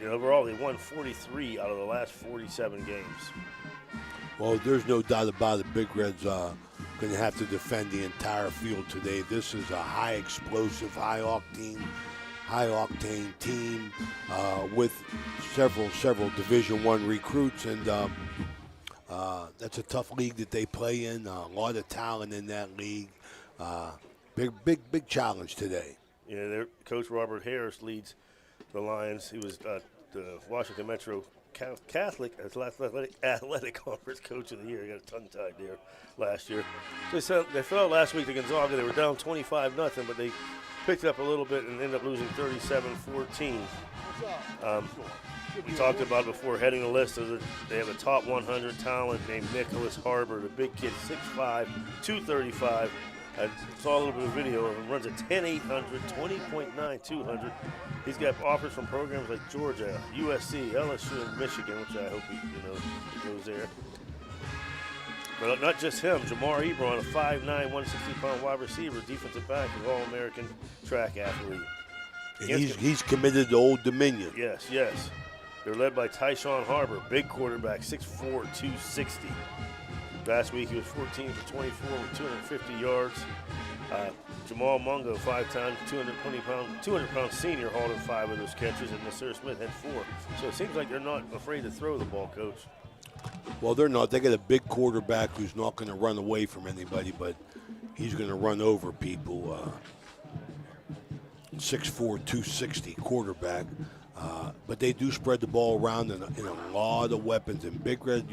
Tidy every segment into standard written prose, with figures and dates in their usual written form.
overall, they won 43 out of the last 47 games. Well, there's no doubt about it. Big Red's going to have to defend the entire field today. This is a high explosive, high octane team with several Division I recruits, and that's a tough league that they play in. A lot of talent in that league. Big challenge today. Yeah, their coach Robert Harris leads the Lions. He was the Washington Metro Catholic Athletic Conference Coach of the Year. He got a tongue-tied there last year. They fell out last week to Gonzaga. They were down 25-0, but they picked it up a little bit and ended up losing 37-14. We talked about before heading the list. They have a top 100 talent named Nicholas Harbor, the big kid, 6'5", 235. I saw a little bit of video of him. Runs a 10.800, 20.9, 200. He's got offers from programs like Georgia, USC, LSU, and Michigan, which I hope he goes there. But not just him. Jamar Ebron, a 5'9", 160-pound wide receiver, defensive back, an All-American track athlete. He's committed to Old Dominion. Yes. They're led by Tyshawn Harbor, big quarterback, 6'4", 260. Last week he was 14 for 24 with 250 yards. Jamal Mungo, 5-time, 200-pound senior, hauled in 5 of those catches, and Nasir Smith had 4. So it seems like they're not afraid to throw the ball, Coach. Well, they're not. They got a big quarterback who's not going to run away from anybody, but he's going to run over people. 6'4", 260 quarterback. But they do spread the ball around in a lot of weapons. And Big Red,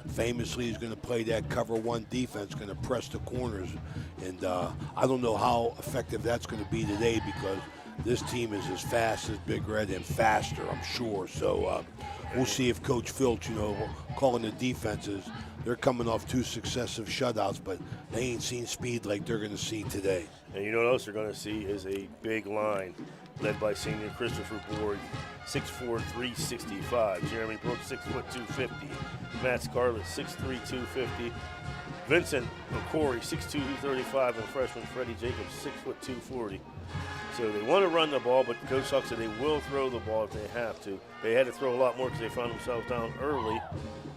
famously is going to play that cover one defense, going to press the corners. And I don't know how effective that's going to be today because this team is as fast as Big Red and faster, I'm sure. So we'll see if Coach Filch, calling the defenses. They're coming off 2 successive shutouts, but they ain't seen speed like they're going to see today. And you know what else they're going to see is a big line led by senior Christopher Boyd, 6'4", 365. Jeremy Brooks, 6', 250. Matt Scarlett, 6'3", 250. Vincent Okori, 6'2", 235. And freshman Freddie Jacobs, 6', 240. So they want to run the ball, but Coach Huck said they will throw the ball if they have to. They had to throw a lot more because they found themselves down early.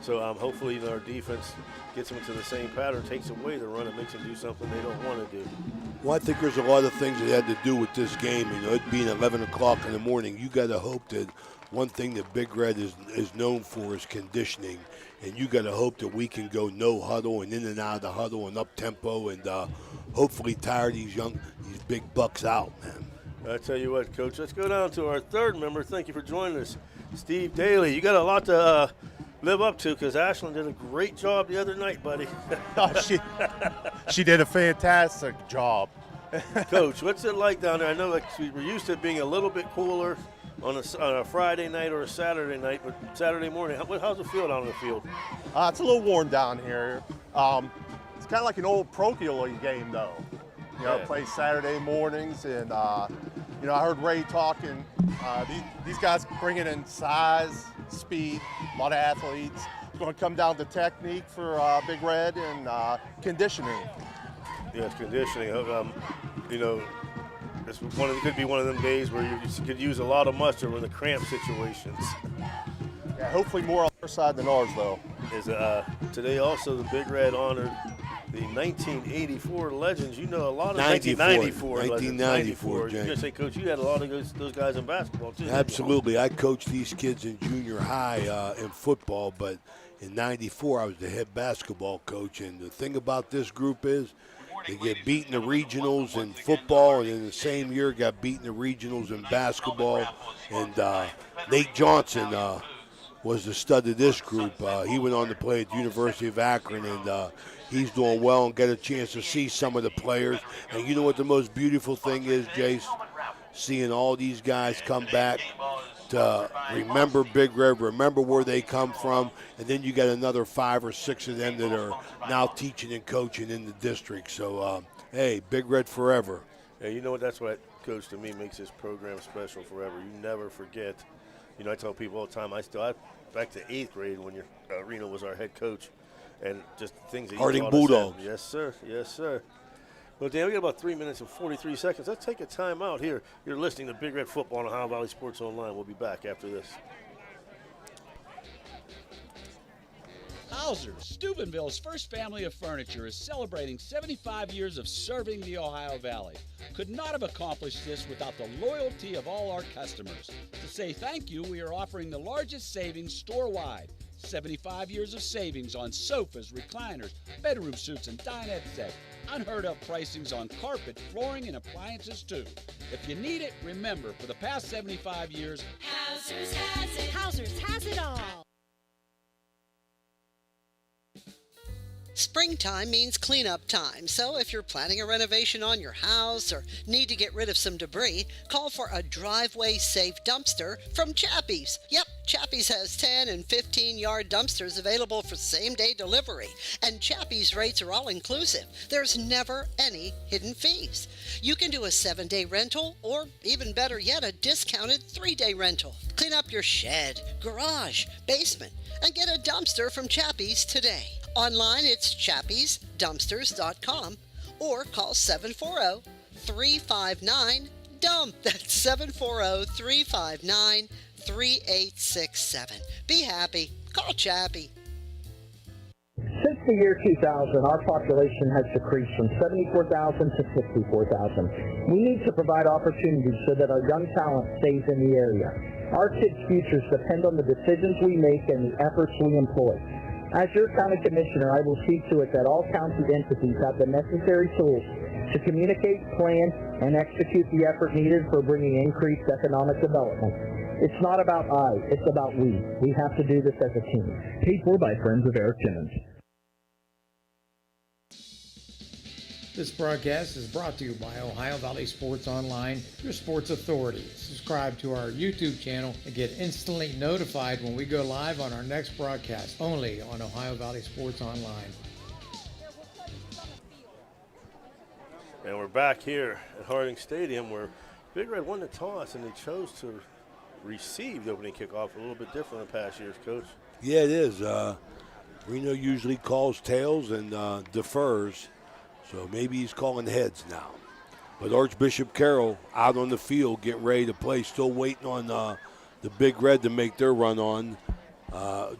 So hopefully our defense gets them into the same pattern, takes away the run, and makes them do something they don't want to do. Well, I think there's a lot of things that had to do with this game. It being 11 o'clock in the morning, you got to hope that one thing that Big Red is known for is conditioning. And you got to hope that we can go no huddle and in and out of the huddle and up tempo and hopefully tire these big bucks out, man. I tell you what, Coach, let's go down to our third member. Thank you for joining us, Steve Daly. You got a lot to live up to because Ashland did a great job the other night, buddy. She did a fantastic job. Coach, what's it like down there? I know we're used to it being a little bit cooler on a Friday night or a Saturday night, but Saturday morning, how's it feel down on the field? It's a little warm down here. It's kind of like an old parochial league game, though. Play Saturday mornings, and I heard Ray talking. These guys bringing in size, speed, a lot of athletes. It's going to come down to technique for Big Red and conditioning. Yeah, it's conditioning. It could be one of them days where you could use a lot of mustard in the cramp situations. Yeah, hopefully more on their side than ours, though. Today also the Big Red honored the 1984 legends. A lot of 1994 legends. You're going to say, Coach, you had a lot of those guys in basketball, too. Absolutely. I coached these kids in junior high in football, but in 94 I was the head basketball coach. And the thing about this group is they get beaten in the regionals in football, and in the same year got beaten in the regionals in basketball. And Nate Johnson was the stud of this group. He went on to play at the University of Akron, and he's doing well and get a chance to see some of the players. And you know what the most beautiful thing is, Jace? Seeing all these guys come back to remember Big Red, remember where they come from, and then you got another 5 or 6 of them that are now teaching and coaching in the district. So, hey, Big Red forever. Yeah, you know what? That's what, Coach, to me makes this program special forever. You never forget. I tell people all the time, I back to 8th grade when Reno was our head coach, and just things that Harding you taught Bulldogs. us. Yes, sir. Well, Dan, we got about 3 minutes and 43 seconds. Let's take a time out here. You're listening to Big Red Football on Ohio Valley Sports Online. We'll be back after this. Hauser's, Steubenville's first family of furniture, is celebrating 75 years of serving the Ohio Valley. Could not have accomplished this without the loyalty of all our customers. To say thank you, we are offering the largest savings store-wide. 75 years of savings on sofas, recliners, bedroom suites, and dinette sets. Unheard of pricings on carpet, flooring, and appliances too. If you need it, remember, for the past 75 years, Hauser's has it. Hauser's has it all. Springtime means cleanup time, so if you're planning a renovation on your house or need to get rid of some debris, call for a driveway-safe dumpster from Chappie's. Yep, Chappie's has 10 and 15-yard dumpsters available for same-day delivery, and Chappie's rates are all-inclusive. There's never any hidden fees. You can do a 7-day rental, or even better yet, a discounted 3-day rental. Clean up your shed, garage, basement, and get a dumpster from Chappie's today. Online, it's chappiesdumpsters.com or call 740-359-DUMP. That's 740-359-3867. Be happy. Call Chappie. Since the year 2000, our population has decreased from 74,000 to 64,000. We need to provide opportunities so that our young talent stays in the area. Our kids' futures depend on the decisions we make and the efforts we employ. As your county commissioner, I will see to it that all county entities have the necessary tools to communicate, plan, and execute the effort needed for bringing increased economic development. It's not about I, it's about we. We have to do this as a team. Paid for by Friends of Eric Timmons. This broadcast is brought to you by Ohio Valley Sports Online, your sports authority. Subscribe to our YouTube channel and get instantly notified when we go live on our next broadcast, only on Ohio Valley Sports Online. And we're back here at Harding Stadium where Big Red won the toss and they chose to receive the opening kickoff a little bit different than past years, Coach. Yeah, it is. Reno usually calls tails and defers. So maybe he's calling heads now. But Archbishop Carrol out on the field, getting ready to play, still waiting on the Big Red to make their run on.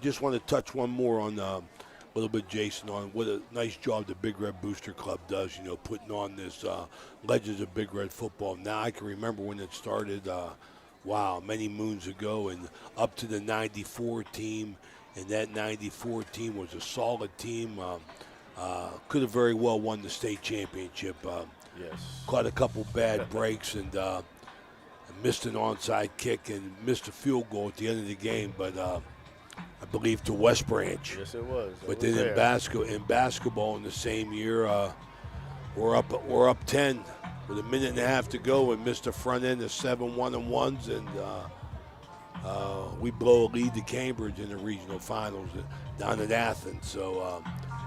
Just want to touch one more on a little bit, Jason, on what a nice job the Big Red Booster Club does, putting on this Legends of Big Red Football. Now I can remember when it started, many moons ago, and up to the 94 team. And that 94 team was a solid team. Could have very well won the state championship. Yes. Caught a couple bad breaks and missed an onside kick and missed a field goal at the end of the game, but I believe to West Branch. Yes, it was. But then in basketball in the same year, we're up 10 with a minute and a half to go and missed the front end of 7 1-on-1s, and we blow a lead to Cambridge in the regional finals down at Athens. So.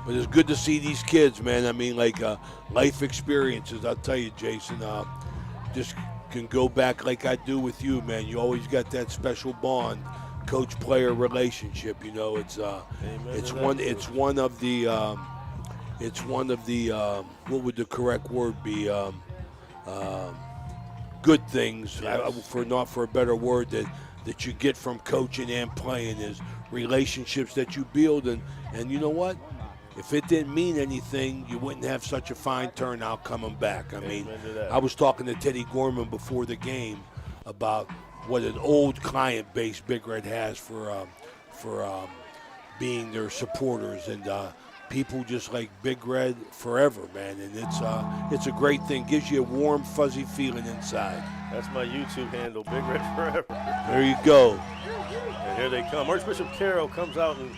But it's good to see these kids, man. I mean, life experiences. I'll tell you, Jason, just can go back like I do with you, man. You always got that special bond, coach-player relationship. It's one of the what would the correct word be? Good things, not for a better word, that you get from coaching and playing is relationships that you build, and you know what? If it didn't mean anything, you wouldn't have such a fine turnout coming back. I mean, I was talking to Teddy Gorman before the game about what an old client base Big Red has for being their supporters, and people just like Big Red forever, man. And it's a great thing. Gives you a warm, fuzzy feeling inside. That's my YouTube handle, Big Red Forever. There you go. And here they come. Archbishop Carrol comes out in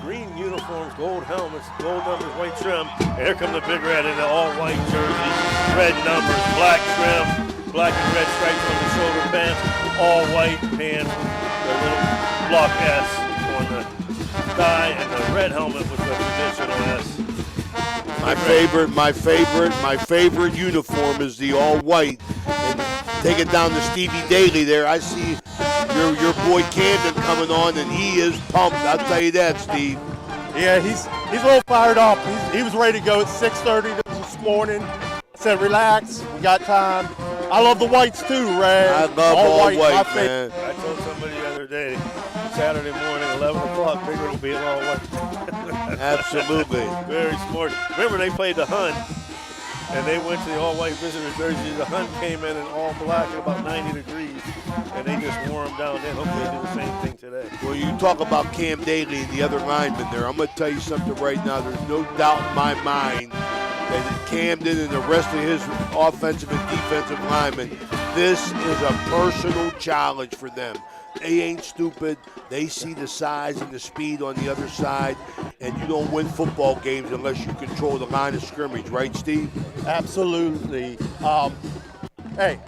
green uniforms, gold helmets, gold numbers, white trim. And here come the Big Red in the all-white jersey, red numbers, black trim, black and red stripes on the shoulder pants, all white pants, the little block S on the thigh, and the red helmet with the traditional S. My favorite uniform is the all-white. And take it down to Stevie Daly there. I see your boy Camden coming on, and he is pumped. I'll tell you that, Steve. Yeah, he's a little fired up. He was ready to go at 6:30 this morning. said, relax, we got time. I love the whites too, Ray. I love all white, my favorite. man. I told somebody the other day, Saturday morning, 11 o'clock, Big Red will be in all white. Absolutely. Very smart. Remember, they played the Hun, and they went to the all-white visitor jersey. The Hun came in all black at about 90 degrees, and they just wore them down then. Hopefully they do the same thing today. Well, you talk about Cam Daly and the other linemen there. I'm going to tell you something right now. There's no doubt in my mind that Camden and the rest of his offensive and defensive linemen, this is a personal challenge for them. They ain't stupid. They see the size and the speed on the other side, and you don't win football games unless you control the line of scrimmage, right, Steve? Absolutely. Hey,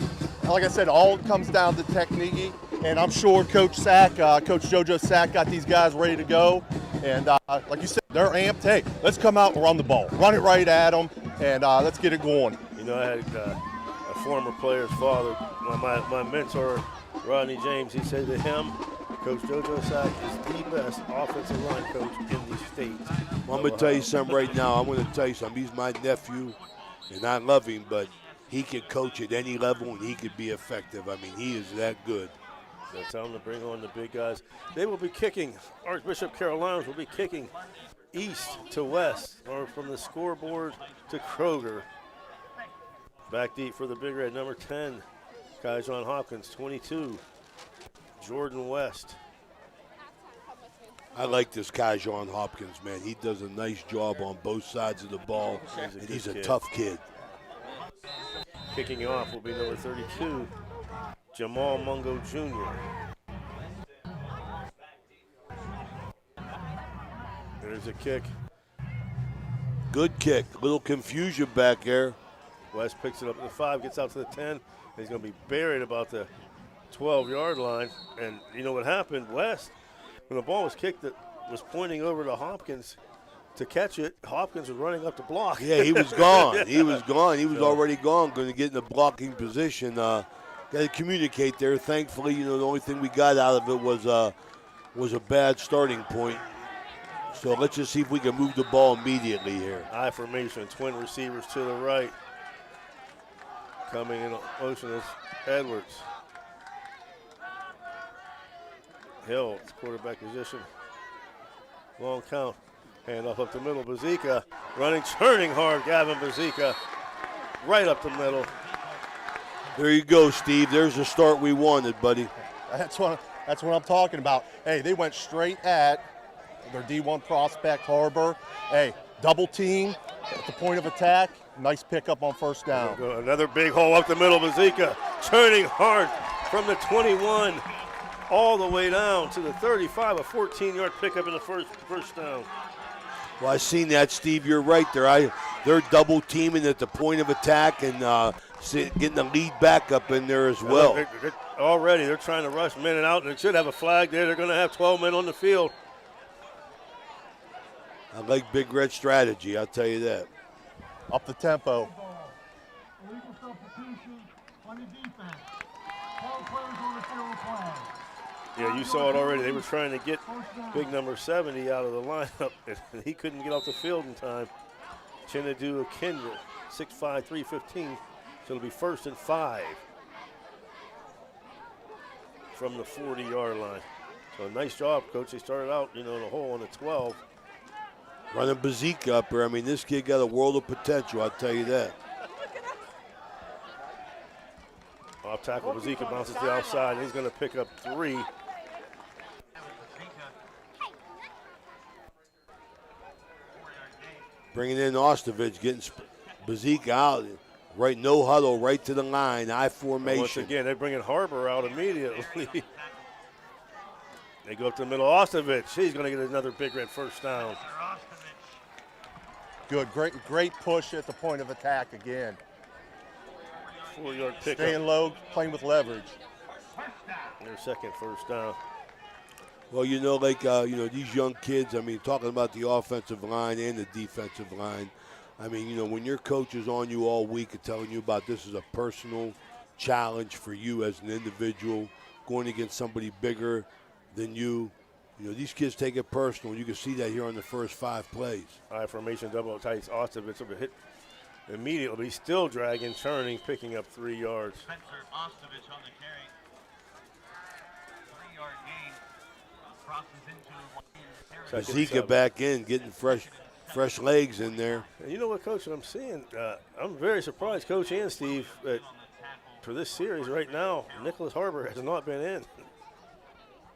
like I said, all comes down to technique, and I'm sure Coach JoJo Sack got these guys ready to go. And like you said, they're amped. Hey, let's come out and run the ball. Run it right at them, and let's get it going. You know, I had a former player's father, my mentor, Rodney James. He said to him, Coach JoJo Sack is the best offensive line coach in the state. Well, I'm going to tell you something right now. I'm going to tell you something. He's my nephew, and I love him, but he can coach at any level, and he could be effective. I mean, he is that good. So tell them to bring on the big guys. They will be kicking. Archbishop Carrol Lions will be kicking east to west, or from the scoreboard to Kroger. Back deep for the Big Red, number 10, Kyjon Hopkins, 22, Jordan West. I like this Kyjon Hopkins, man. He does a nice job on both sides of the ball, and he's a tough kid. Kicking off will be number 32, Jamal Mungo Jr. There's a kick. Good kick. Little confusion back there. West picks it up to the 5, gets out to the 10. He's going to be buried about the 12-yard line. And you know what happened? West, when the ball was kicked, it was pointing over to Hopkins to catch it. Hopkins was running up the block. Yeah, he was gone. He was gone. He was already gone, going to get in the blocking position. Got to communicate there. Thankfully, you know, the only thing we got out of it was a bad starting point. So let's just see if we can move the ball immediately here. I formation, twin receivers to the right. Coming in motion is Edwards. Hill, quarterback position. Long count. Hand off up the middle. Bazika running, turning hard. Gavin Bazika right up the middle. There you go, Steve. There's the start we wanted, buddy. That's what I'm talking about. Hey, they went straight at their D1 prospect, Harbor. Hey, double team at the point of attack. Nice pickup on first down. Another big hole up the middle. Bazika turning hard from the 21 all the way down to the 35. A 14-yard pickup in the first down. Well, I seen that, Steve. You're right there. They're double teaming at the point of attack and getting the lead back up in there as well. They're trying to rush men and out, and they should have a flag there. They're going to have 12 men on the field. I like Big Red strategy, I'll tell you that. Up the tempo. Yeah, you saw it already. They were trying to get big number 70 out of the lineup, and he couldn't get off the field in time. Chinadu Akindra, 6'5", 315. So it'll be 1st and 5 from the 40-yard line. So nice job, Coach. They started out, in a hole on the 12. Running Bazika up here. I mean, this kid got a world of potential, I'll tell you that. Off tackle, Bazika bounces to the outside, and he's going to pick up 3. Bringing in Ostovich, getting Bazika out. Right, no huddle, right to the line, I formation. Once again, they're bringing Harbor out immediately. They go up to the middle. Ostovich, he's going to get another Big Red first down. Good, great push at the point of attack again. 4-yard pickup. Staying low, playing with leverage. Their second first down. Well, these young kids, I mean, talking about the offensive line and the defensive line, I mean, when your coach is on you all week and telling you about this is a personal challenge for you as an individual, going against somebody bigger than you, these kids take it personal. You can see that here on the first 5 plays. High formation, double tights. Ostovich will hit immediately, still dragging, turning, picking up 3 yards. Spencer Ostovich on the carry. 3-yard gain. Crosses into Lions territory. Bazika back in, getting fresh legs in there. And you know what, Coach, I'm seeing? I'm very surprised, Coach and Steve, that for this series right now, Nicholas Harbor has not been in.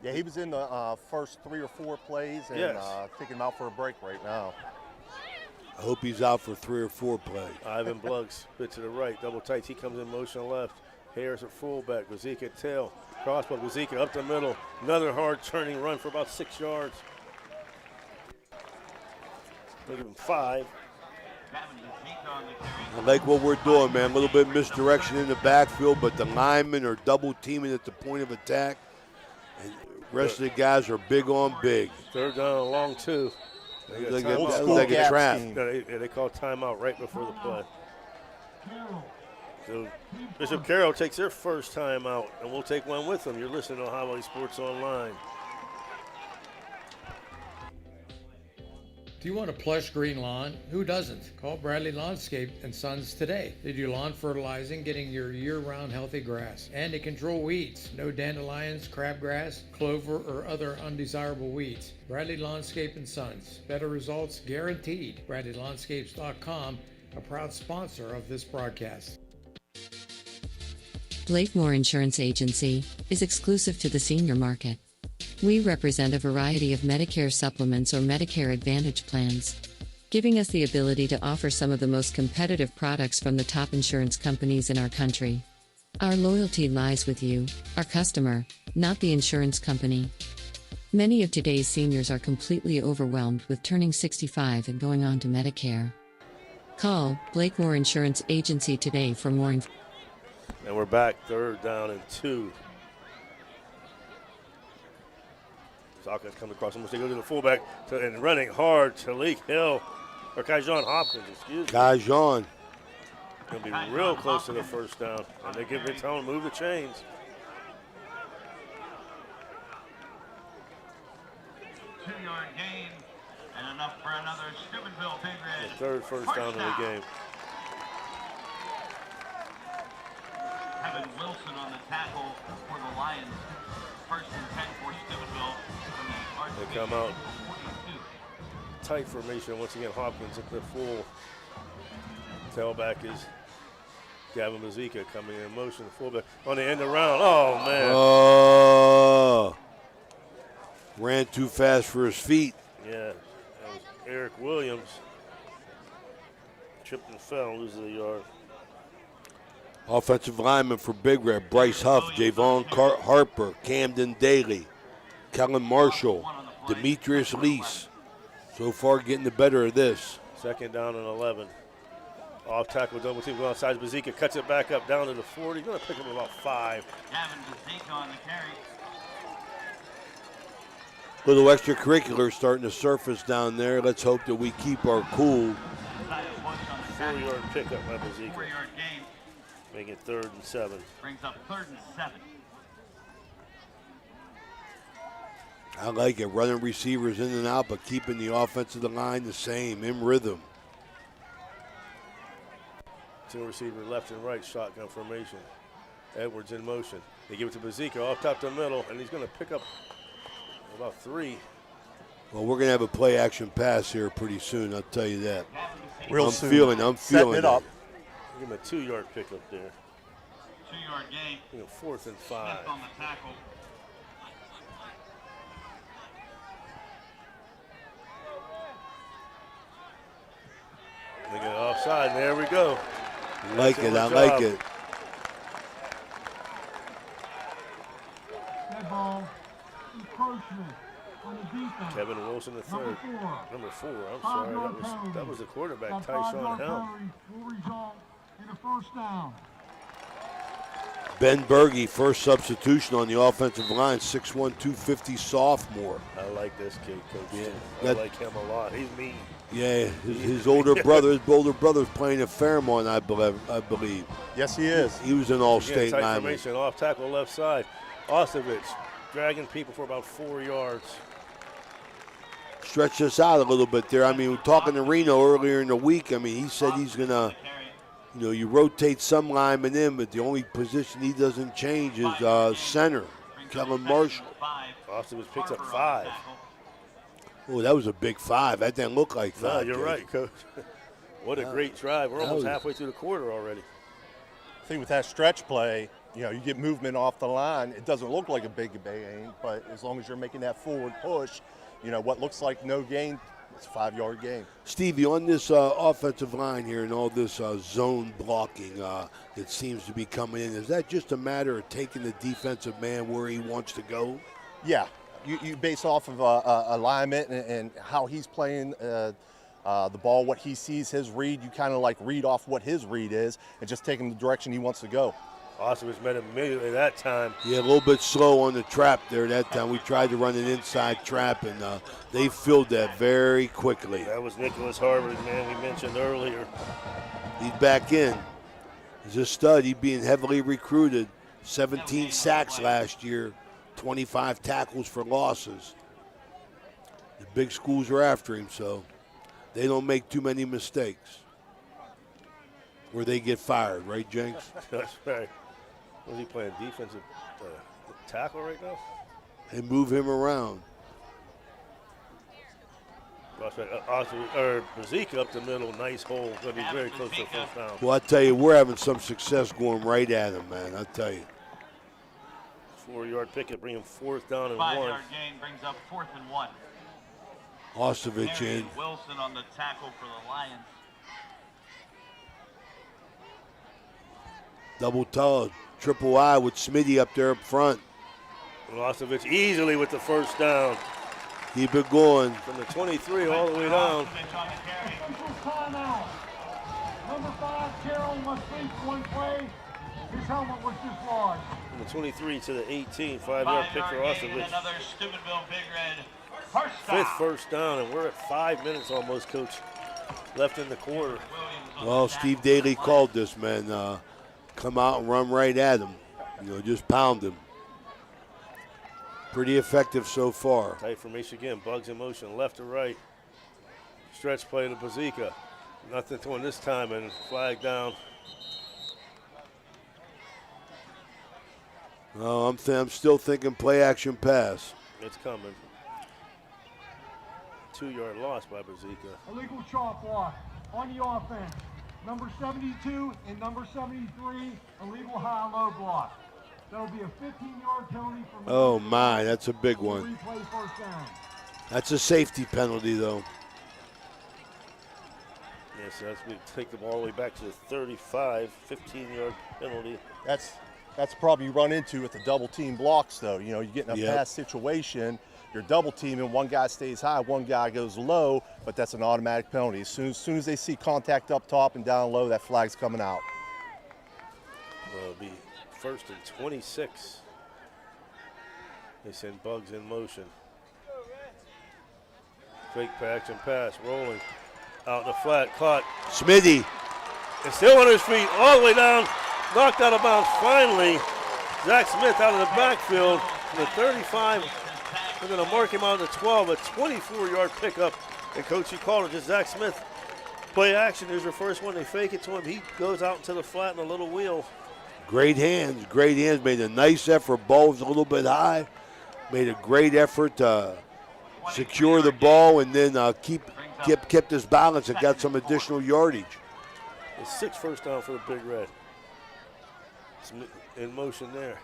Yeah, he was in the first 3 or 4 plays and Yes. taking him out for a break right now. I hope he's out for 3 or 4 plays. Ivan Bluggs, bit to the right, double tights. He comes in motion left. Harris at fullback, Bazika at tail. Crossbow, Bazika up the middle. Another hard turning run for about 6 yards. Maybe even 5. I like what we're doing, man. A little bit misdirection in the backfield, but the linemen are double teaming at the point of attack. And the rest of the guys are big on big. 3rd down and long 2. Like Old a, school like a gap trap. scheme. They call timeout right before the play. So Bishop Carrol takes their first timeout, and we'll take one with them. You're listening to Ohio Valley Sports Online. Do you want a plush green lawn? Who doesn't? Call Bradley Landscape and Sons today. They do lawn fertilizing, getting your year-round healthy grass, and they control weeds. No dandelions, crabgrass, clover, or other undesirable weeds. Bradley Landscape and Sons. Better results guaranteed. BradleyLandscapes.com, a proud sponsor of this broadcast. Blakemore Insurance Agency is exclusive to the senior market. We represent a variety of Medicare supplements or Medicare Advantage plans, giving us the ability to offer some of the most competitive products from the top insurance companies in our country. Our loyalty lies with you, our customer, not the insurance company. Many of today's seniors are completely overwhelmed with turning 65 and going on to Medicare. Call Blakemore Insurance Agency today for more information. And we're back, 3rd down and 2. Hawkins coming across almost. They go to the fullback and running hard. Talik Hill, or Kaijon Hopkins, excuse me. Kaijon. Going to be real close to the 1st down. And they give it time to move the chains. 2-yard gain and enough for another Steubenville Big Red. The 3rd first down of the game. Kevin Wilson on the tackle for the Lions. 1st and 10 for Steubenville. They come out tight formation once again. Hopkins at the full. Tailback is Gavin Bazika coming in motion. The fullback on the end around. Oh man! Oh, ran too fast for his feet. Yeah, that was Eric Williams. Tripped and fell, loses a yard. Offensive lineman for Big Red: Bryce Huff, Javon Harper, Camden Daly, Kellen Marshall, Demetrius Lease. So far getting the better of this. 2nd down and 11. Off tackle, double team, go outside. Bazika cuts it back up down to the 40. He's going to pick up about 5. Gavin Bazika on the carry. Little extracurricular starting to surface down there. Let's hope that we keep our cool. 4-yard pickup by Bazika. 4-yard gain. Make it 3rd and 7. Brings up 3rd and 7. I like it. Running receivers in and out, but keeping the offensive line the same, in rhythm. 2 receiver left and right, shotgun formation. Edwards in motion. They give it to Bazika off top the middle, and he's going to pick up about 3. Well, we're going to have a play action pass here pretty soon, I'll tell you that. Real I'm soon. feeling Setting it up. Give him a 2-yard pickup there. 2-yard gain. 4th and 5. Smith on the tackle. They get offside, and there we go. I like it, I like it. That ball, encroachment on the defense. Kevin Wilson the 3rd. Number 4, I'm 5 sorry. yard penalty. That was the quarterback, That Tyshawn 5 yard Helm. penalty will result in a 1st down. Ben Berge, first substitution on the offensive line, 6'1", 250 sophomore. I like this kid, Coach. Yeah, I like him a lot. He's mean. Yeah, his older brother's playing at Fairmont, I believe. Yes, he is. He was an all-state tight lineman. formation, off tackle left side. Ostovich dragging people for about 4 yards. Stretch this out a little bit there. I mean, we were talking to Reno earlier in the week. I mean, he said he's going to You know, you rotate some linemen in, but the only position he doesn't change is center, Kellen Marshall. Austin was picked up 5. Oh, that was a big 5. That didn't look like 5. No, you're right, Coach. What a great drive. We're almost was- halfway through the quarter already. I think with that stretch play, you know, you get movement off the line. It doesn't look like a big gain, but as long as you're making that forward push, you know, what looks like no gain, it's a 5-yard gain. Stevie, on this offensive line here and all this zone blocking that seems to be coming in, is that just a matter of taking the defensive man where he wants to go? Yeah, you base off of alignment and how he's playing the ball, what he sees, his read. You kind of like read off what his read is and just take him the direction he wants to go. Austin was met immediately that time. Yeah, a little bit slow on the trap there that time. We tried to run an inside trap, and they filled that very quickly. That was Nicholas Harvard, man, we mentioned earlier. He's back in. He's a stud. He's being heavily recruited. 17 sacks last year, 25 tackles for losses. The big schools are after him, so they don't make too many mistakes. Or they get fired, right, Jenks? That's right. Was he playing defensive tackle right now? They move him around. Bazika up the middle, nice hole. Going to be very close to the first down. Well, I tell you, we're having some success going right at him, man. I tell you. 4-yard picket, bring him 4th down and 5-yard 1. gain brings up 4th and 1. Ostovich in. Wilson on the tackle for the Lions. Double toe, triple I with Smitty up there up front. Milosevic easily with the first down. Keep it going. From the 23 all the way down. Timeout. Number 5, Carrol must think one play. His helmet was dislodged. From the 23 to the 18, 5-yard pick for Ostovich. Another Steubenville Big Red first down. 5th first down, and we're at 5 minutes almost, Coach, left in the quarter. Well, Steve Daly called this, man. Come out and run right at him. You know, just pound him. Pretty effective so far. Tight formation again, Bugs in motion, left to right. Stretch play to Bazika. Nothing to him this time, and flag down. No, I'm still thinking play action pass. It's coming. 2-yard loss by Bazika. Illegal chalk block on the offense. Number 72 and number 73, illegal high-low block. That'll be a 15-yard penalty from. Oh my, that's a big one. Replay first down. That's a safety penalty, though. Yes, that's we take the ball all the way back to the 35, 15-yard penalty. That's the problem you run into with the double team blocks, though. You know, you get in a pass situation, you're double teaming, one guy stays high, one guy goes low, but that's an automatic penalty. As soon as they see contact up top and down low, that flag's coming out. Well, it'll be 1st and 26. They send Bugs in motion. Fake action pass, rolling. Out in the flat, caught. Smitty. And still on his feet, all the way down. Knocked out of bounds finally. Zach Smith out of the backfield from the 35. We're going to mark him out of the 12, a 24-yard pickup. And Coach, you called it just Zach Smith. Play action. Here's your first one. They fake it to him. He goes out into the flat in a little wheel. Great hands, great hands. Made a nice effort. Ball was a little bit high. Made a great effort to secure the ball and then kept his balance and got some additional yardage. It's 6th first down for the Big Red. In motion there.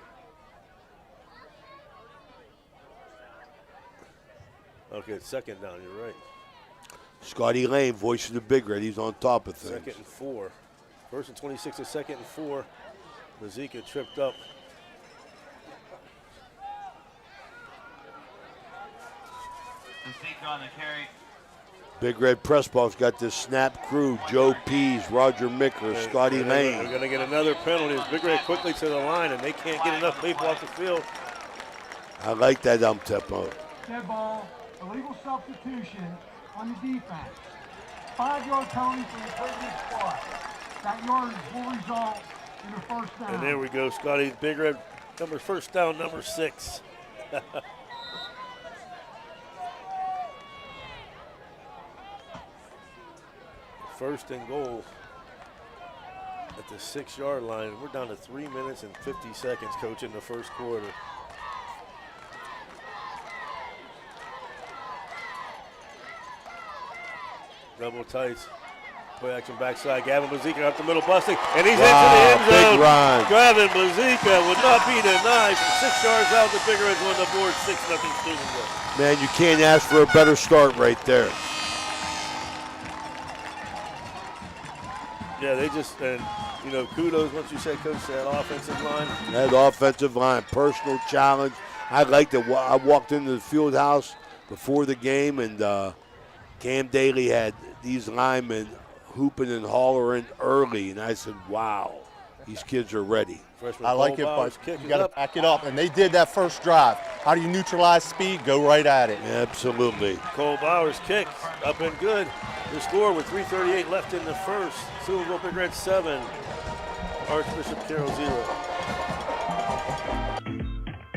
Okay, it's 2nd down, you're right. Scotty Lane, voice of the Big Red. He's on top of things. 2nd and 4. 1st and 26 to 2nd and 4. Bazika tripped up. Bazika on the carry. Big Red press ball's got this snap crew. Joe Pease, Roger Micker, Scotty Lane. They're going to get another penalty. Big Red quickly to the line, and they can't get enough people off the field. I like that tempo. Dead ball, illegal substitution on the defense. 5-yard penalty from the previous spot. That yardage will result in a first down. And there we go, Scotty. Big Red, first down, number 6. First and goal. at the 6-yard line. We're down to 3 minutes and 50 seconds, Coach, in the first quarter. Double tights. Play action backside. Gavin Blazika up the middle, busting, and he's into the end zone. Big run. Gavin Blazika would not be denied. From 6 yards out, the Big Reds won the board, 6-0 Steubenville. Man, you can't ask for a better start right there. Yeah, they just, and kudos, once you said, Coach, that offensive line. That offensive line, personal challenge. I liked it. I walked into the field house before the game, and Cam Daly had these linemen hooping and hollering early, and I said, wow, these kids are ready. Freshman I like it, Cole but Bowers you got to back it up. And they did that first drive. How do you neutralize speed? Go right at it. Absolutely. Cole Bowers kick up and good. The score with 3:38 left in the first. Steubenville Big Red 7, Archbishop Carrol 0.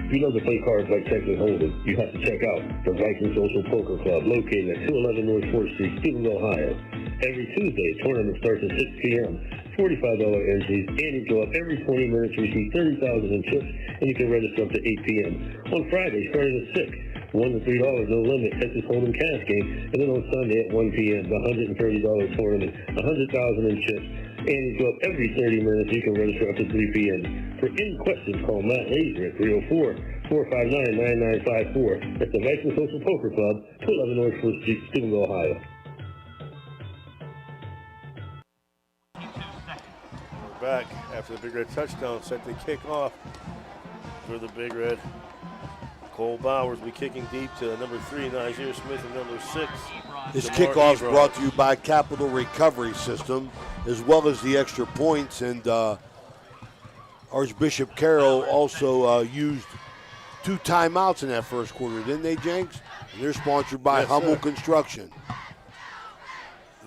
If you love to play cards like Texas Hold'em, you have to check out the Viking Social Poker Club located at 211 North 4th Street, Steubenville, Ohio. Every Tuesday, tournament starts at 6 p.m. $45 entries, and you go up every 20 minutes, receive 30,000 in chips, and you can register up to 8 p.m. On Friday, starting at 6, $1 to $3, no limit, Texas Hold'em cash game, and then on Sunday at 1 p.m., the $130 tournament, 100,000 in chips, and you go up every 30 minutes, you can register up to 3 p.m. For any questions, call Matt Laser at 304-459-9954. That's the Viking Social Poker Club, 211 North 4th Street, Steubenville, Ohio. Back after the Big Red touchdown, set to kick off for the Big Red. Cole Bowers will be kicking deep to number 3, Niger Smith, and number 6. This kickoff is brought to you by Capital Recovery System, as well as the extra points. And Archbishop Carrol also used 2 timeouts in that first quarter, didn't they, Jenks? And they're sponsored by Hummel Construction.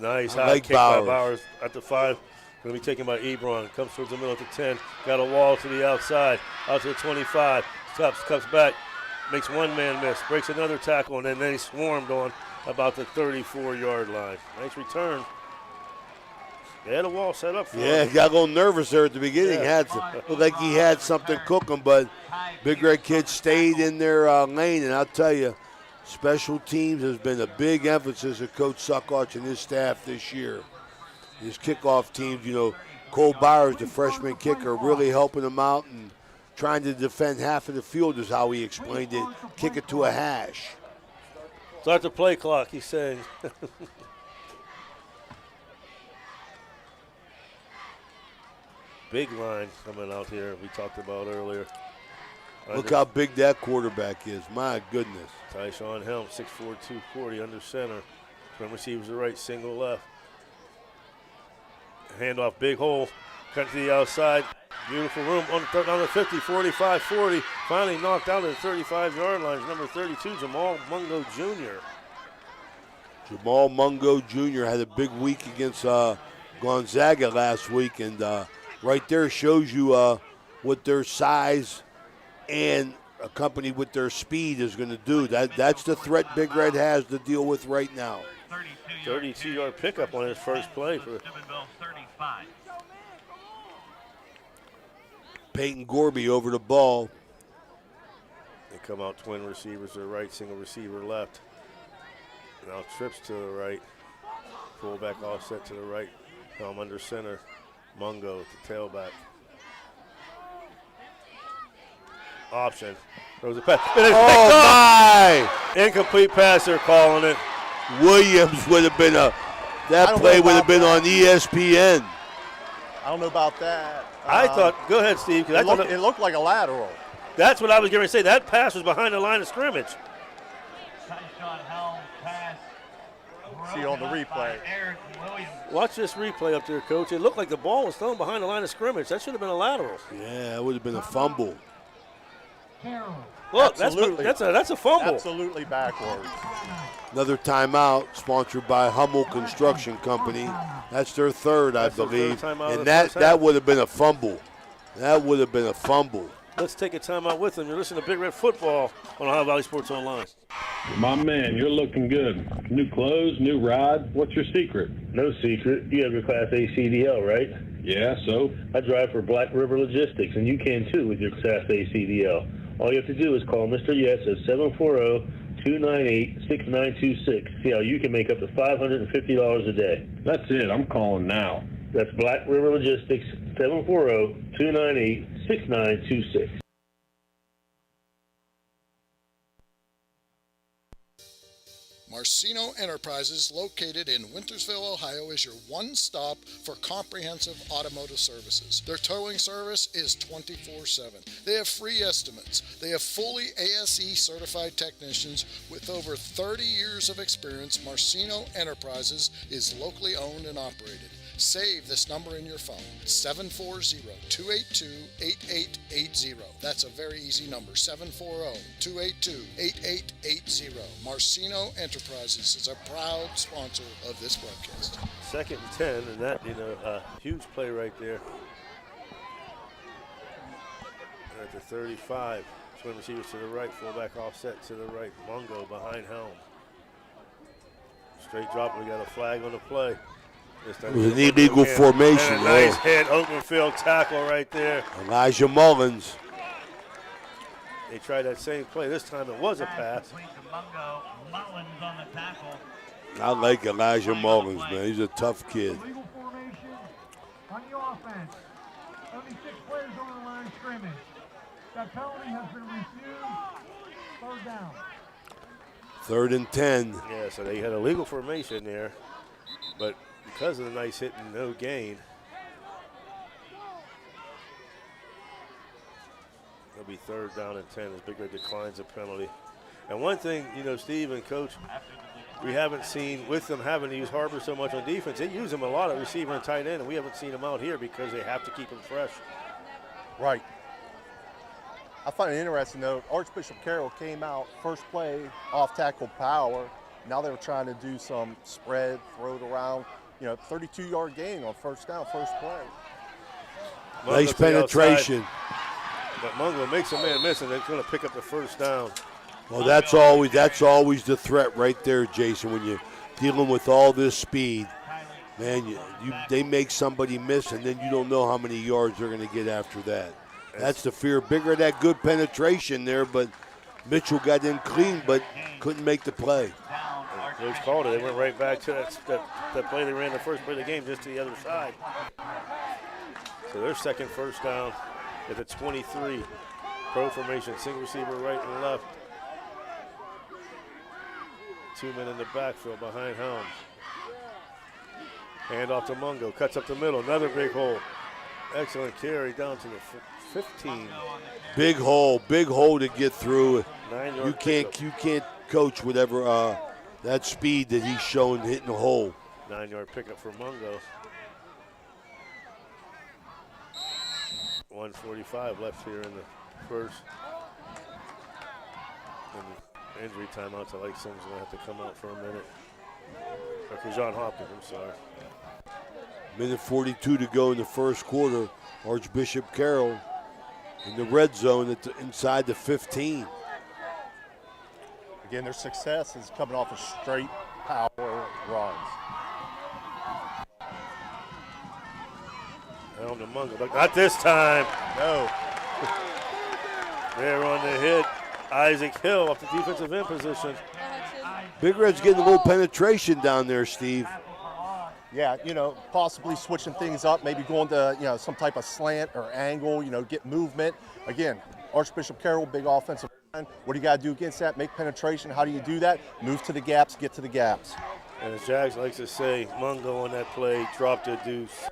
Nice high kick by Bowers at the 5. Going to be taken by Ebron. Comes towards the middle at the 10. Got a wall to the outside. Out to the 25. Cups back. Makes one man miss. Breaks another tackle, and then he swarmed on about the 34-yard line. Nice return. They had a wall set up for him. Yeah, he got a little nervous there at the beginning. Yeah. Looked like he had something cooking, but Big Red kids stayed in their lane. And I'll tell you, special teams has been a big emphasis of Coach Suckarch and his staff this year. His kickoff teams, Cole Bowers, the freshman kicker, really helping him out and trying to defend half of the field is how he explained it. Kick it to a hash. Start the play clock, he's saying. Big line coming out here we talked about earlier. Look how big that quarterback is. My goodness. Tyshawn Helm, 6'4", 240 under center. From receivers to right, single left. Handoff, big hole, cut to the outside. Beautiful room on the 50, 45, 40. Finally knocked out at the 35-yard line. Number 32, Jamal Mungo Jr. Jamal Mungo Jr. had a big week against Gonzaga last week, and right there shows you what their size and accompanied with their speed is going to do. That's the threat Big Red has to deal with right now. 32-yard pickup on his first play for Peyton Gorby over the ball. They come out twin receivers to the right, single receiver left. Now trips to the right. Fullback offset to the right. Helm under center. Mungo at the tailback. Option. Throws a pass. Oh, my! Incomplete pass, they're calling it. Williams would have been that play would have been on ESPN. I don't know about that. I thought, go ahead, Steve. It looked like a lateral. That's what I was going to say. That pass was behind the line of scrimmage. See on the replay. Watch this replay up there, Coach. It looked like the ball was thrown behind the line of scrimmage. That should have been a lateral. Yeah, it would have been a fumble. Look, that's a fumble. Absolutely backwards. Another timeout sponsored by Hummel Construction Company. That's their third, I believe. And that would have been a fumble. That would have been a fumble. Let's take a timeout with them. You're listening to Big Red Football on Ohio Valley Sports Online. My man, you're looking good. New clothes, new ride. What's your secret? No secret. You have your Class A CDL, right? Yeah, so? I drive for Black River Logistics, and you can too with your Class A CDL. All you have to do is call Mr. Yes at 740-298-6926. See how you can make up to $550 a day. That's it. I'm calling now. That's Black River Logistics, 740-298-6926. Marcino Enterprises, located in Wintersville, Ohio, is your one-stop for comprehensive automotive services. Their towing service is 24/7. They have free estimates. They have fully ASE certified technicians with over 30 years of experience. Marcino Enterprises is locally owned and operated. Save this number in your phone, 740-282-8880. That's a very easy number, 740-282-8880. Marcino Enterprises is a proud sponsor of this broadcast. 2nd and 10, and that, a huge play right there. At the 35, swing receivers to the right, fullback offset to the right. Mungo behind Helm. Straight drop, we got a flag on the play. It was an illegal formation. And a nice hit, open field tackle right there. Elijah Mullins. They tried that same play. This time it was a pass. I like Elijah Mullins, man. He's a tough kid. Illegal formation on the offense. Only 6 players on the line of scrimmage. That penalty has been refused. 3rd down. 3rd and 10. Yeah, so they had a legal formation there, but because of the nice hit and no gain, it'll be 3rd down and 10 as Big Red declines a penalty. And one thing, Steve and Coach, we haven't seen with them having to use Harbor so much on defense. They use him a lot at receiver and tight end, and we haven't seen him out here because they have to keep him fresh. Right. I find it interesting, though, Archbishop Carrol came out first play off tackle power. Now they were trying to do some spread, throw it around. 32-yard gain on 1st down, first play. Nice penetration. But Mungo makes a man miss, and they're going to pick up the 1st down. Well, that's always the threat right there, Jason, when you're dealing with all this speed. Man, they make somebody miss, and then you don't know how many yards they're going to get after that. That's the fear. Bigger that good penetration there, but Mitchell got in clean, but couldn't make the play. Coach called it. They went right back to that play they ran the first play of the game, just to the other side. So their second 1st down at the 23. Pro formation, single receiver right and left. 2 men in the backfield behind Helm. Hand off to Mungo, cuts up the middle, another big hole. Excellent carry down to the 15. Big hole to get through. 9-yard You can't coach whatever that speed that he's showing hitting the hole. 9-yard pickup for Mungo. 1:45 left here in the first. And the injury timeout, so like Sims going to have to come out for a minute. Okay, John Hopkins, I'm sorry. Minute 42 to go in the first quarter. Archbishop Carrol in the red zone inside the 15. Again, their success is coming off of straight power runs. Helm to Mungo, but not this time. No. There on the hit, Isaac Hill off the defensive end position. Big Red's getting a little penetration down there, Steve. Yeah, possibly switching things up, maybe going to, some type of slant or angle, get movement. Again, Archbishop Carrol, big offensive line. What do you got to do against that? Make penetration. How do you do that? Move to the gaps, get to the gaps. And as Jags likes to say, Mungo on that play dropped a deuce.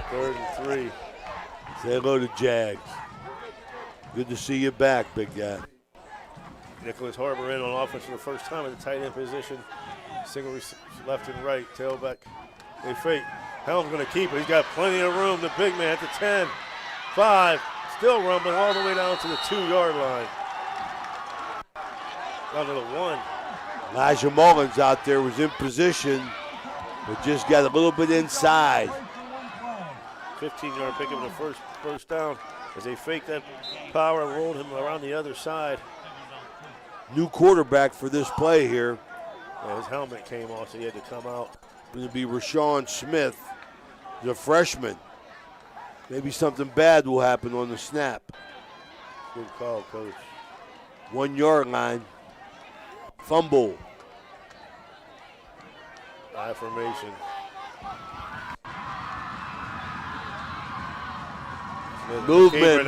3rd and 3. Say hello to Jags. Good to see you back, big guy. Nicholas Harbor in on offense for the first time at the tight end position. Single left and right, tailback. They fake. Helm's going to keep it. He's got plenty of room. The big man at the 10, 5, still rumbling all the way down to the 2-yard line. Down to the 1. Elijah Mullins out there was in position, but just got a little bit inside. 15-yard pickup in the first down as they faked that power and rolled him around the other side. New quarterback for this play here. Yeah, his helmet came off, so he had to come out. Going to be Rashawn Smith, the freshman. Maybe something bad will happen on the snap. Good call, Coach. 1 yard line. Fumble. High formation. Movement.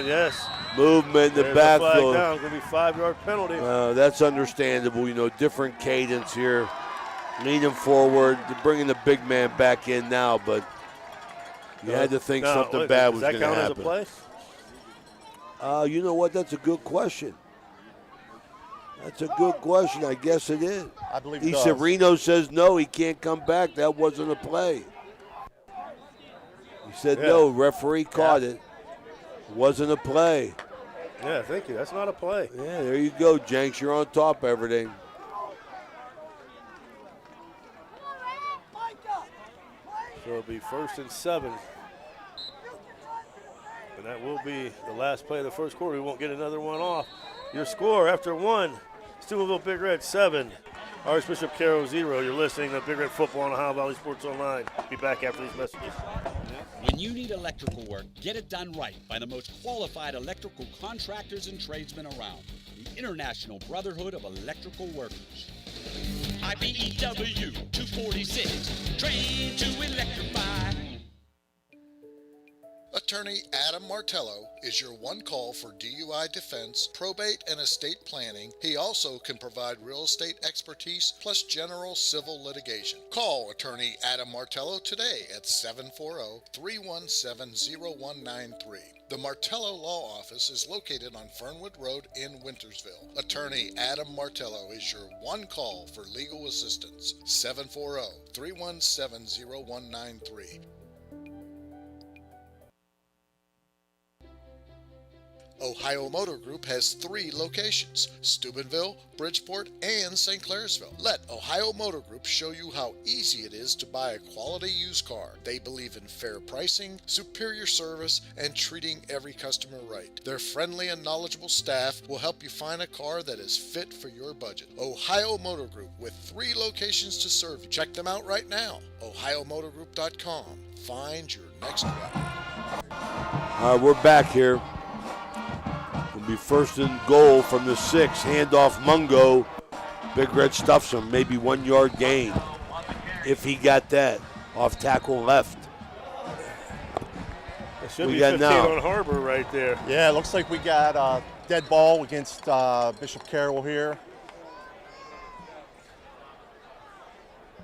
Yes. Movement in the There's backfield. A flag down. Going to be 5-yard penalty. That's understandable. You know, different cadence here. Leaning forward, bringing the big man back in now, but you had to think something bad was going to happen. Does that count as a play? You know what? That's a good question. That's a good question. I guess it is. I believe he said Reno says no, he can't come back. That wasn't a play. He said no, referee caught it. Wasn't a play. Yeah, thank you. That's not a play. Yeah, there you go, Jenks. You're on top of everything. So it'll be 1st and 7. And that will be the last play of the first quarter. We won't get another one off. Your score after 1, Steubenville Big Red 7, Archbishop Carrol 0. You're listening to Big Red Football on Ohio Valley Sports Online. Be back after these messages. When you need electrical work, get it done right by the most qualified electrical contractors and tradesmen around. The International Brotherhood of Electrical Workers. IBEW 246, trained to electrify. Attorney Adam Martello is your one call for DUI defense, probate, and estate planning. He also can provide real estate expertise plus general civil litigation. Call Attorney Adam Martello today at 740-317-0193. The Martello Law Office is located on Fernwood Road in Wintersville. Attorney Adam Martello is your one call for legal assistance. 740-317-0193. Ohio Motor Group has 3 locations, Steubenville, Bridgeport, and St. Clairsville. Let Ohio Motor Group show you how easy it is to buy a quality used car. They believe in fair pricing, superior service, and treating every customer right. Their friendly and knowledgeable staff will help you find a car that is fit for your budget. Ohio Motor Group with 3 locations to serve you. Check them out right now, ohiomotorgroup.com. Find your next ride. All right, we're back here. Will be 1st and goal from the 6. Handoff Mungo. Big Red stuffs him. Maybe 1 yard gain. If he got that. Off tackle left. It should be 15 on Harbor right there. Yeah, it looks like we got a dead ball against Bishop Carrol here.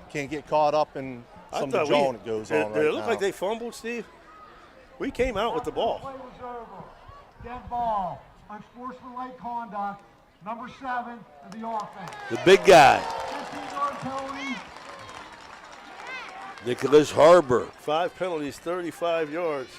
Can't get caught up in some of the jawing that goes on right now. Did it look like they fumbled, Steve? We came out with the ball. Play was over. Dead ball. Unsportsmanlike conduct. Number 7 of the offense. The big guy. 15-yard penalty. Nicholas Harbor. 5 penalties, 35 yards.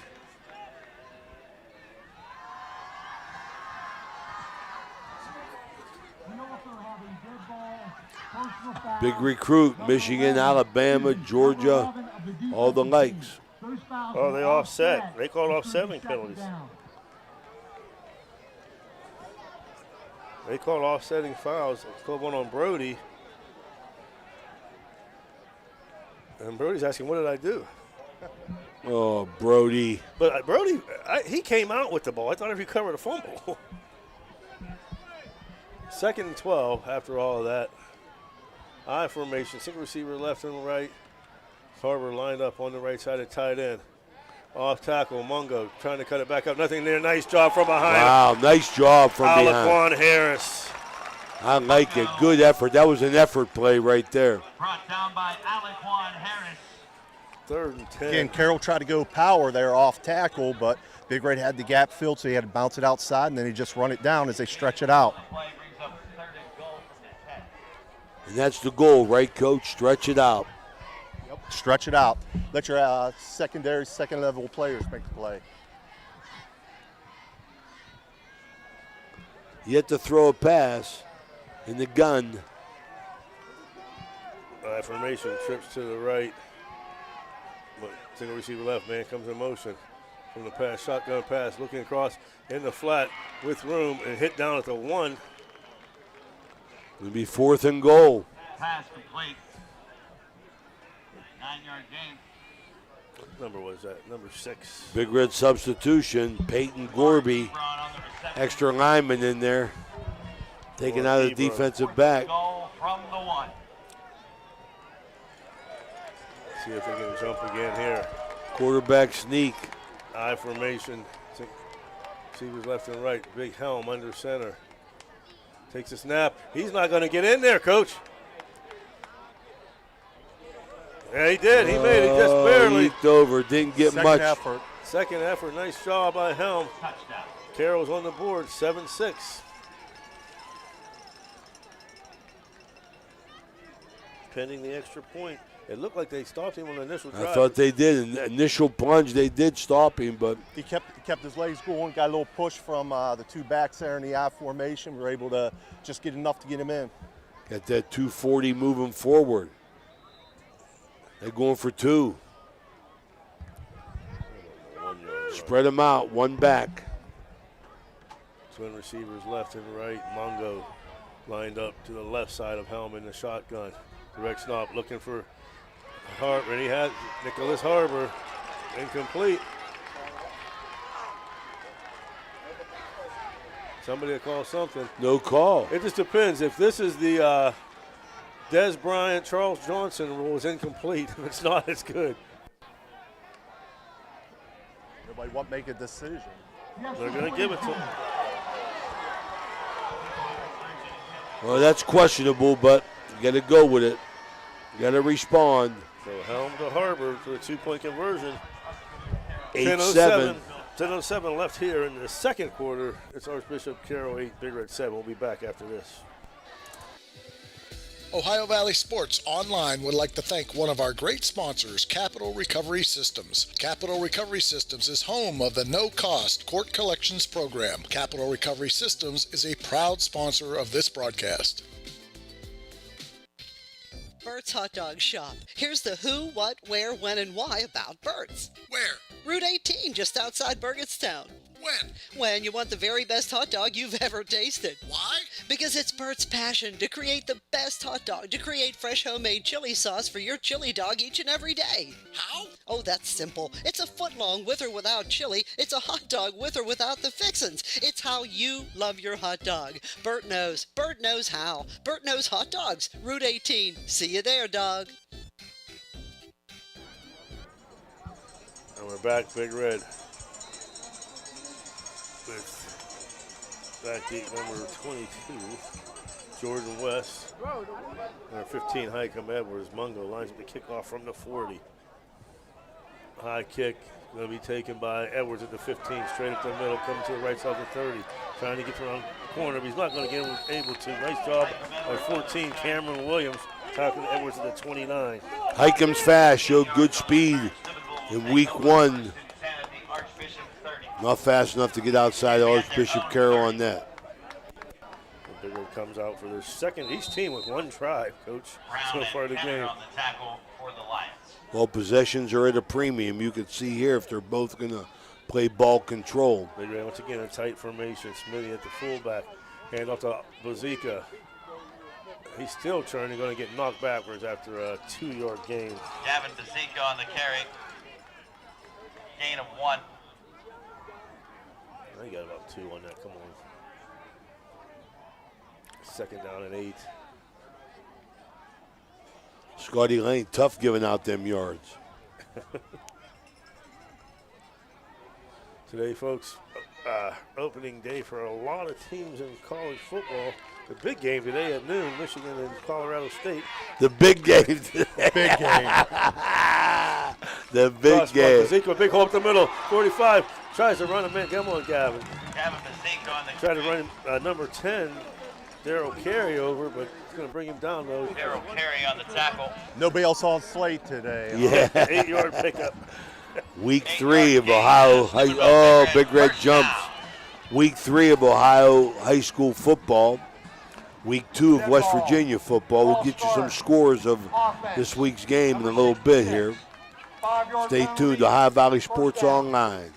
Big recruit, Michigan, Alabama, Georgia, all the likes. Oh, they offset. They called offsetting penalties. They called offsetting fouls. Called one on Brody. And Brody's asking, what did I do? Oh, Brody. But Brody, he came out with the ball. I thought he recovered a fumble. 2nd and 12 after all of that. I formation, single receiver left and right. Harbor lined up on the right side of tight end. Off tackle, Mungo trying to cut it back up. Nothing there. Nice job from behind. Wow, nice job from behind. Alaquan Harris. I like it. Good effort. That was an effort play right there. Brought down by Alaquan Harris. 3rd and 10. Again, Carroll tried to go power there off tackle, but Big Red had the gap filled, so he had to bounce it outside, and then he just run it down as they stretch it out. And that's the goal, right, Coach? Stretch it out. Yep, stretch it out. Let your secondary, second-level players make the play. You have to throw a pass in the gun. Formation trips to the right. But single receiver left, man comes in motion from the pass, shotgun pass, looking across in the flat with room and hit down at the 1. It'll be 4th and goal. Pass complete. 9-yard gain. What number was that? Number 6. Big Red substitution. Peyton Gorby, extra lineman in there, taking out a defensive back. Goal from the 1. See if they can jump again here. Quarterback sneak. I formation. Receivers left and right. Big helm under center. Takes a snap. He's not going to get in there, Coach. Yeah, he did. He made it just barely. Leaked over. Didn't get much. Second effort. Nice job by Helm. Touchdown. Carroll's on the board. 7-6. Pending the extra point. It looked like they stopped him on the initial drive. I thought they did. In the initial plunge, they did stop him, but He kept his legs going, got a little push from the 2 backs there in the I formation. We were able to just get enough to get him in. got that 240 moving forward. They're going for 2. Spread them out, 1 back. Twin receivers left and right. Mongo lined up to the left side of Helm in the shotgun. Direct snap looking for Harbor, and he had Nicholas Harbor. Incomplete. Somebody will call something. No call. It just depends. If this is the Des Bryant, Charles Johnson rule, is incomplete. If it's not, it's good. Nobody won't make a decision. They're going to give it to him. Well, that's questionable, but you got to go with it. You got to respond. So Helm to Harbor for a 2-point conversion. 8-7. 10:07 left here in the second quarter. It's Archbishop Carrol 8, Big Red 7. We'll be back after this. Ohio Valley Sports Online would like to thank one of our great sponsors, Capital Recovery Systems. Capital Recovery Systems is home of the no-cost court collections program. Capital Recovery Systems is a proud sponsor of this broadcast. Bert's Hot Dog Shop. Here's the who, what, where, when, and why about Bert's. Where? Route 18, just outside Burgettstown. When? When you want the very best hot dog you've ever tasted. Why? Because it's Bert's passion to create the best hot dog, to create fresh homemade chili sauce for your chili dog each and every day. How? Oh, that's simple. It's a foot long with or without chili. It's a hot dog with or without the fixins. It's how you love your hot dog. Bert knows. Bert knows how. Bert knows hot dogs. Route 18. See you there, dog. And we're back, Big Red. With backgate number 22, Jordan West. Number 15, Highcombe Edwards. Mungo lines up the kickoff from the 40. High kick going to be taken by Edwards at the 15, straight up the middle, coming to the right side of the 30. Trying to get around the corner, but he's not going to get able to. Nice job by 14, Cameron Williams, tackling Edwards at the 29. Highcome's fast, showed good speed in week 1. Not fast enough to get outside Archbishop Carrol on that. Big Red comes out for their second, each team with 1 try, Coach, so far in the game. Well, possessions are at a premium. You can see here if they're both going to play ball control. Big Red once again in tight formation. Smitty at the fullback. Hand off to Bazika. He's still turning, going to get knocked backwards after a 2-yard gain. Gavin Bazika on the carry. Gain of 1. I got about 2 on that. Come on. Second down and 8. Scotty Lane, tough giving out them yards. Today, folks, opening day for a lot of teams in college football. The big game today at noon, Michigan and Colorado State. The big game today. Big game. The big game. Ezekiel, big hole up the middle. 45 tries to run him in. Come on, Gavin. Gavin Bazika on the Try to run him, number 10, Darryl Carey over, but it's going to bring him down, though. Darryl Carey on the tackle. Nobody else on slate today. Yeah. 8-yard pickup. Week 3 of Ohio High. Oh, Big Red jumps. Week 3 of Ohio high school football. Week 2 of West Virginia football. We'll get you some scores of this week's game in a little bit here. Stay tuned to Ohio Valley Sports Online.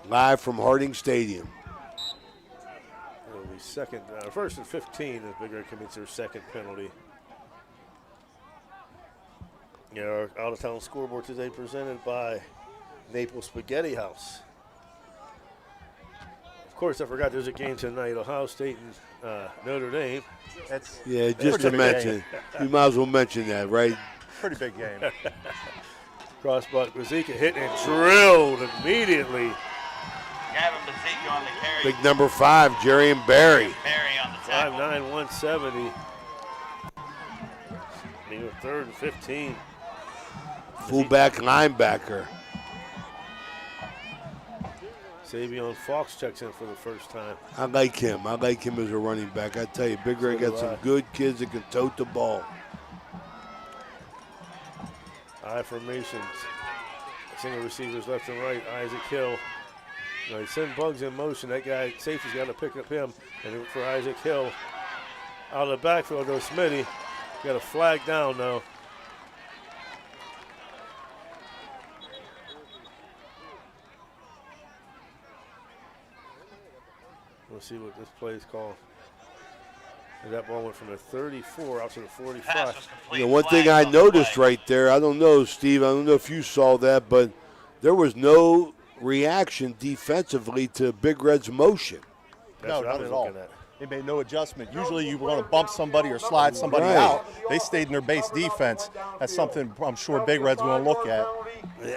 Live from Harding Stadium. It'll be first and 15 as Big Red commits their second penalty. Yeah, our out-of-town scoreboard today presented by Naples Spaghetti House. Of course, I forgot there's a game tonight, Ohio State and Notre Dame. Just to mention, you might as well mention that, right? Pretty big game. Crossbuck, Bazika hit and drilled immediately. Gavin Bazika on the carry. Big number 5, Jerry and Barry. Barry on the tackle. 5'9", 170. Being 3rd and 15. Fullback linebacker. Savion Fox checks in for the first time. I like him. I like him as a running back. I tell you, Big Red got some good kids that can tote the ball. I formations. Single receivers left and right. Isaac Hill. You know, he send Bugs in motion. That guy, safety's got to pick up him. And for Isaac Hill, out of the backfield goes Smitty. Got a flag down though. We'll see what this play is called. And that ball went from the 34 out to the 45. One thing I noticed right there, I don't know, Steve, I don't know if you saw that, but there was no reaction defensively to Big Red's motion. No, not at all. They made no adjustment. Usually you want to bump somebody or slide somebody out. They stayed in their base defense. That's something I'm sure Big Red's going to look at.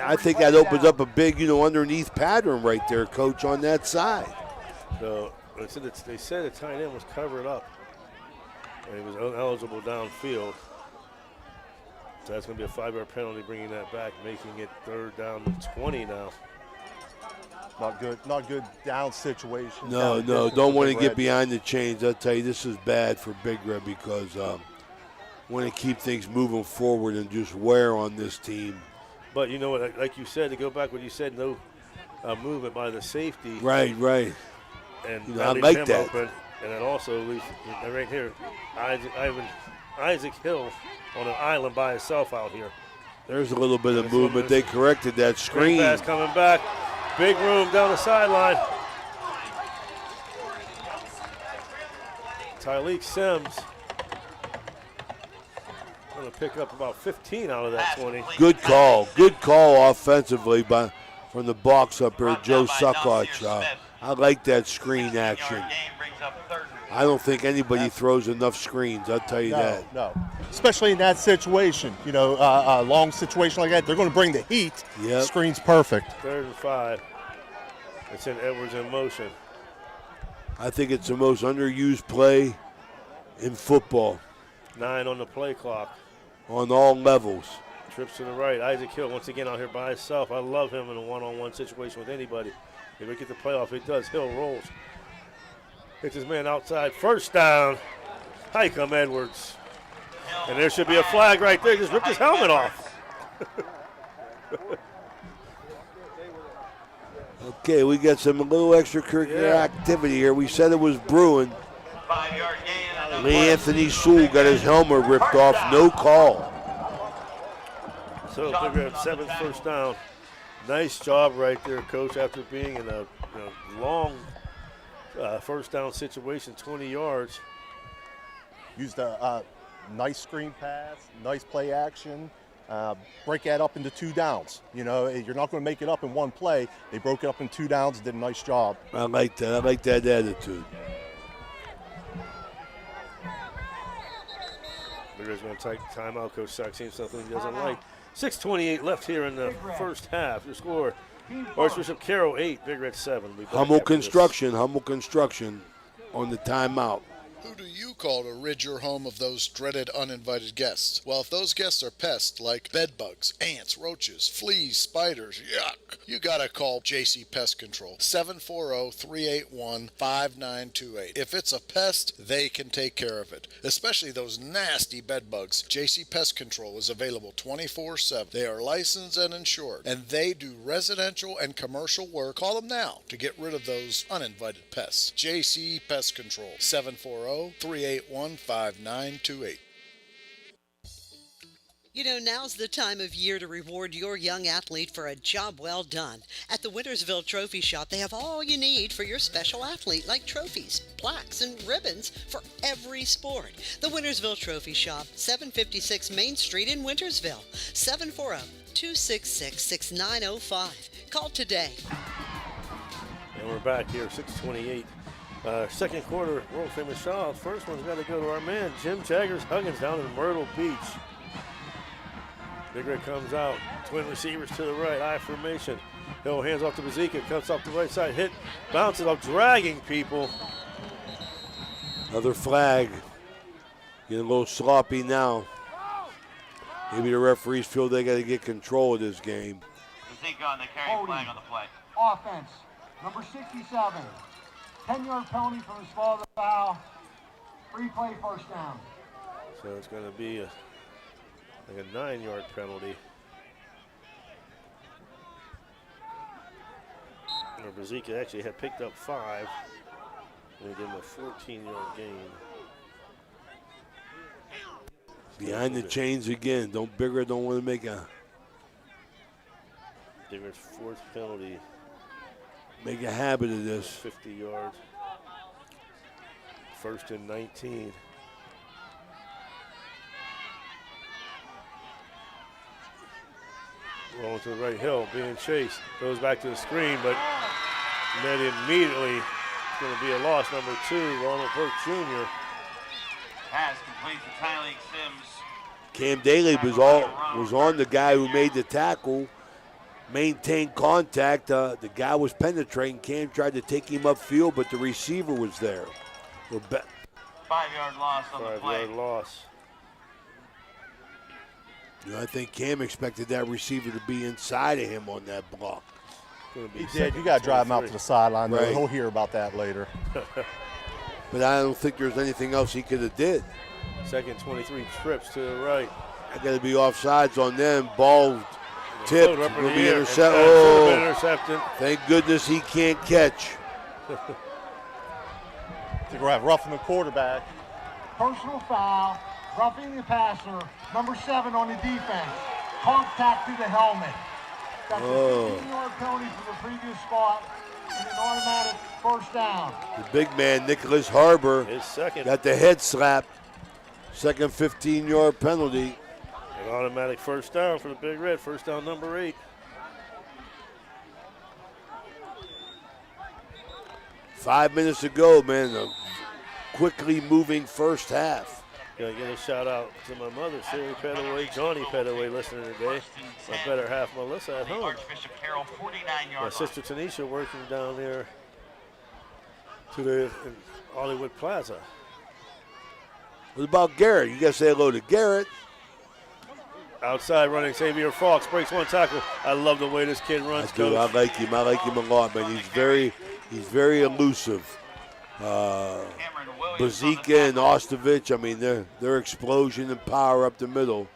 I think that opens up a big, underneath pattern right there, Coach, on that side. So they said the tight end was covered up. And he was ineligible downfield. So that's going to be a 5-yard penalty, bringing that back, making it 3rd down and 20 now. Not good down situation. No, don't want to get behind the chains. I'll tell you, this is bad for Big Red because want to keep things moving forward and just wear on this team. But you know what, like you said, to go back what you said, no movement by the safety. Right. And I like that. Open. And then also, right here, Isaac Hill on an island by himself out here. There's a little bit of movement. They corrected that screen. Pass coming back. Big room down the sideline. Tyleek Sims going to pick up about 15 out of that 20. Good call offensively from the box up here, Joe Suckoch. I like that screen action. I don't think anybody throws enough screens, I'll tell you that. No, especially in that situation. A long situation like that, they're going to bring the heat. Yep. Screen's perfect. 3rd and 5. It's in Edwards in motion. I think it's the most underused play in football. 9 on the play clock. On all levels. Trips to the right. Isaac Hill once again out here by himself. I love him in a one-on-one situation with anybody. If we get the playoff, it does. Hill rolls. Hits his man outside. 1st down. Here come Edwards. And there should be a flag right there. Just ripped his helmet off. Okay, we got some little extracurricular activity here. We said it was brewing. 5-yard gain. Lee Anthony Sewell got his helmet ripped off. No call. So Big Red 7th 1st down. Nice job right there, Coach, after being in a long 1st down situation, 20 yards. Used a nice screen pass, nice play action. Break that up into 2 downs. You're not going to make it up in one play. They broke it up in 2 downs and did a nice job. I like that. I like that attitude. Big Red's going to take timeout. Coach Sack seems something he doesn't like. 6:28 left here in the first half. The score, Archbishop Carrol 8, Big Red 7. Humble Construction on the timeout. Who do you call to rid your home of those dreaded uninvited guests? Well, if those guests are pests like bed bugs, ants, roaches, fleas, spiders, yuck, you gotta call JC Pest Control, 740-381-5928. If it's a pest, they can take care of it, especially those nasty bed bugs. JC Pest Control is available 24/7. They are licensed and insured, and they do residential and commercial work. Call them now to get rid of those uninvited pests. JC Pest Control, 740-381-5928. You know, now's the time of year to reward your young athlete for a job well done. At the Wintersville Trophy Shop, they have all you need for your special athlete, like trophies, plaques, and ribbons for every sport. The Wintersville Trophy Shop, 756 Main Street in Wintersville, 740-266-6905. Call today. And we're back here, 6:28. Second quarter, world famous shot. First one's got to go to our man, Jim Jaggers-Huggins down in Myrtle Beach. Big Red comes out, twin receivers to the right, I formation. Hill hands off to Bazika, cuts off the right side, hit, bounces off, dragging people. Another flag. Getting a little sloppy now. Maybe the referees feel they got to get control of this game. Bazika on the carry flag on the play. Offense, number 67. 10-yard penalty from his father foul. Free play, first down. So it's going to be a 9-yard penalty. Bazika actually had picked up 5. Going to give him a 14-yard gain. Behind the chains again. Don't want to make a. Digger's 4th penalty. Make a habit of this. 50 yards. 1st and 19. Rolling to the right, Hill being chased. Goes back to the screen, but met immediately. It's going to be a loss. Number 2, Ronald Burke Jr. Pass complete to Tyleek Sims. Cam Daly was on the guy who made the tackle. Maintained contact. The guy was penetrating. Cam tried to take him upfield, but the receiver was there. 5-yard loss on the play. 5-yard loss. You know, I think Cam expected that receiver to be inside of him on that block. He did. You got to drive him out to the sideline. Right. He'll hear about that later. But I don't think there's anything else he could have did. Second 23 trips to the right. I got to be offsides on them. Ball tipped. Up in Will the be air. intercepted. Intercepted. Thank goodness he can't catch. I think we'll have roughing the quarterback. Personal foul, roughing the passer, number 7 on the defense. Contact to the helmet. That's a 15-yard penalty for the previous spot and an automatic first down. The big man, Nicholas Harbor, His second. got the head slap. Second 15-yard penalty. An automatic first down for the Big Red. First down, number 8. 5 minutes to go, man. A quickly moving first half. Gotta give a shout out to my mother, Sherry Pettaway, Johnny Pettaway, listening today. My better half, Melissa, at home. Archbishop Carrol, 49-yard My sister Tanisha working down there in Hollywood Plaza. What about Garrett? You got to say hello to Garrett. Outside running, Xavier Fawkes breaks one tackle. I love the way this kid runs, I do. Coach. I like him. I like him a lot, man. He's very elusive. Bazika and Ostovich, I mean, their explosion and power up the middle.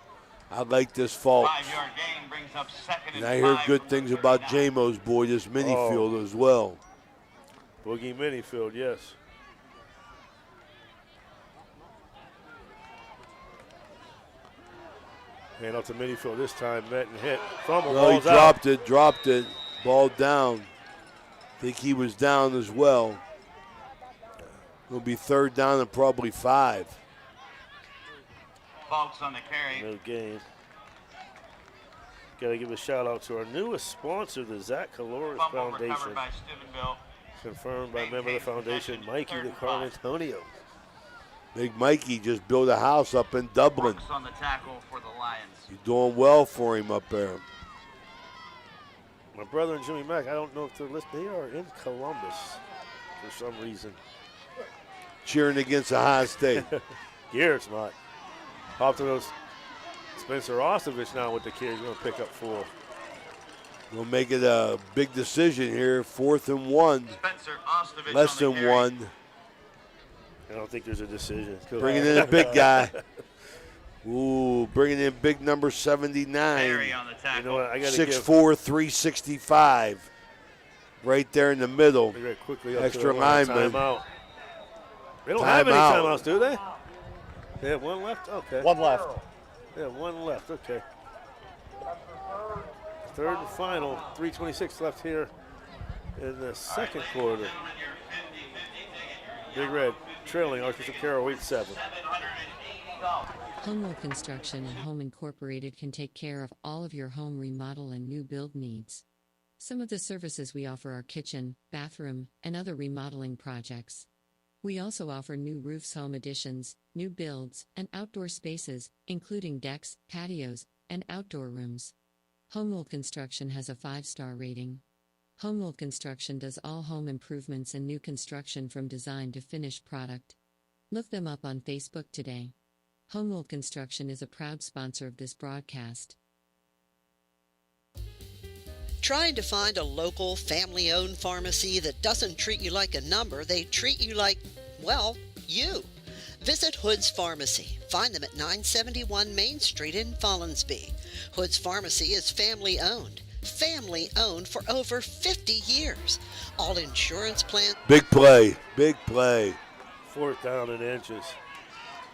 I like this Fawkes. 5-yard gain brings up second And I hear good things about Jamo's boy, this Minifield as well. Boogie Minifield, yes. Hand out to Minifield this time, met and hit. Fumble, No, he ball's out. dropped it. Ball down. Think he was down as well. It'll be 3rd down and probably 5. Fawkes on the carry. No gain. Got to give a shout out to our newest sponsor, the Zach Caloris Fumble Foundation. recovered by Steubenville. Confirmed by member of the foundation, Mikey DeCarl Antonio. Big Mikey just built a house up in Dublin. Fawkes on the tackle for the Lions. You're doing well for him up there. My brother and Jimmy Mack, I don't know if they're listening. They are in Columbus for some reason. Cheering against Ohio State. Garrett's not. Off to those Spencer Ostovich now with the kid. He's going to pick up 4. We'll make it a big decision here. 4th and 1. Spencer Ostovich Less on the than carry. 1. I don't think there's a decision. Bringing in a big guy. Ooh, bringing in big number 79. Carry on the tackle. You know what? I got to 6'4", 365. Right there in the middle. Quickly up Extra to the line. lineman. Timeout. They don't have any Timeout. timeouts, do they? They have one left? Okay. One left. Yeah, one left. Okay. Third and final. 3:26 left here in the second quarter. Big Red trailing Archbishop Carrol 8-7. Homewell Construction and Home Incorporated can take care of all of your home remodel and new build needs. Some of the services we offer are kitchen, bathroom, and other remodeling projects. We also offer new roofs, home additions, new builds, and outdoor spaces, including decks, patios, and outdoor rooms. Homewell Construction has a 5-star rating. Homewell Construction does all home improvements and new construction from design to finished product. Look them up on Facebook today. Homewell Construction is a proud sponsor of this broadcast. Trying to find a local, family-owned pharmacy that doesn't treat you like a number, they treat you like, well, you. Visit Hood's Pharmacy. Find them at 971 Main Street in Follinsby. Hood's Pharmacy is family-owned. Family-owned for over 50 years. All insurance plans... Big play. Big play. 4th down and inches.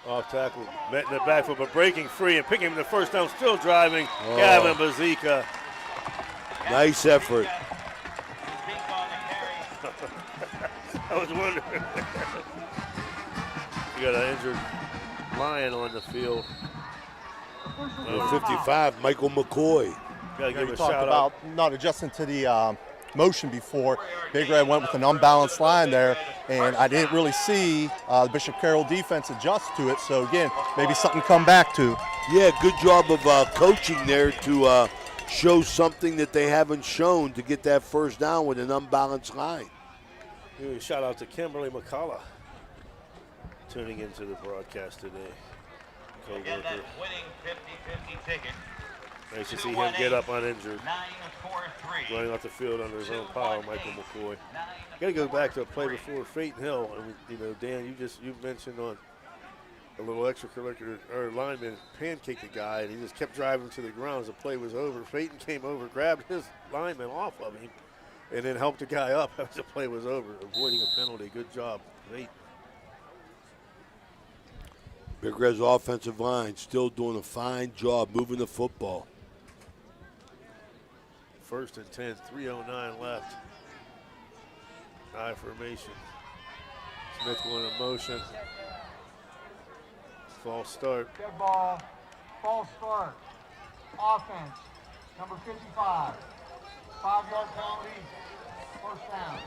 Off tackle. Met in the backfield, but breaking free and picking him the first down. Still driving. Oh. Gavin Bazika. Nice effort. I was wondering. You got an injured Lion on the field. 55, Michael McCoy. Got to give You a talked shout about out. not adjusting to the motion before. Big Red went with an unbalanced line there, and I didn't really see the Bishop Carroll defense adjust to it. So again, maybe something to come back to. Yeah, good job of coaching there to show something that they haven't shown to get that first down with an unbalanced line. Give a shout out to Kimberly McCullough tuning into the broadcast today. Again, that winning 50-50 ticket. Nice to see him get up uninjured. Running off the field under his own power, Michael McCoy. Got to go back to a play before Phaeton Hill. I mean, you know, Dan, you mentioned on a little extracurricular or lineman pancaked the guy, and he just kept driving to the ground as the play was over. Phaeton came over, grabbed his lineman off of him, and then helped the guy up as the play was over, avoiding a penalty. Good job, Phaeton. Big Red's offensive line still doing a fine job moving the football. 1st and 10, 3:09 left. I formation. Smith going in motion. False start. Dead ball. False start. Offense. Number 55. 5-yard penalty. First down.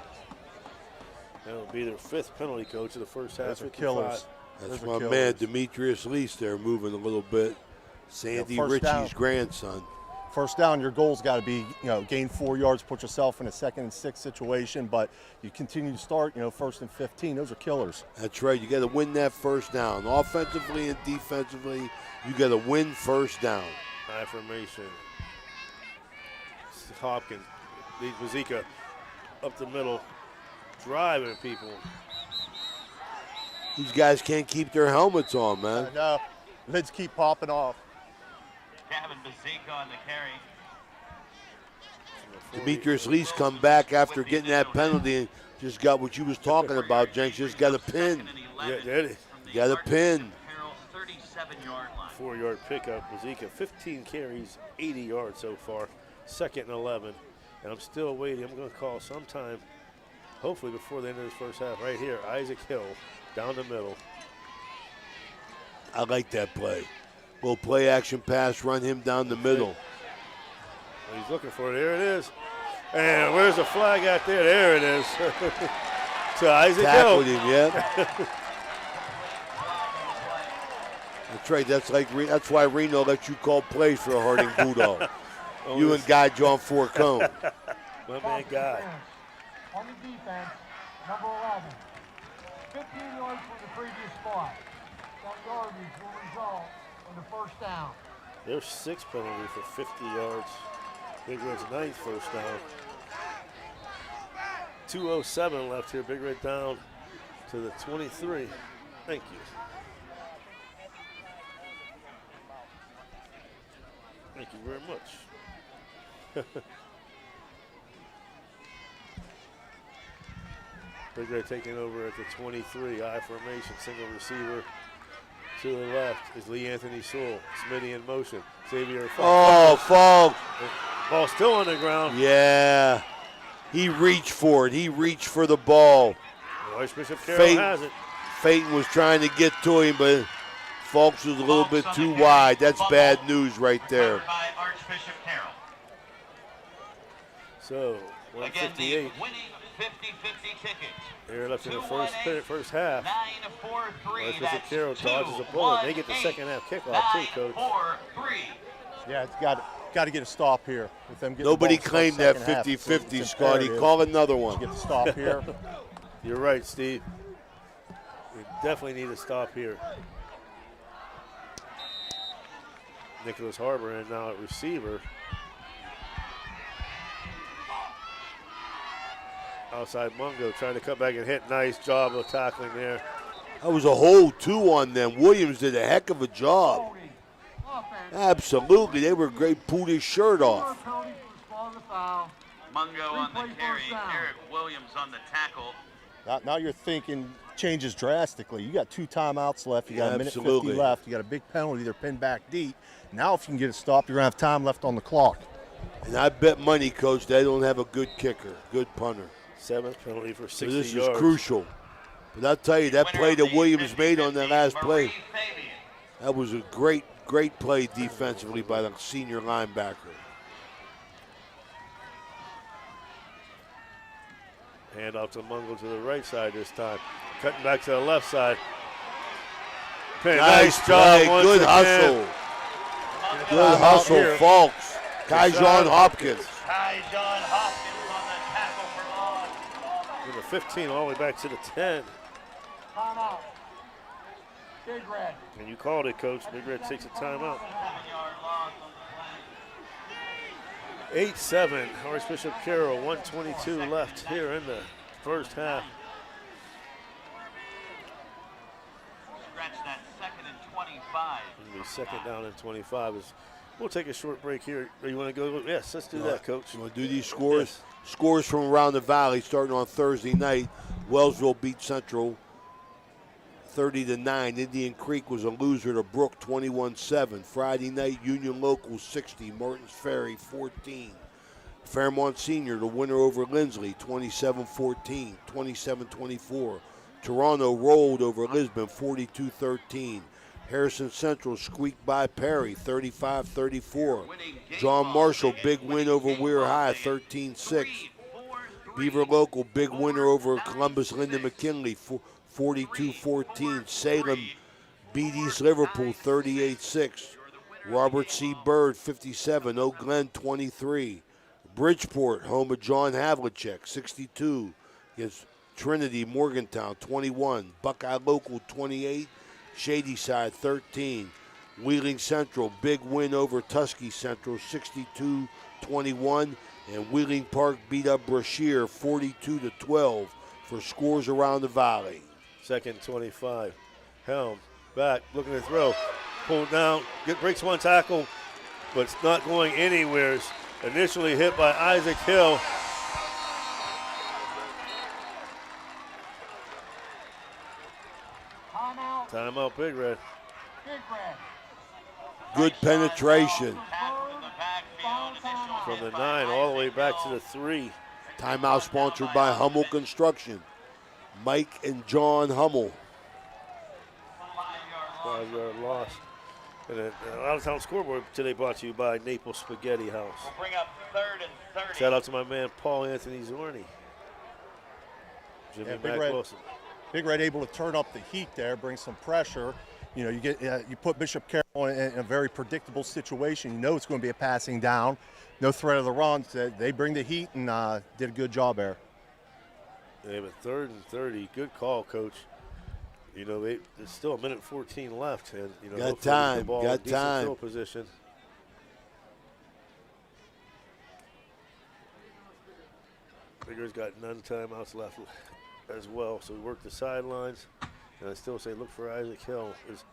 That'll be their 5th penalty, coach, of the first half. Those are killers. That's my man, Demetrius Lease there, moving a little bit. Sandy Ritchie's grandson. First down, your goal's got to be, gain 4 yards, put yourself in a 2nd and 6 situation, but you continue to start, 1st and 15. Those are killers. That's right. You got to win that first down. Offensively and defensively, you got to win first down. High formation. Hopkins leads Bazika up the middle, driving people. These guys can't keep their helmets on, man. I know. Lids keep popping off. Gavin Bazika on the carry. Demetrius Lease come back after getting that penalty and just got what you was talking about, Jenks. Just got a pin. Yeah, did it? Got a pin. 37-yard line. 4-yard pickup. Bazika, 15 carries, 80 yards so far. 2nd and 11. And I'm still waiting. I'm going to call sometime, hopefully before the end of this first half. Right here, Isaac Hill down the middle. I like that play. Little play action pass, run him down the middle. Well, he's looking for it. There it is. And where's the flag out there? There it is. To Isaac Hill. Tackled him, yeah. That's right. That's why Reno lets you call plays for a Harding Bulldog. You and Guy John Forcone. My man Guy. On the defense, number 11. 15 yards from the previous spot. That yardage will result in the first down. There's 6 penalties for 50 yards. Big Red's 9th first down. 2:07 left here. Big Red down to the 23. Thank you. Thank you very much. Big Red taking over at the 23. I formation, single receiver. To the left is Lee Anthony Sewell. Smitty in motion. Xavier Falk. Ball still on the ground. Yeah. He reached for it. He reached for the ball. Archbishop Carrol has it. Peyton was trying to get to him, but Falks was a little bit too wide. That's bad news right there. By Archbishop Carrol. So, 158. Winning 50-50 ticket. Here left in the first half. 9-4-3. Archbishop Carrol dodges a bullet. They get the second half kickoff too, Coach. 9-4-3. Yeah, it's got to get a stop here. With them getting Nobody the ball claimed that second half. 50-50, It's Scotty. imperative Call another one. Get the stop here. You're right, Steve. We definitely need a stop here. Nicholas Harbor and now at receiver. Outside Mungo trying to cut back and hit. Nice job of tackling there. That was a hold, too, on them. Williams did a heck of a job. Absolutely. They were great. Pulled his shirt off. Mungo on the carry. Eric Williams on the tackle. Now you're thinking changes drastically. You got 2 timeouts left. You got a minute 50 left. You got a big penalty. They're pinned back deep. Now if you can get a stop, you're going to have time left on the clock. And I bet money, Coach, they don't have a good kicker, good punter. 7th penalty for 60 so this yards. is crucial. But I'll tell you, that play that Williams made on that last play, that was a great play defensively by the senior linebacker. Hand off to Mungo to the right side this time. Cutting back to the left side. Nice job. Good hustle. Good hustle, Falks. Kyjon Hopkins. Kyjon Hopkins on the tackle for loss. From the 15 all the way back to the 10. Timeout. Big Red. And you called it, Coach. Big Red takes a timeout. 8-7, Archbishop Carrol, 122 left here in the first half. Scratch that 2nd and 25. It'll be 2nd down and 25. We'll take a short break here. You want to go? Yes, let's do that, Coach. You want to do these scores? Yes. Scores from around the valley starting on Thursday night. Wellsville beat Central 30-9. Indian Creek was a loser to Brook 21-7. Friday night, Union Local 60, Martins Ferry 14. Fairmont Senior, the winner over Lindsley 27-14, 27-24. Toronto rolled over Lisbon 42-13. Harrison Central squeaked by Perry 35-34. John Marshall, big win over Weir High 13-6. Beaver Local, big winner over Columbus Linden McKinley 42-14. Salem beat East Liverpool 38-6. Robert C. Byrd 57. Oak Glen 23. Bridgeport, home of John Havlicek 62 against Trinity Morgantown 21. Buckeye Local 28. Shadyside 13. Wheeling Central, big win over Tuskegee Central 62-21. And Wheeling Park beat up Brashear 42-12 for scores around the valley. 2nd 25. Helm back, looking to throw. Pulled down, breaks one tackle, but it's not going anywhere. It's initially hit by Isaac Hill. Timeout, Big Red. Good penetration. From the 9 all the way back to the 3. Timeout sponsored by Hummel Construction. Mike and John Hummel. 5-yard loss. And an out-of-town scoreboard today brought to you by Naples Spaghetti House. We'll bring up 3rd and 30. Shout out to my man Paul Anthony Zorni. Jimmy Mack Wilson. Big Red able to turn up the heat there, bring some pressure. You know, you put Bishop Carrol in a very predictable situation. You know it's going to be a passing down. No threat of the run. So they bring the heat and did a good job there. They have a 3rd and 30. Good call, Coach. You know, there's still a minute and 14 left, and you know, got time. Ball got in decent time. Field position. Figure's got none timeouts left as well, so we work the sidelines, and I still say look for Isaac Hill. Is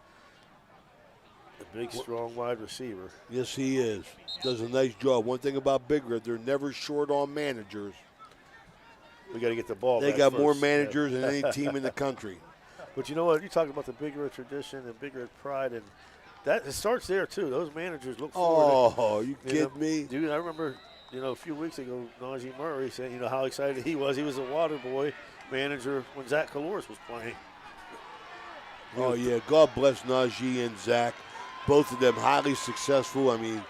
a big, strong wide receiver. Yes, he is. Does a nice job. One thing about Big Red, they're never short on managers. We got to get the ball. They back got first. more managers than any team in the country. But you know what? You talk about the Big Red tradition and Big Red pride, and that it starts there too. Those managers look forward. Oh, you kidding me? Dude, I remember, a few weeks ago, Najee Murray saying, how excited he was. He was a water boy manager when Zach Caloris was playing. Oh, yeah. God bless Najee and Zach. Both of them highly successful. I mean,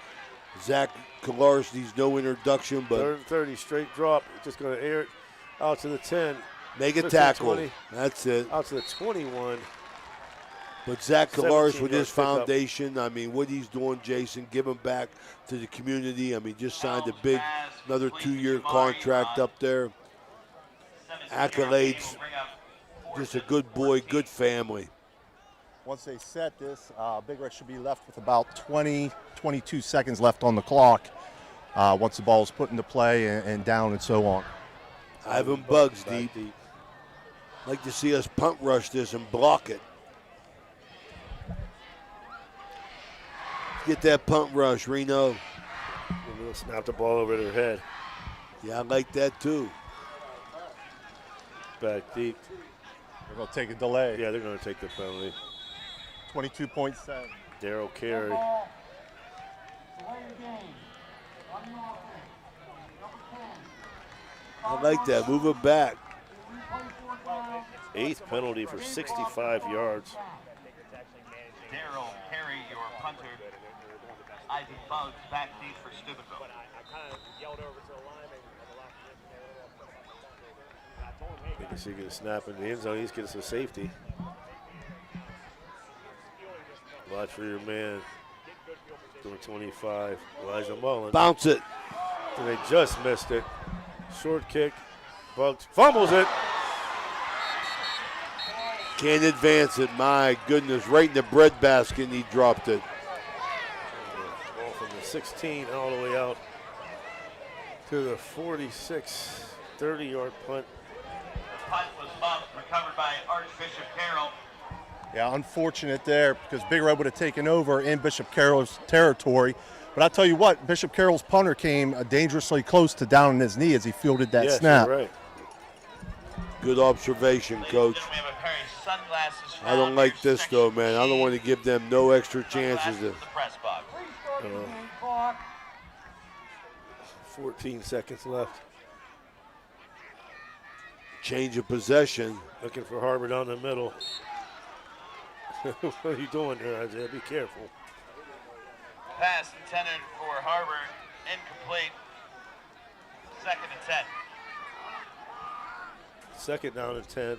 Zach Caloris needs no introduction, but 3rd and 30, straight drop. Just going to air it out to the 10. Make a tackle. 20, That's it. out to the 21. But Zach Caloris with his 17 yard foundation, I mean, what he's doing, Jason, giving back to the community. I mean, just signed another 2-year contract up there. Accolades. Just a good boy, good family. Once they set this, Big Red should be left with about 22 seconds left on the clock once the ball is put into play and down and so on. Ivan Bugs deep. Like to see us punt rush this and block it. Get that punt rush, Reno. And we'll snap the ball over their head. Yeah, I like that too. Back deep. They're going to take a delay. Yeah, they're going to take the penalty. 22.7. Daryl Carey. I like that. Move it back. 8th penalty for 65 yards. Daryl Carey, your punter. Ivan Bugs back deep for Steubenville. You can see he get a snap in the end zone. He's getting some safety. Watch for your man. Number 25, Elijah Mullen. Bounce it. And they just missed it. Short kick. Bugs fumbles it. Can't advance it. My goodness. Right in the breadbasket, and he dropped it. Ball from the 16 all the way out to the 46, 30-yard punt. The punt was bumped, recovered by Archbishop Carrol. Yeah, unfortunate there because Big Red would have taken over in Bishop Carroll's territory. But I tell you what, Bishop Carroll's punter came dangerously close to down on his knee as he fielded that snap. You're right. Good observation, Coach. I don't like this, though, man. I don't want to give them no extra chances. 14 seconds left. Change of possession. Looking for Harbor down the middle. What are you doing there, Isaiah? Be careful. Pass intended for Harbor, incomplete. 2nd and 10. 2nd down and 10.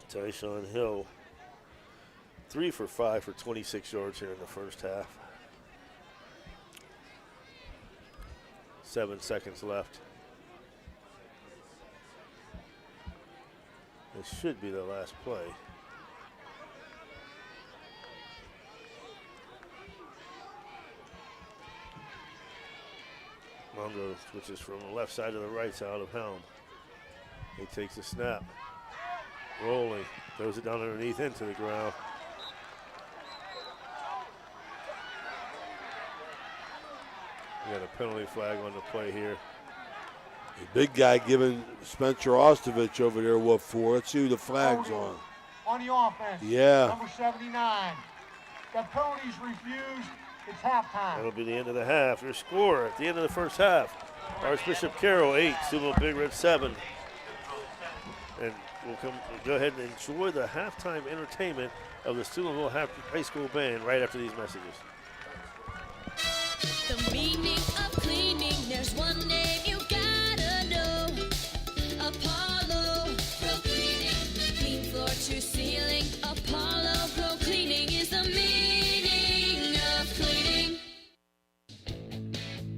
Tyshawn Hill, 3 for 5 for 26 yards here in the first half. 7 seconds left. This should be the last play. Mondo switches from the left side to the right side of helm. He takes a snap. Rolling. Throws it down underneath into the ground. We got a penalty flag on the play here. The big guy giving Spencer Ostovich over there what for. Let's see who the flag's on. On the offense. Yeah. Number 79. The penalty's refused. It's halftime. That'll be the end of the half. Your score at the end of the first half. Archbishop Carrol 8, Steubenville Big Red 7. And we'll go ahead and enjoy the halftime entertainment of the Steubenville High School Band right after these messages. The meaning of cleaning, there's one name you gotta know. Apollo Pro Cleaning. Clean floor to ceiling. Apollo Pro Cleaning is the meaning of cleaning.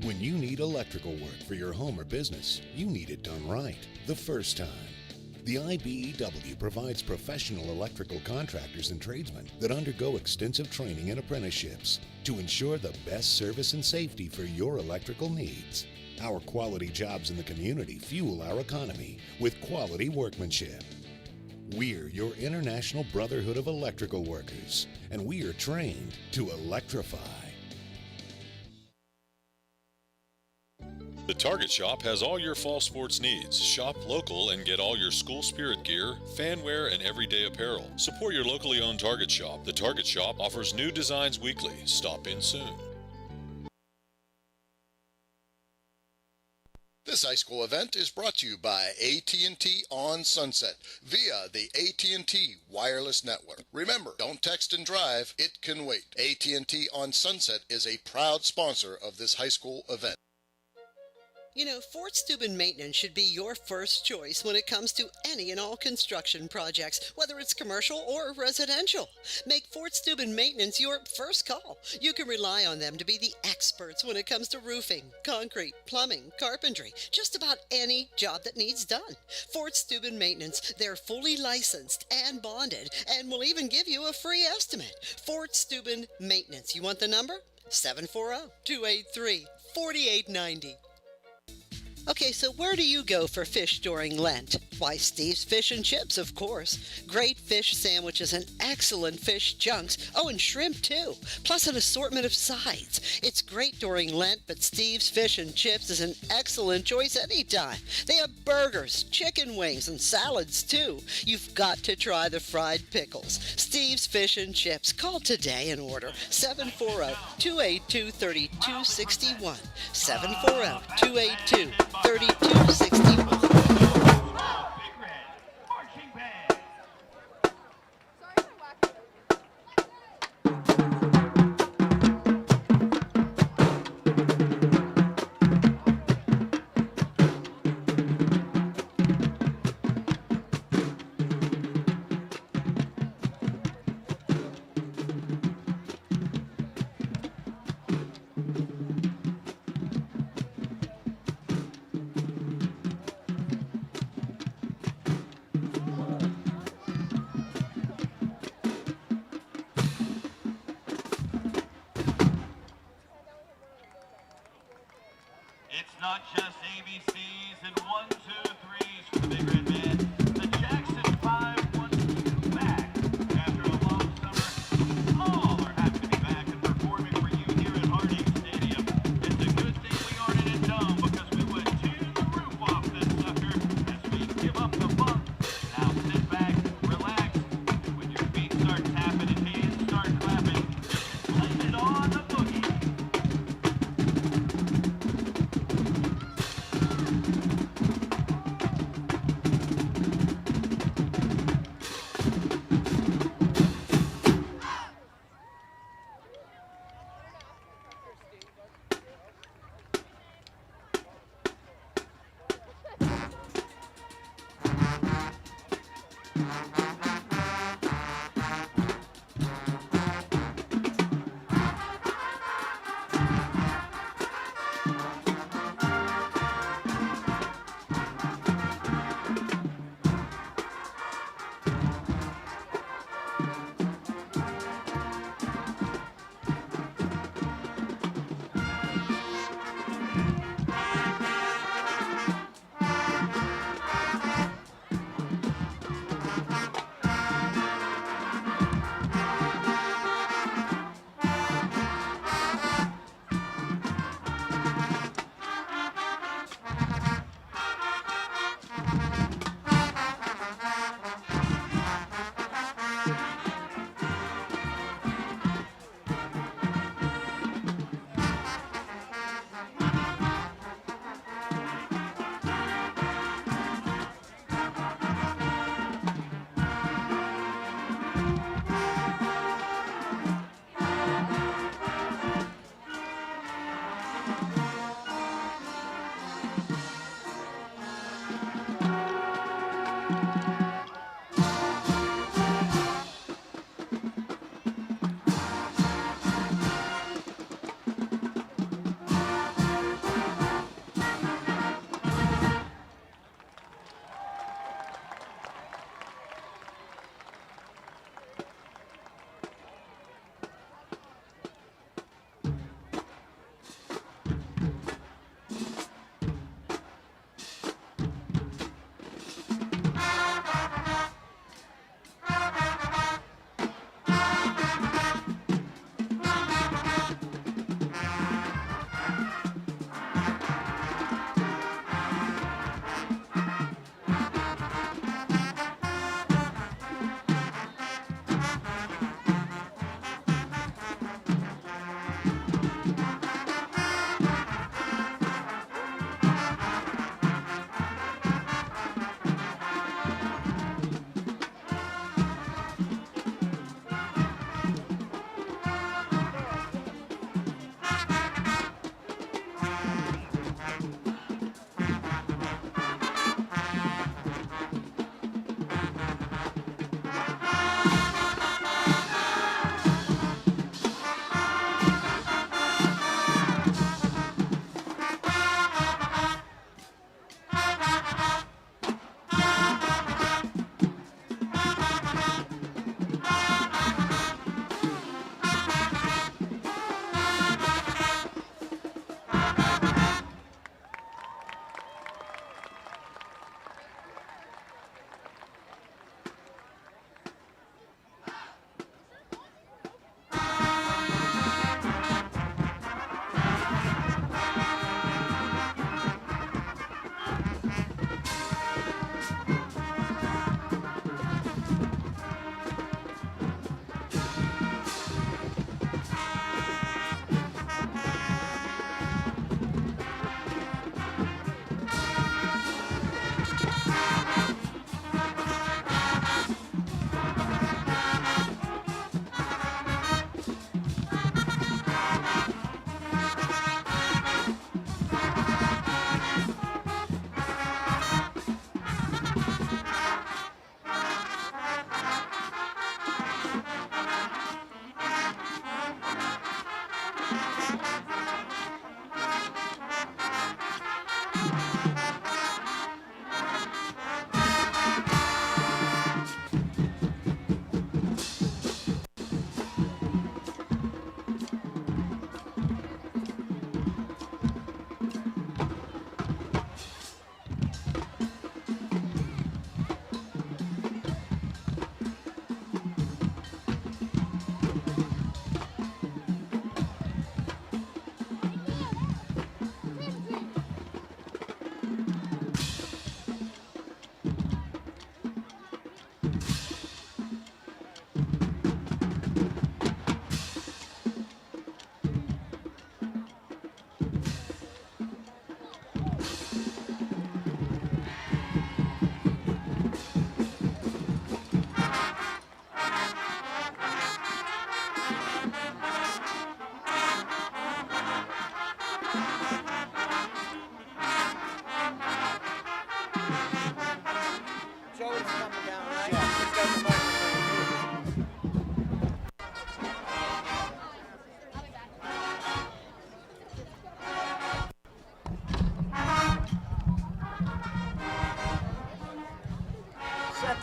When you need electrical work for your home or business, you need it done right the first time. The IBEW provides professional electrical contractors and tradesmen that undergo extensive training and apprenticeships to ensure the best service and safety for your electrical needs. Our quality jobs in the community fuel our economy with quality workmanship. We're your International Brotherhood of Electrical Workers, and we are trained to electrify. The Target Shop has all your fall sports needs. Shop local and get all your school spirit gear, fan wear, and everyday apparel. Support your locally owned Target Shop. The Target Shop offers new designs weekly. Stop in soon. This high school event is brought to you by AT&T on Sunset via the AT&T wireless network. Remember, don't text and drive, it can wait. AT&T on Sunset is a proud sponsor of this high school event. You know, Fort Steuben Maintenance should be your first choice when it comes to any and all construction projects, whether it's commercial or residential. Make Fort Steuben Maintenance your first call. You can rely on them to be the experts when it comes to roofing, concrete, plumbing, carpentry, just about any job that needs done. Fort Steuben Maintenance, they're fully licensed and bonded and will even give you a free estimate. Fort Steuben Maintenance. You want the number? 740-283-4890. Okay, so where do you go for fish during Lent? Why, Steve's Fish and Chips, of course. Great fish sandwiches and excellent fish junks. Oh, and shrimp, too. Plus an assortment of sides. It's great during Lent, but Steve's Fish and Chips is an excellent choice anytime. They have burgers, chicken wings, and salads, too. You've got to try the fried pickles. Steve's Fish and Chips. Call today and order 740-282-3261. 740-282-3261.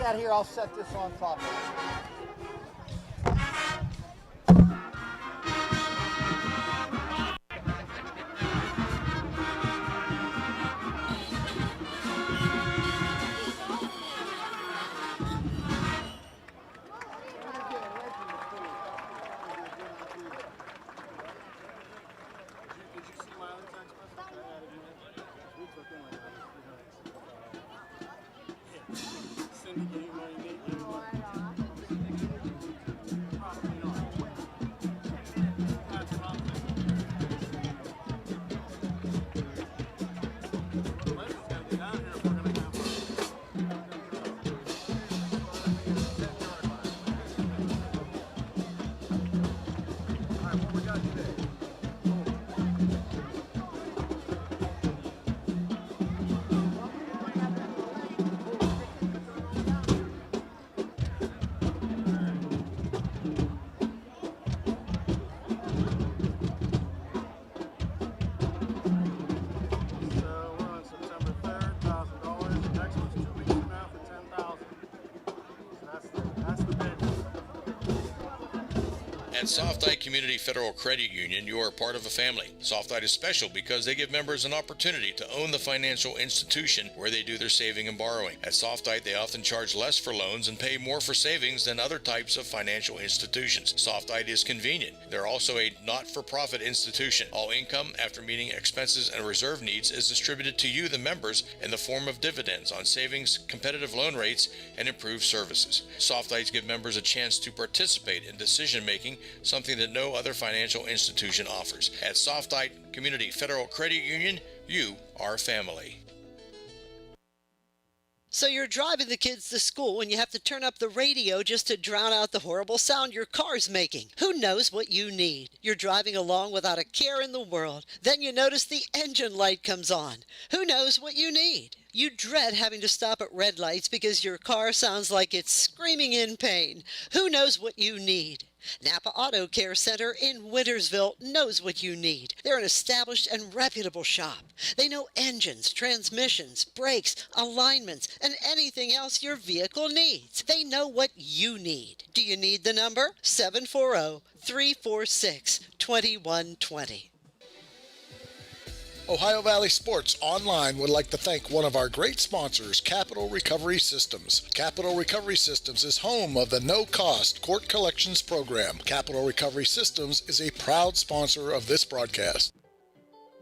that here, I'll set this on top of it. At Softite Community Federal Credit Union, you are part of a family. Softite is special because they give members an opportunity to own the financial institution where they do their saving and borrowing. At Softite, they often charge less for loans and pay more for savings than other types of financial institutions. Softite is convenient. They're also a not-for-profit institution. All income, after meeting expenses and reserve needs, is distributed to you, the members, in the form of dividends on savings, competitive loan rates, and improved services. Softites give members a chance to participate in decision-making, something that no other financial institution offers. At Softite Community Federal Credit Union, you are family. So you're driving the kids to school and you have to turn up the radio just to drown out the horrible sound your car's making. Who knows what you need? You're driving along without a care in the world. Then you notice the engine light comes on. Who knows what you need? You dread having to stop at red lights because your car sounds like it's screaming in pain. Who knows what you need? Napa Auto Care Center in Wintersville knows what you need. They're an established and reputable shop. They know engines, transmissions, brakes, alignments, and anything else your vehicle needs. They know what you need. Do you need the number? 740-346-2120. Ohio Valley Sports Online would like to thank one of our great sponsors, Capital Recovery Systems. Capital Recovery Systems is home of the no-cost court collections program. Capital Recovery Systems is a proud sponsor of this broadcast.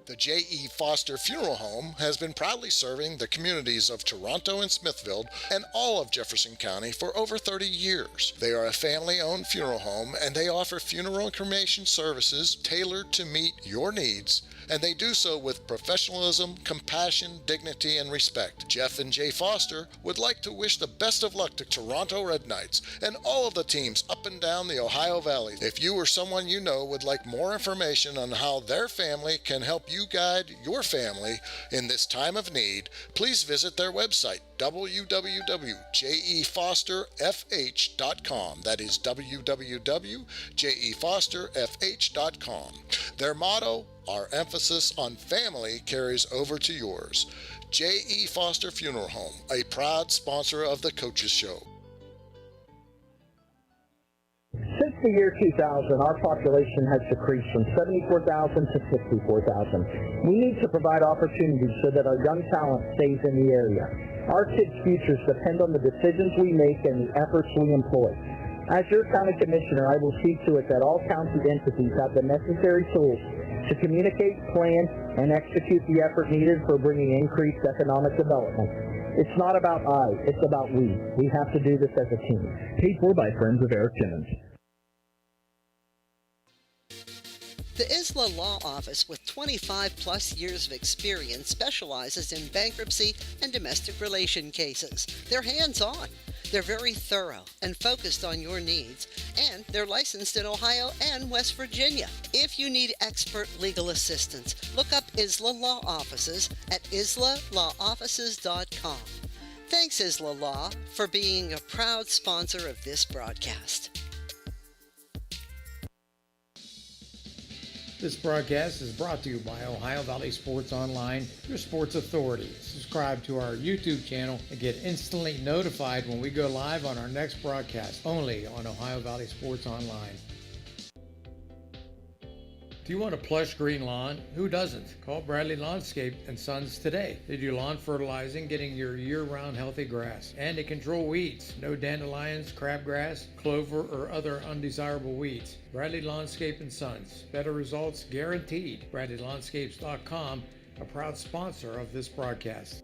The J.E. Foster Funeral Home has been proudly serving the communities of Toronto and Smithfield and all of Jefferson County for over 30 years. They are a family-owned funeral home and they offer funeral and cremation services tailored to meet your needs, and they do so with professionalism, compassion, dignity, and respect. Jeff and Jay Foster would like to wish the best of luck to Toronto Red Knights and all of the teams up and down the Ohio Valley. If you or someone you know would like more information on how their family can help you guide your family in this time of need, please visit their website, www.jefosterfh.com. That is www.jefosterfh.com. Their motto, our emphasis on family carries over to yours. J.E. Foster Funeral Home, a proud sponsor of the Coaches Show. Since the year 2000, our population has decreased from 74,000 to 64,000. We need to provide opportunities so that our young talent stays in the area. Our kids' futures depend on the decisions we make and the efforts we employ. As your county commissioner, I will see to it that all county entities have the necessary tools to communicate, plan, and execute the effort needed for bringing increased economic development. It's not about I, it's about we. We have to do this as a team. Paid for by Friends of Eric Timmons. The ISLA Law Office, with 25-plus years of experience, specializes in bankruptcy and domestic relation cases. They're hands-on. They're very thorough and focused on your needs, and they're licensed in Ohio and West Virginia. If you need expert legal assistance, look up ISLA Law Offices at islalawoffices.com. Thanks, ISLA Law, for being a proud sponsor of this broadcast. This broadcast is brought to you by Ohio Valley Sports Online, your sports authority. Subscribe to our YouTube channel and get instantly notified when we go live on our next broadcast, only on Ohio Valley Sports Online. Do you want a plush green lawn? Who doesn't? Call Bradley Landscape and Sons today. They do lawn fertilizing, getting your year-round healthy grass. And they control weeds. No dandelions, crabgrass, clover, or other undesirable weeds. Bradley Landscape and Sons. Better results guaranteed. BradleyLandscapes.com, a proud sponsor of this broadcast.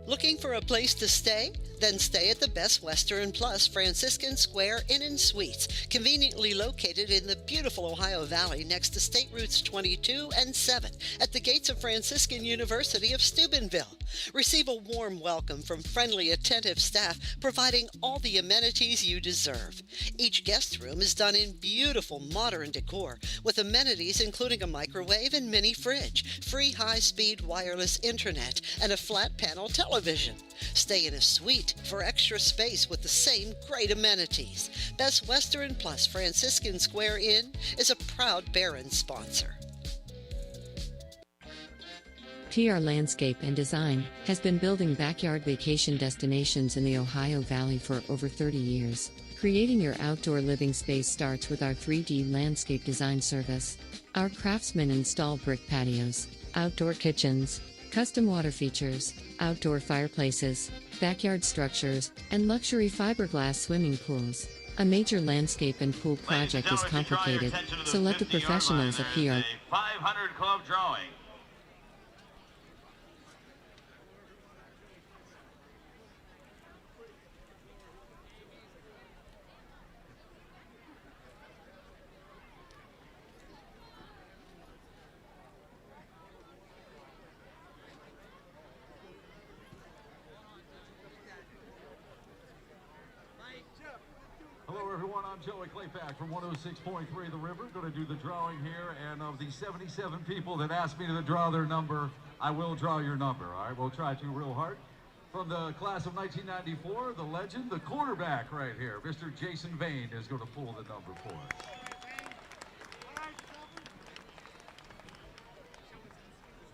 Looking for a place to stay? Then stay at the Best Western Plus Franciscan Square Inn & Suites, conveniently located in the beautiful Ohio Valley next to State Routes 22 and 7 at the gates of Franciscan University of Steubenville. Receive a warm welcome from friendly, attentive staff, providing all the amenities you deserve. Each guest room is done in beautiful modern decor, with amenities including a microwave and mini fridge, free high-speed wireless internet, and a flat panel television. Stay in a suite for extra space with the same great amenities. Best Western Plus Franciscan Square Inn is a proud Barron sponsor. PR Landscape and Design has been building backyard vacation destinations in the Ohio Valley for over 30 years. Creating your outdoor living space starts with our 3D landscape design service. Our craftsmen install brick patios, outdoor kitchens, custom water features, outdoor fireplaces, backyard structures, and luxury fiberglass swimming pools. A major landscape and pool project is complicated, so let the professionals at PR 500 club drawing. Hello everyone, I'm Joey Claypack from 106.3 The River. Going to do the drawing here, and of the 77 people that asked me to draw their number, I will draw your number, all right? We'll try to real hard. From the class of 1994, the legend, the quarterback right here, Mr. Jason Vane is going to pull the number for us.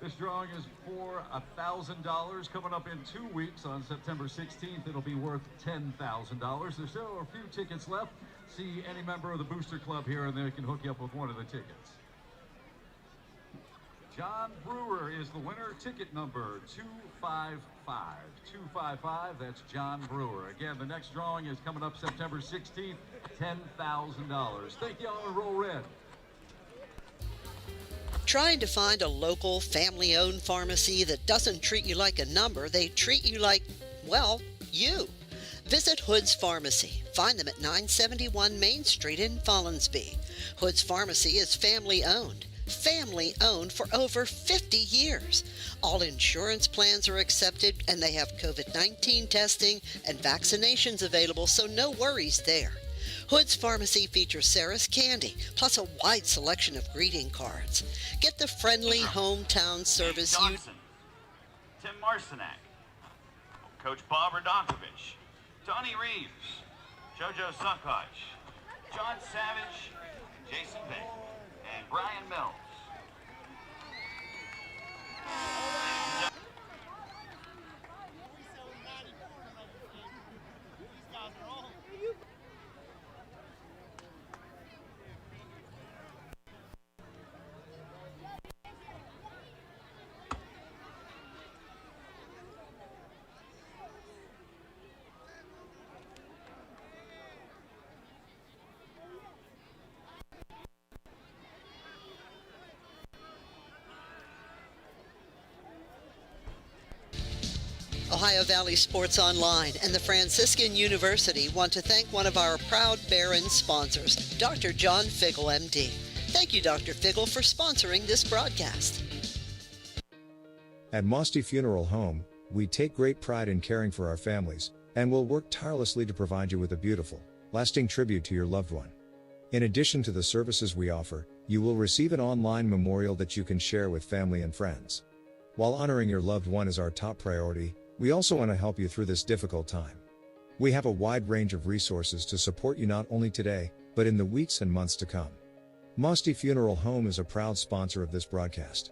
This drawing is for $1,000. Coming up in 2 weeks on September 16th, it'll be worth $10,000. There's still a few tickets left. See any member of the Booster Club here, and they can hook you up with one of the tickets. John Brewer is the winner. Ticket number 255. 255, that's John Brewer. Again, the next drawing is coming up September 16th, $10,000. Thank you all, and roll red. Trying to find a local, family-owned pharmacy that doesn't treat you like a number, they treat you like, well, you. Visit Hood's Pharmacy. Find them at 971 Main Street in Follinsby. Hood's Pharmacy is family-owned. Family-owned for over 50 years. All insurance plans are accepted, and they have COVID-19 testing and vaccinations available, so no worries there. Hood's Pharmacy features Sarah's Candy, plus a wide selection of greeting cards. Get the friendly hometown service you... Tim Marcinak, Coach Bob Radonkovich, Tony Reeves, JoJo Suckotch, John Savage, Jason Bay, and Brian Mills. Ohio Valley Sports Online and the Franciscan University want to thank one of our proud Barron sponsors, Dr. John Figgle, MD. Thank you, Dr. Figgle, for sponsoring this broadcast. At Mosty Funeral Home, we take great pride in caring for our families, and will work tirelessly to provide you with a beautiful, lasting tribute to your loved one. In addition to the services we offer, you will receive an online memorial that you can share with family and friends. While honoring your loved one is our top priority, we also want to help you through this difficult time. We have a wide range of resources to support you not only today, but in the weeks and months to come. Musty Funeral Home is a proud sponsor of this broadcast.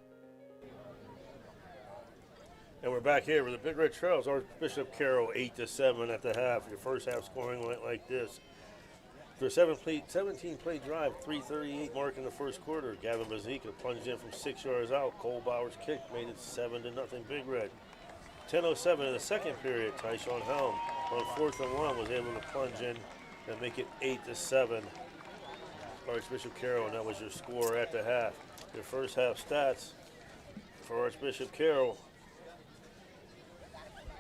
And we're back here with the Big Red Trails. Archbishop Carrol 8-7 at the half. Your first half scoring went like this. For a 17-play drive, 3:38 mark in the first quarter. Gavin Bazika plunged in from 6 yards out. Cole Bauer's kick made it 7-0 Big Red. 10:07 in the second period. Tyshawn Helm on 4th and 1 was able to plunge in and make it 8-7. Archbishop Carrol, and that was your score at the half. Your first half stats for Archbishop Carrol.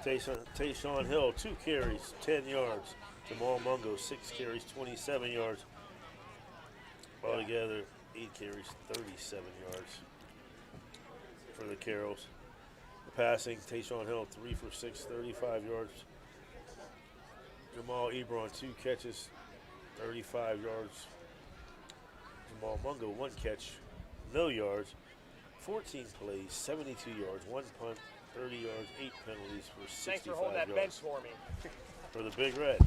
Tayshawn Hill, 2 carries, 10 yards. Jamal Mungo, 6 carries, 27 yards. Altogether, 8 carries, 37 yards for the Carrolls. The passing, Tayshawn Hill, 3 for 6, 35 yards. Jamal Ebron, 2 catches, 35 yards. Jamal Mungo, 1 catch, no yards. 14 plays, 72 yards, 1 punt, 30 yards, 8 penalties for 65 Thanks for holding that yards. bench for me. For the Big Red,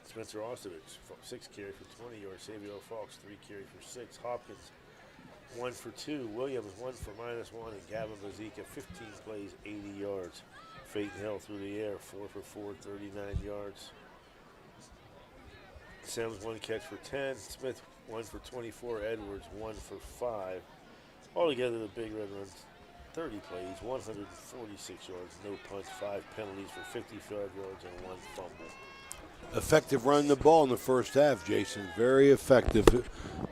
Spencer Ostrovich, 6 carries for 20 yards. Xavier Fox, 3 carries for 6. Hopkins, 1 for 2. Williams, 1 for -1. And Gavin Bazika, 15 plays, 80 yards. Peyton Hill through the air, 4 for 4, 39 yards. Sims, 1 catch for 10. Smith, 1 for 24. Edwards, 1 for 5. Altogether, the Big Red runs 30 plays, 146 yards, no punts, 5 penalties for 55 yards, and 1 fumble. Effective running the ball in the first half, Jason. Very effective.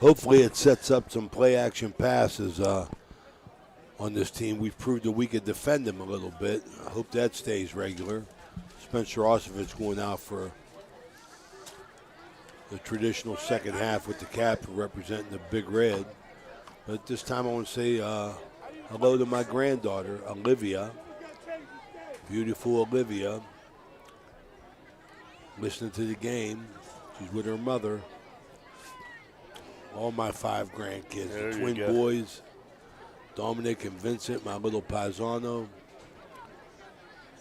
Hopefully it sets up some play-action passes on this team. We've proved that we could defend them a little bit. I hope that stays regular. Spencer Osovich going out for the traditional second half with the cap representing the Big Red. But this time I want to say hello to my granddaughter, Olivia. Beautiful Olivia. Listening to the game. She's with her mother. All my 5 grandkids, There the you twin go. boys, Dominic and Vincent, my little paisano,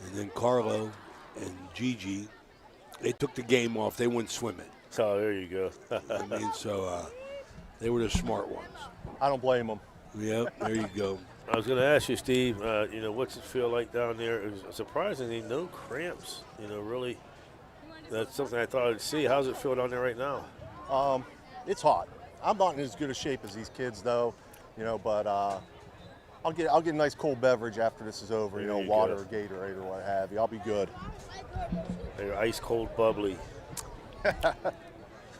and then Carlo and Gigi. They took the game off. They went swimming. Oh, there you go. I mean, so they were the smart ones. I don't blame them. Yep, there you go. I was going to ask you, Steve, what's it feel like down there? It was surprisingly no cramps, really. That's something I thought I'd see. How's it feel down there right now? It's hot. I'm not in as good a shape as these kids, though, but I'll get a nice cold beverage after this is over, There you water go. or Gatorade or what have you. I'll be good. They're ice cold bubbly.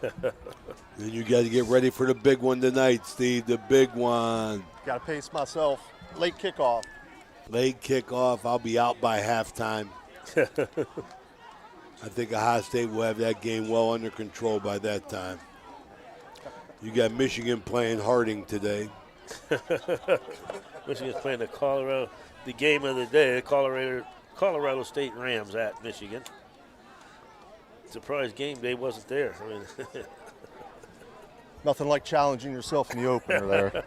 Then you got to get ready for the big one tonight, Steve, the big one. Got to pace myself. Late kickoff. Late kickoff. I'll be out by halftime. I think Ohio State will have that game well under control by that time. You got Michigan playing Harding today. Michigan's playing the game of the day, the Colorado State Rams at Michigan. Surprise game day wasn't there. I mean, Nothing like challenging yourself in the opener there.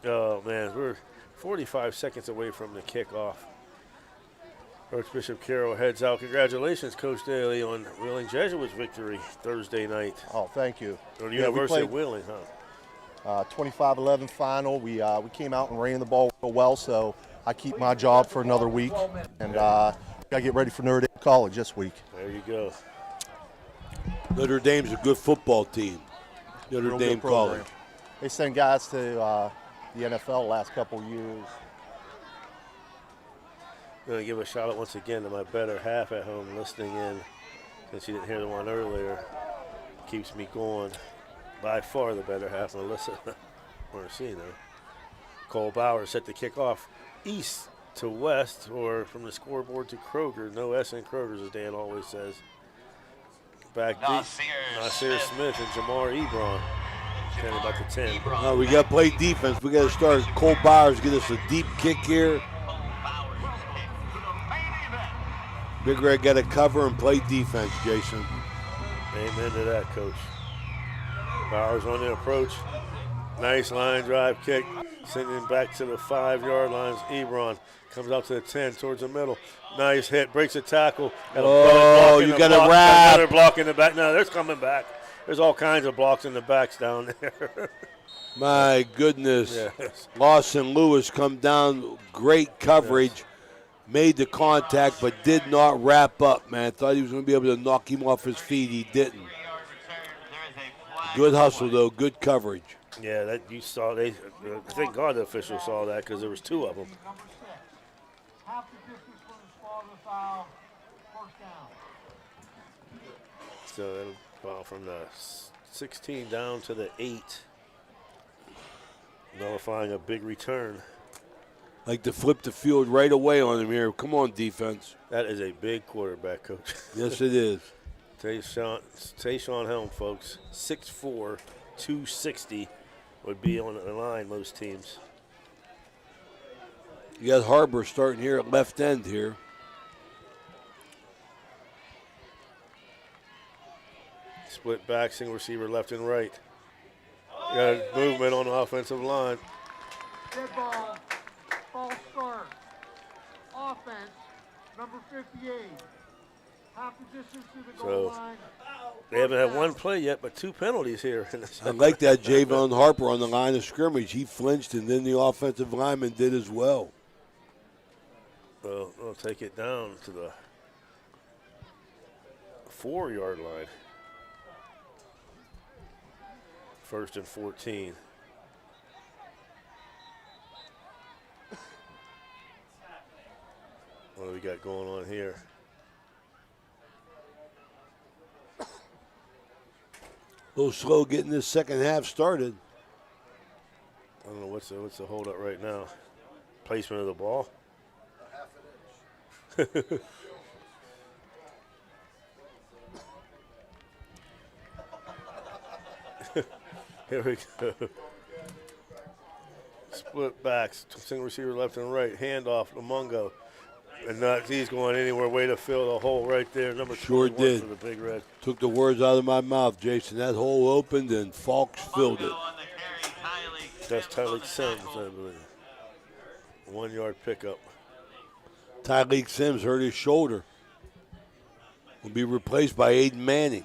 Oh, man, we're 45 seconds away from the kickoff. Archbishop Carrol heads out. Congratulations, Coach Daly, on Wheeling Jesuits' victory Thursday night. Oh, thank you. On the Yeah, we University of played- Wheeling, huh? 25-11 final. We came out and ran the ball real well, so I keep my job for another week. And got to get ready for Notre Dame College this week. There you go. Notre Dame's a good football team. Notre Real Dame good program. College. They send guys to the NFL the last couple of years. I'm going to give a shout out once again to my better half at home listening in. Since you didn't hear the one earlier, keeps me going. By far the better half, Melissa Morricino. Cole Bauer set the kick off east to west, or from the scoreboard to Kroger. No S in Kroger's, as Dan always says. Back deep, Nasir Smith and Jamar Ebron. Kind of about the 10. We got to play defense. We got to start. Cole Bowers get us a deep kick here. Big Red got to cover and play defense, Jason. Amen to that, Coach. Bowers on the approach. Nice line drive kick. Sending him back to the 5-yard line. Ebron comes out to the 10 towards the middle. Nice hit. Breaks a tackle. Oh, you got to wrap. Another block in the back. No, there's coming back. There's all kinds of blocks in the backs down there. My goodness. Yes. Lawson Lewis come down. Great coverage. Yes. Made the contact, but did not wrap up, man. Thought he was going to be able to knock him off his feet. He didn't. Good hustle, though. Good coverage. Yeah, that you saw. Thank God the official saw that because there was 2 of them. Half the distance from the spot of the foul. First down. So that'll fall from the 16 down to the 8. Nullifying a big return. Like to flip the field right away on him here. Come on, defense. That is a big quarterback, Coach. Yes, it is. Tayshawn Helm, folks. 6'4", 260 would be on the line, most teams. You got Harbor starting here at left end here. Split back, single receiver left and right. You got movement on the offensive line. Dead ball. False start. Offense, number 58. Half the distance to the goal line. They haven't had one play yet, but 2 penalties here. I like that Javon Harper on the line of scrimmage. He flinched, and then the offensive lineman did as well. Well, they'll take it down to the 4-yard line. 1st and 14. What do we got going on here? A little slow getting this second half started. I don't know what's the holdup right now. Placement of the ball. Here we go. Split backs, single receiver left and right, handoff to Mungo. And not he's going anywhere, way to fill the hole right there. Number sure 21 did. For the Big Red. Took the words out of my mouth, Jason. That hole opened and Falks filled it. That's Tyleek Sims, I believe. 1-yard pickup. Tyleek Sims hurt his shoulder. Will be replaced by Aiden Manning.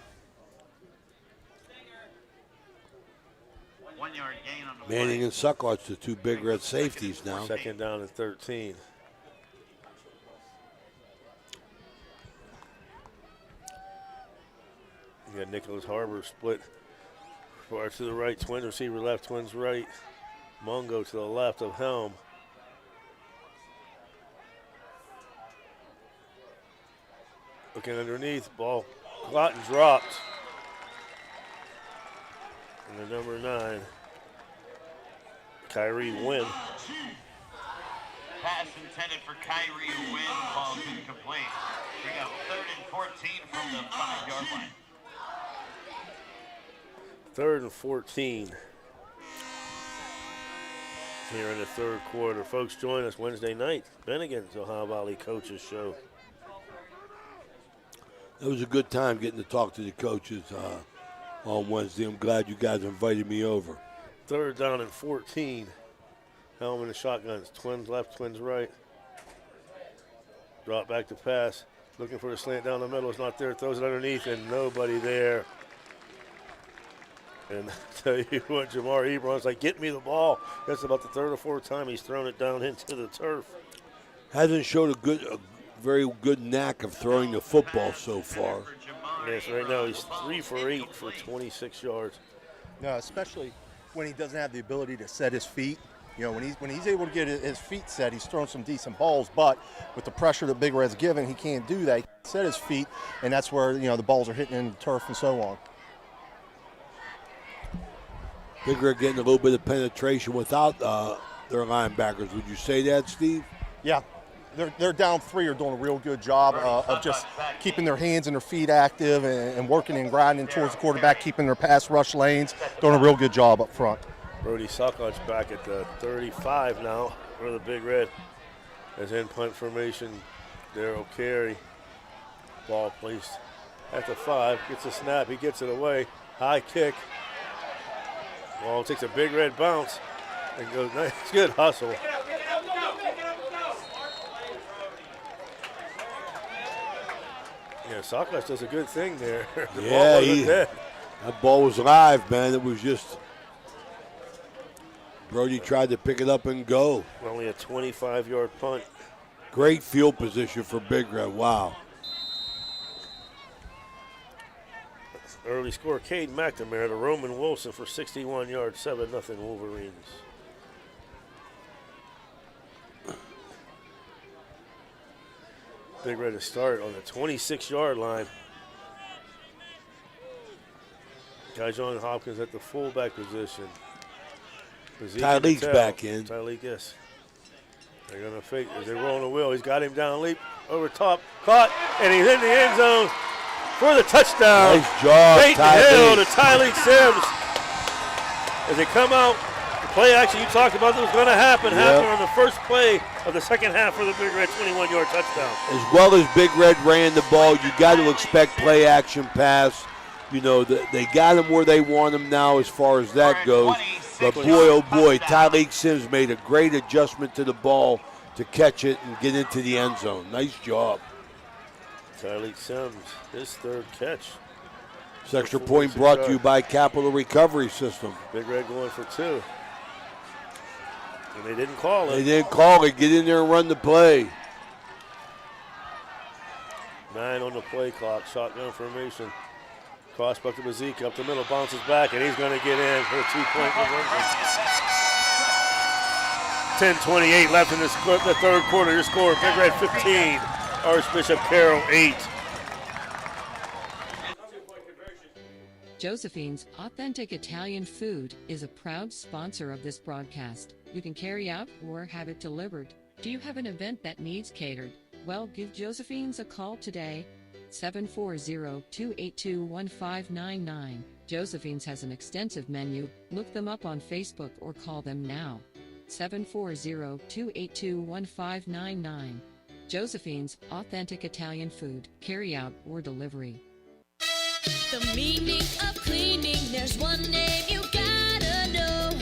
1-yard gain on the Manning and Suckart's the 2 Big Red safeties now. 2nd down and 13. You got Nicholas Harbor split far to the right, twins receiver left, twins right. Mungo to the left of Helm. Looking underneath, ball caught and dropped. And the number 9, Kyrie Wynn. Pass intended for Kyrie Wynn, ball incomplete. We got 3rd and 14 from the 5-yard line. 3rd and 14 here in the 3rd quarter. Folks, join us Wednesday night. Bennigan's Ohio Valley Coaches Show. It was a good time getting to talk to the coaches on Wednesday. I'm glad you guys invited me over. 3rd down and 14. Helm in the shotguns. Twins left, twins right. Drop back to pass. Looking for the slant down the middle. It's not there. Throws it underneath and nobody there. And I tell you what, Jamar Ebron's like, get me the ball. That's about the 3rd or 4th time he's thrown it down into the turf. Hasn't showed a very good knack of throwing the football so far. Yes, right now he's 3 for 8 for 26 yards. No, especially when he doesn't have the ability to set his feet. You know, when he's able to get his feet set, he's throwing some decent balls. But with the pressure that Big Red's giving, he can't do that. He can't set his feet, and that's where the balls are hitting in the turf and so on. Big Red getting a little bit of penetration without their linebackers. Would you say that, Steve? Yeah. They're down 3 are doing a real good job of just keeping their hands and their feet active and working and grinding towards the quarterback, keeping their pass rush lanes. Doing a real good job up front. Brody Suckart's back at the 35 now for the Big Red. As in punt formation, Darryl Carey. Ball placed at the 5. Gets a snap. He gets it away. High kick. Ball takes a big red bounce and goes nice. Good hustle. Yeah, Sockos does a good thing there. The ball Yeah, wasn't dead. that ball was live, man. It was just Brody tried to pick it up and go. Only a 25-yard punt. Great field position for Big Red. Wow. Early score, Cade McNamara to Roman Wilson for 61 yards, 7-0 Wolverines. Big Red to start on the 26-yard line. John Hopkins at the fullback position. Tyleek's back in. Tyleek, yes. They're going to fake as they roll on the wheel. He's got him down, leap over top, caught, and he's in the end zone for the touchdown. Nice job, Peyton Hill to Tyleek Sims. As they come out, the play action you talked about that was going to happen happened on the first play of the second half for the Big Red 21-yard touchdown. As well as Big Red ran the ball, you got to expect play action pass. You know, they got him where they want him now as far as that goes. But boy, oh boy, Tyleek Sims made a great adjustment to the ball to catch it and get into the end zone. Nice job. Tyleek Sims, his third catch. This extra point brought to you by Capital Recovery System. Big Red going for 2. And they didn't call it. They didn't call it. Get in there and run the play. 9 on the play clock. Shotgun formation. Cross buck to Bazika. Up the middle. Bounces back. And he's going to get in for a 2-point conversion. 10:28 left in the third quarter. Your score, Big Red 15. Archbishop Carrol 8. Josephine's Authentic Italian Food is a proud sponsor of this broadcast. You can carry out or have it delivered. Do you have an event that needs catered? Well, give Josephine's a call today. 740-282-1599. Josephine's has an extensive menu. Look them up on Facebook or call them now. 740-282-1599. Josephine's Authentic Italian Food, carry out or delivery. The meaning of cleaning, there's one name you gotta know.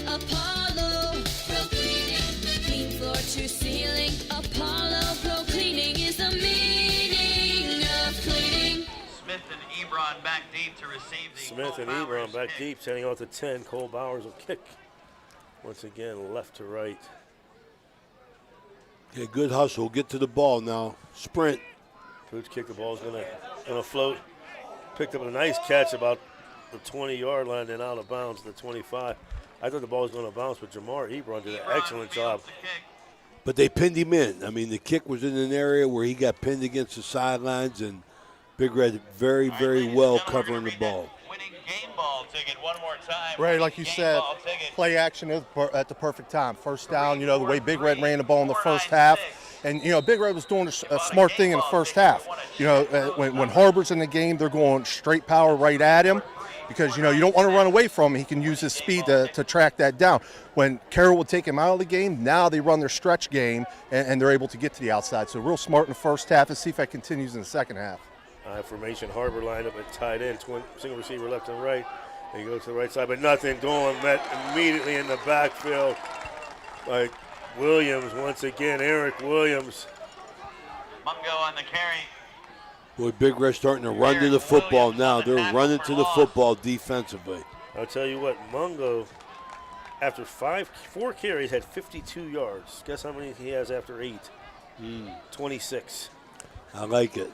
Apollo Pro Cleaning. Clean floor to ceiling. Apollo Pro Cleaning is the meaning of cleaning. Smith and Ebron back deep to receive the Smith and Ebron back deep, sending out the 10. Cole Bowers will kick. Once again, left to right. Okay, good hustle. Get to the ball now. Sprint. Pooch kick, the ball's gonna float. Picked up a nice catch about the 20-yard line, then out of bounds to the 25. I thought the ball was going to bounce, but Jamar Ebron did an excellent job. But they pinned him in. I mean, the kick was in an area where he got pinned against the sidelines, and Big Red very, very well covering the ball. Ray, like you said, play action is at the perfect time. First down, you know, the way Big Red ran the ball in the first half. And, you know, Big Red was doing a smart thing in the first half. You know, when Harbor's in the game, they're going straight power right at him because, you know, you don't want to run away from him. He can use his speed to track that down. When Carroll would take him out of the game, now they run their stretch game, and they're able to get to the outside. So real smart in the first half. Let's see if that continues in the second half. Formation, Harbor lined up at tight end, single receiver left and right. They go to the right side, but nothing going. Met immediately in the backfield by Williams once again. Eric Williams. Mungo on the carry. Boy, Big Red starting to run to the football now. They're running to the football defensively. I'll tell you what, Mungo, after 4 carries, had 52 yards. Guess how many he has after 8? 26. I like it.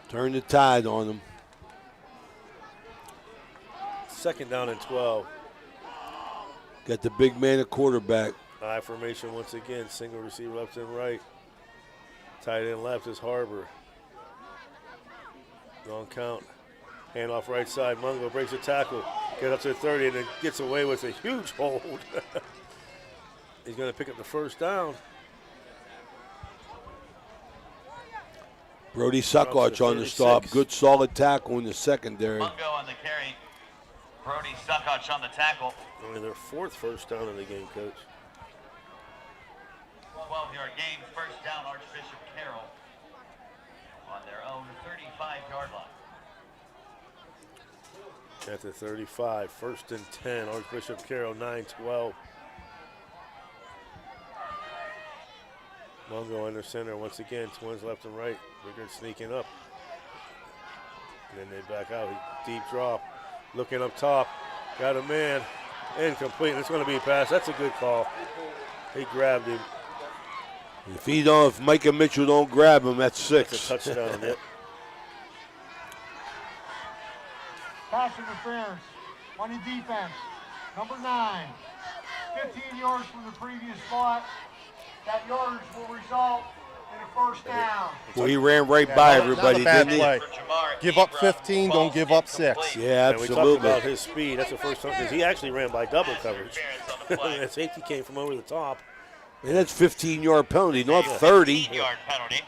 Turn the tide on them. Second down and 12. Got the big man at quarterback. I formation once again. Single receiver left and right. Tight end left is Harbor. Long count. Hand off right side. Mungo breaks a tackle. Gets up to the 30 and then gets away with a huge hold. He's going to pick up the first down. Brody Suckoch on the stop. Good solid tackle in the secondary. Mungo on the carry. Brody Suckoch on the tackle. Only their 4th first down in the game, Coach. 12-yard game, first down, Archbishop Carrol on their own 35-yard line. At the 35, 1st and 10, Archbishop Carrol, 9-12. Mungo under center once again, twins left and right. Biggert sneaking up. And then they back out. Deep drop, looking up top. Got a man, incomplete. It's going to be a pass. That's a good call. He grabbed him. If Micah Mitchell don't grab him, that's 6. That's a touchdown. Yep. Pass interference on the defense. Number 9. 15 yards from the previous spot. That yardage will result in a first down. Well, he ran right by everybody, didn't he? Play. Give up 15, don't give up 6. Yeah, and we absolutely. talked about his speed. That's the first time, because he actually ran by double coverage. That safety came from over the top. And that's 15-yard penalty, not 30. 15-yard penalty.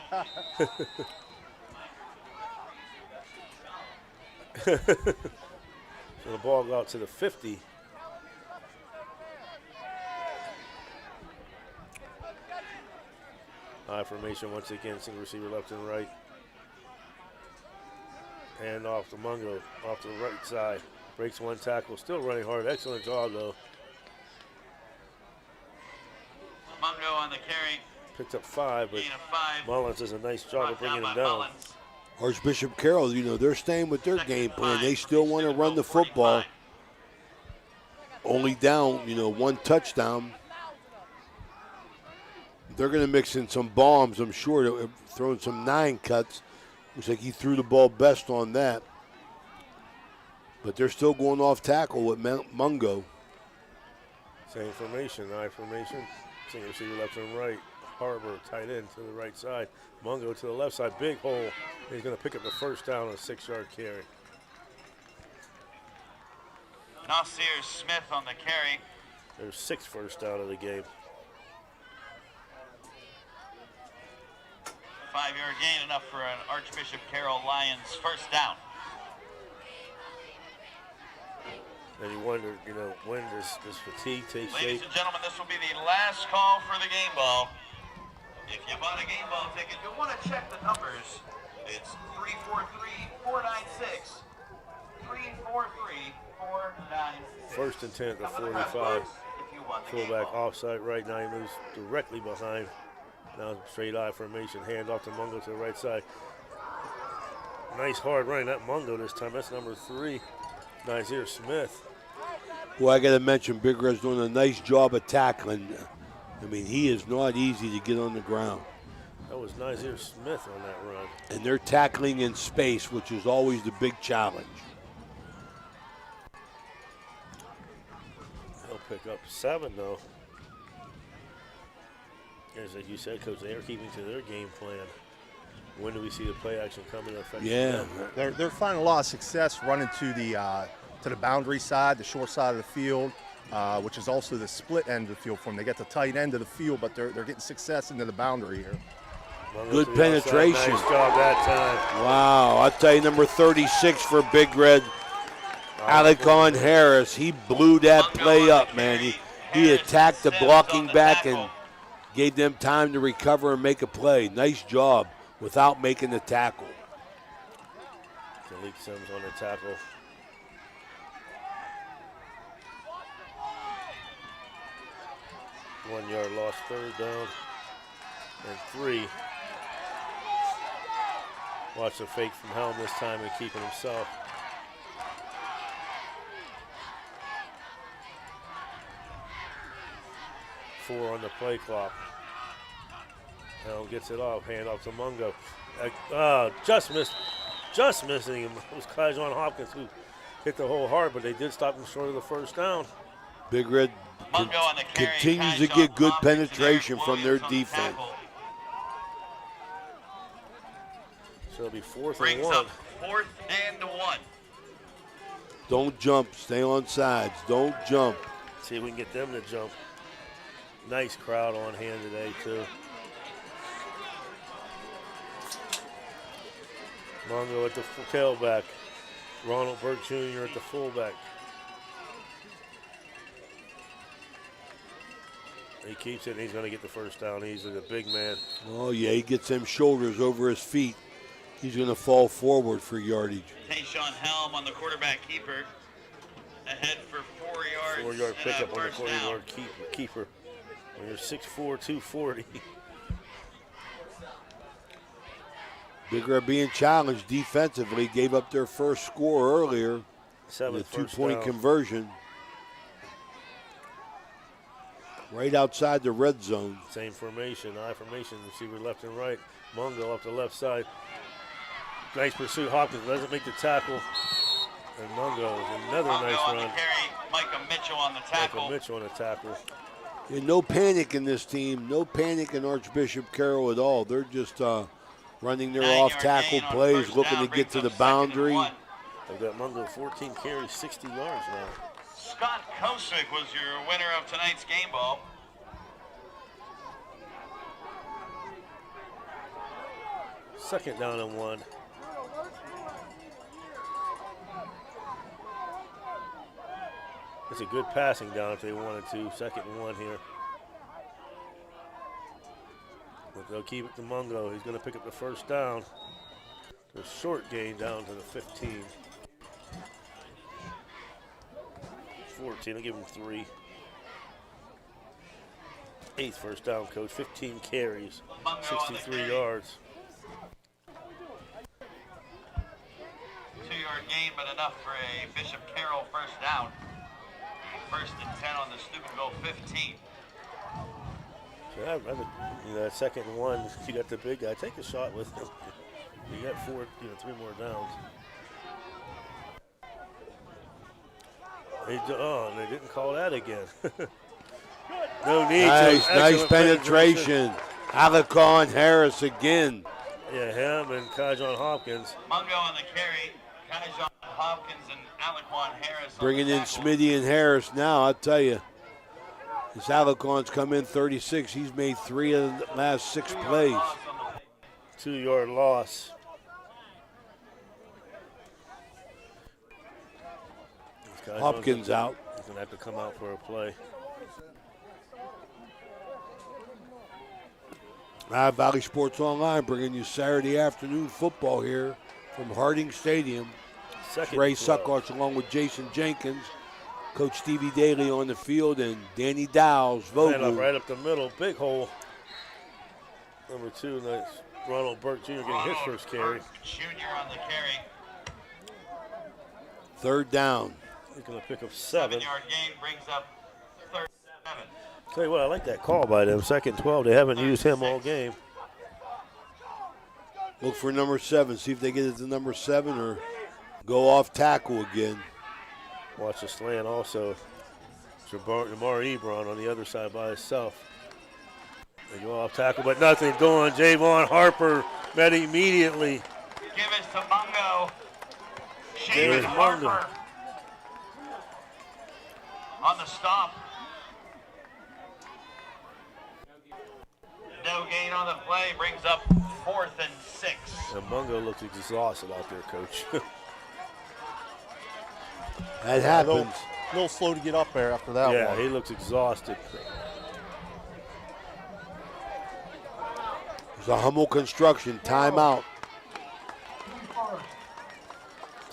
So the ball got out to the 50. High formation once again, single receiver left and right. Hand off to Mungo, off to the right side. Breaks one tackle, still running hard. Excellent job, though. Mungo on the carry. Picked up 5, but Gain of 5. Mullins does a nice job of bringing him down. Mullins. Archbishop Carrol, they're staying with their game plan. They still want to run the football. Only down, one touchdown. They're going to mix in some bombs, I'm sure. They're throwing some 9 cuts. Looks like he threw the ball best on that. But they're still going off tackle with Mungo. Same formation, I formation. Single receiver left and right. Harbor tight end to the right side. Mungo to the left side. Big hole. He's going to pick up the first down on a 6-yard carry. Nasir Smith on the carry. There's 6 first down of the game. 5-yard gain, enough for an Archbishop Carrol Lions first down. And you wonder, when does fatigue take shape? Ladies and gentlemen, this will be the last call for the game ball. If you bought a game ball ticket, you'll want to check the numbers. It's 343-496. 343-496. First and 10 at the 45. Fullback offside right now. He moves directly behind. Now straight eye formation. Hand off to Mungo to the right side. Nice hard running. That Mungo this time. That's number 3. Nasir Smith. Well, I got to mention, Big Red's doing a nice job of tackling. I mean, he is not easy to get on the ground. That was Nasir Smith on that run. And they're tackling in space, which is always the big challenge. He'll pick up 7, though. As you said, Coach, they are keeping to their game plan. When do we see the play action coming effective? Yeah. They're finding a lot of success running to the boundary side, the short side of the field, which is also the split end of the field for them. They get the tight end of the field, but they're getting success into the boundary here. Good penetration. Nice job that time. Wow, I'll tell you, number 36 for Big Red, Alicon Harris. He blew that play up, man. He attacked the blocking back and gave them time to recover and make a play. Nice job without making the tackle. Malik Sims on the tackle. One-yard loss, third down, and 3. Watch the fake from Helm this time and keeping himself. Four on the play clock. Helm gets it off, hand off to Mungo. Just missing him. It was Kajon Hopkins who hit the hole hard, but they did stop him short of the first down. Big Red continues to get good penetration from their defense. So it'll be 4th Brings and 1. up 4th and 1. Don't jump. Stay on sides. Don't jump. See if we can get them to jump. Nice crowd on hand today, too. Mungo at the tailback. Ronald Burke Jr. at the fullback. He keeps it, and he's going to get the first down easily. The big man. Oh, yeah, he gets them shoulders over his feet. He's going to fall forward for yardage. Tayshawn Helm on the quarterback keeper. ahead for 4 yards. 4-yard and a pickup on the first down. 40-yard keeper. When you're 6'4", 240. Big Red being challenged defensively. Gave up their first score earlier. The two-point conversion. Right outside the red zone. Same formation, I formation, receiver left and right. Mungo off the left side. Nice pursuit. Hopkins doesn't make the tackle. And Mungo is another Mungo nice on run. the carry. Micah Mitchell on the tackle. Micah Mitchell on the tackle. Yeah, no panic in this team. No panic in Archbishop Carrol at all. They're just running their 9-yard off-tackle gain on plays, first looking down, to get brings to up the 2nd and boundary. 1. I've got Mungo 14 carries, 60 yards now. Scott Kosick was your winner of tonight's game ball. Second down and 1. It's a good passing down if they wanted to. 2nd and 1 here. But they'll keep it to Mungo. He's going to pick up the first down. A short gain down to the 15. 14, I'll give him 3. 8th first down, coach. 15 carries, 63 yards. 2-yard gain, but enough for a Bishop Carrol first down. 1st and 10 on the Steubenville 15. So that 2nd and 1, you got the big guy. Take a shot with him. You got 3 more downs. They didn't call that again. No need. Nice penetration. Alicon Harris again. Yeah, him and Kajon Hopkins. Mungo on the carry. Kajon Hopkins and Aliquan Harris. Bringing in Smitty and Harris now, I'll tell you. This Alicon's come in 36. He's made 3 of the last 6 plays. 2-yard loss. Hopkins out. He's going to have to come out for a play. Valley Sports Online bringing you Saturday afternoon football here from Harding Stadium. Ray Suckarts along with Jason Jenkins, Coach Stevie Daly on the field, and Danny Dowles, Vogel. Right up the middle, big hole. Number 2, nice. Ronald Burke Jr. getting his first carry. Jr. on the carry. 3rd down. He's going to pick up 7. 7-yard gain brings up 3rd and 7. Tell you what, I like that call by them. 2nd and 12. They haven't used him all game. Look for number 7. See if they get it to number 7 or go off tackle again. Watch the slant also. Jamar Ebron on the other side by himself. They go off tackle, but nothing doing. Javon Harper met immediately. Give it to Mungo. There's Shaven Harper on the stop. No gain on the play, brings up 4th and 6. And Mungo looks exhausted out there, Coach. That happens. A little slow to get up there after that one. Yeah, he looks exhausted. It's a Hummel construction timeout.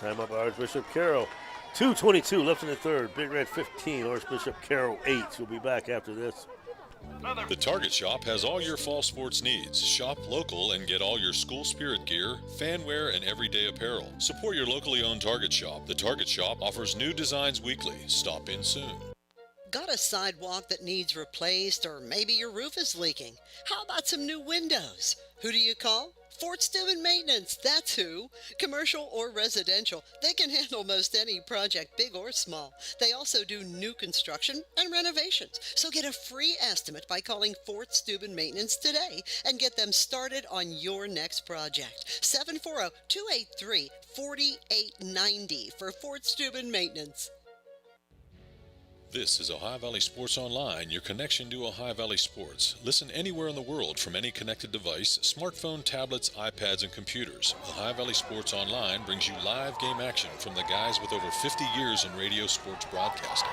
Timeout by Archbishop Carrol. 2:22 left in the 3rd. Big Red 15, Archbishop Carrol 8. We'll be back after this. The Target Shop has all your fall sports needs. Shop local and get all your school spirit gear, fan wear, and everyday apparel. Support your locally owned Target Shop. The Target Shop offers new designs weekly. Stop in soon. Got a sidewalk that needs replaced, or maybe your roof is leaking? How about some new windows? Who do you call? Fort Steuben Maintenance, that's who. Commercial or residential, they can handle most any project, big or small. They also do new construction and renovations. So get a free estimate by calling Fort Steuben Maintenance today and get them started on your next project. 740-283-4890 for Fort Steuben Maintenance. This is Ohio Valley Sports Online, your connection to Ohio Valley Sports. Listen anywhere in the world from any connected device, smartphone, tablets, iPads, and computers. Ohio Valley Sports Online brings you live game action from the guys with over 50 years in radio sports broadcasting.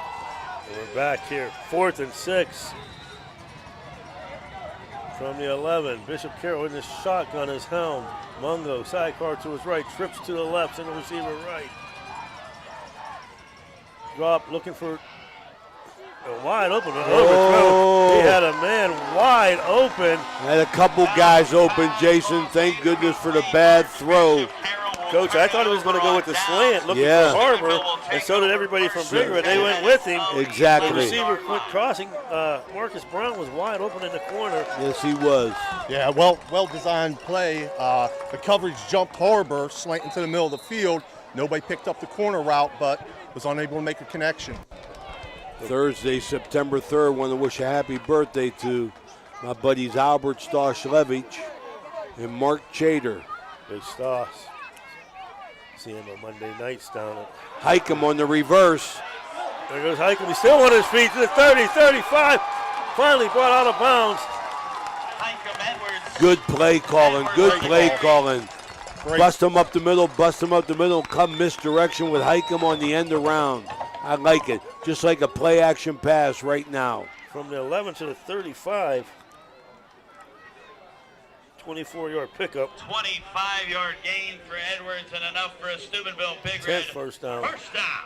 We're back here, 4th and 6. From the 11, Bishop Carrol in the shotgun, his helm. Mungo, sidecar to his right, trips to the left, and the receiver right. drop, looking for a wide open. Overthrow. He had a man wide open. Had a couple guys open, Jason. Thank goodness for the bad throw. Coach, I thought he was going to go with the slant, looking for Harbor, and so did everybody from Big Red. They went with him. Exactly. The receiver quit crossing. Marcus Brown was wide open in the corner. Yes, he was. Yeah, well-designed play. The coverage jumped Harbor, slant into the middle of the field. Nobody picked up the corner route, but was unable to make a connection. Thursday, September 3rd, want to wish a happy birthday to my buddies Albert Stashlevich and Mark Chater. Big Stas. See him on Monday nights down at Hikem on the reverse. There goes Hikem. He's still on his feet to the 30, 35. Finally brought out of bounds. Good play calling. Good play calling. Bust him up the middle. Bust him up the middle. Come misdirection with Hikem on the end around. I like it. Just like a play action pass right now. From the 11 to the 35. 24-yard pickup. 25-yard gain for Edwards and enough for a Steubenville Big Red. 10th first down. First down.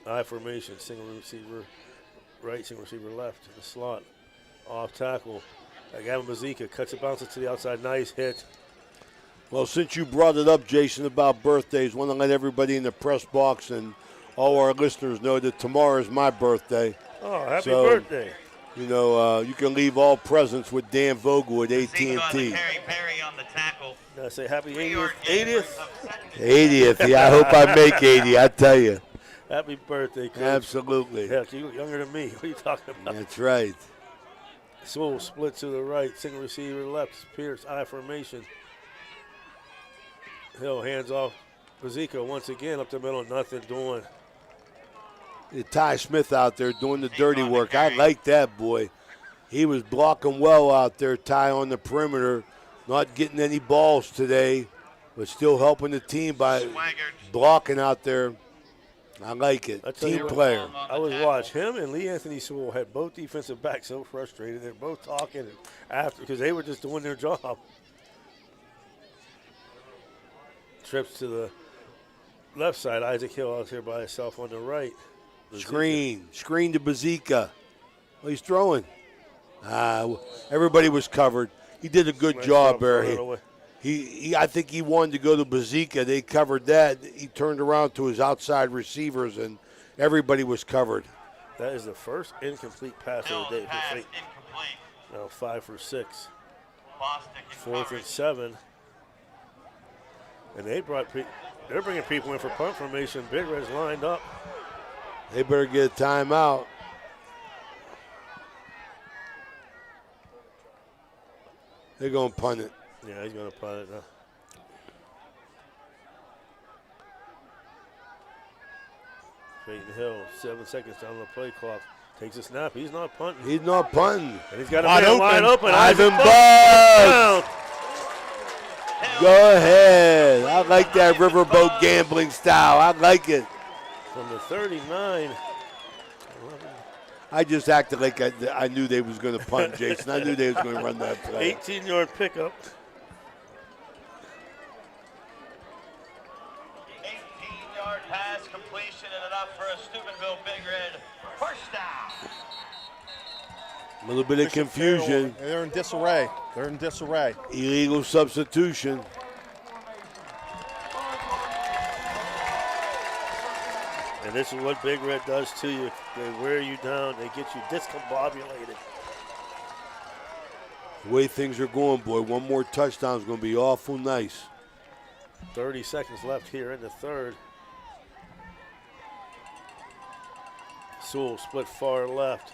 I formation, single receiver right, single receiver left in the slot. Off tackle. Gavin Bazika cuts it, bounces to the outside. Nice hit. Well, since you brought it up, Jason, about birthdays, want to let everybody in the press box and all our listeners know that tomorrow is my birthday. Oh, happy birthday. You know, you can leave all presents with Dan Vogel at AT&T. Perry on the tackle. Did I say happy 80th? 80th. Yeah, I hope I make 80, I tell you. Happy birthday, Coach. Absolutely. Heck, you look younger than me. What are you talking about? That's right. Sewell split to the right, single receiver left. Pierce, I formation. Hill hands off. Bazika once again up the middle, nothing doing. Ty Smith out there doing the dirty work. I like that, boy. He was blocking well out there, Ty, on the perimeter. Not getting any balls today, but still helping the team by blocking out there. I like it. Team player. I was watching him and Lee Anthony Sewell had both defensive backs so frustrated. They're both talking after because they were just doing their job. Trips to the left side. Isaac Hill out here by himself on the right. Screen to Bazika. Well, he's throwing. Everybody was covered. He did a good job there. I think he wanted to go to Bazika. They covered that. He turned around to his outside receivers, and everybody was covered. That is the first incomplete pass of the day. Now 5 for 6. 4th and 7. And they're bringing people in for punt formation. Big Red's lined up. They better get a timeout. They're going to punt it. Yeah, he's going to punt it now. Peyton Hill, 7 seconds down the play clock. Takes a snap. He's not punting. He's not punting. And he's got a man wide open. Ivan Bugs. Go ahead. I like that riverboat gambling style. I like it. From the 39. I just acted like I knew they was going to punt, Jason. I knew they was going to run that play. 18-yard pickup. 18-yard pass completion and enough for a Steubenville Big Red. First down. A little bit of confusion. They're in disarray. Illegal substitution. And this is what Big Red does to you. They wear you down. They get you discombobulated. The way things are going, boy, one more touchdown is going to be awful nice. 30 seconds left here in the third. Sewell split far left.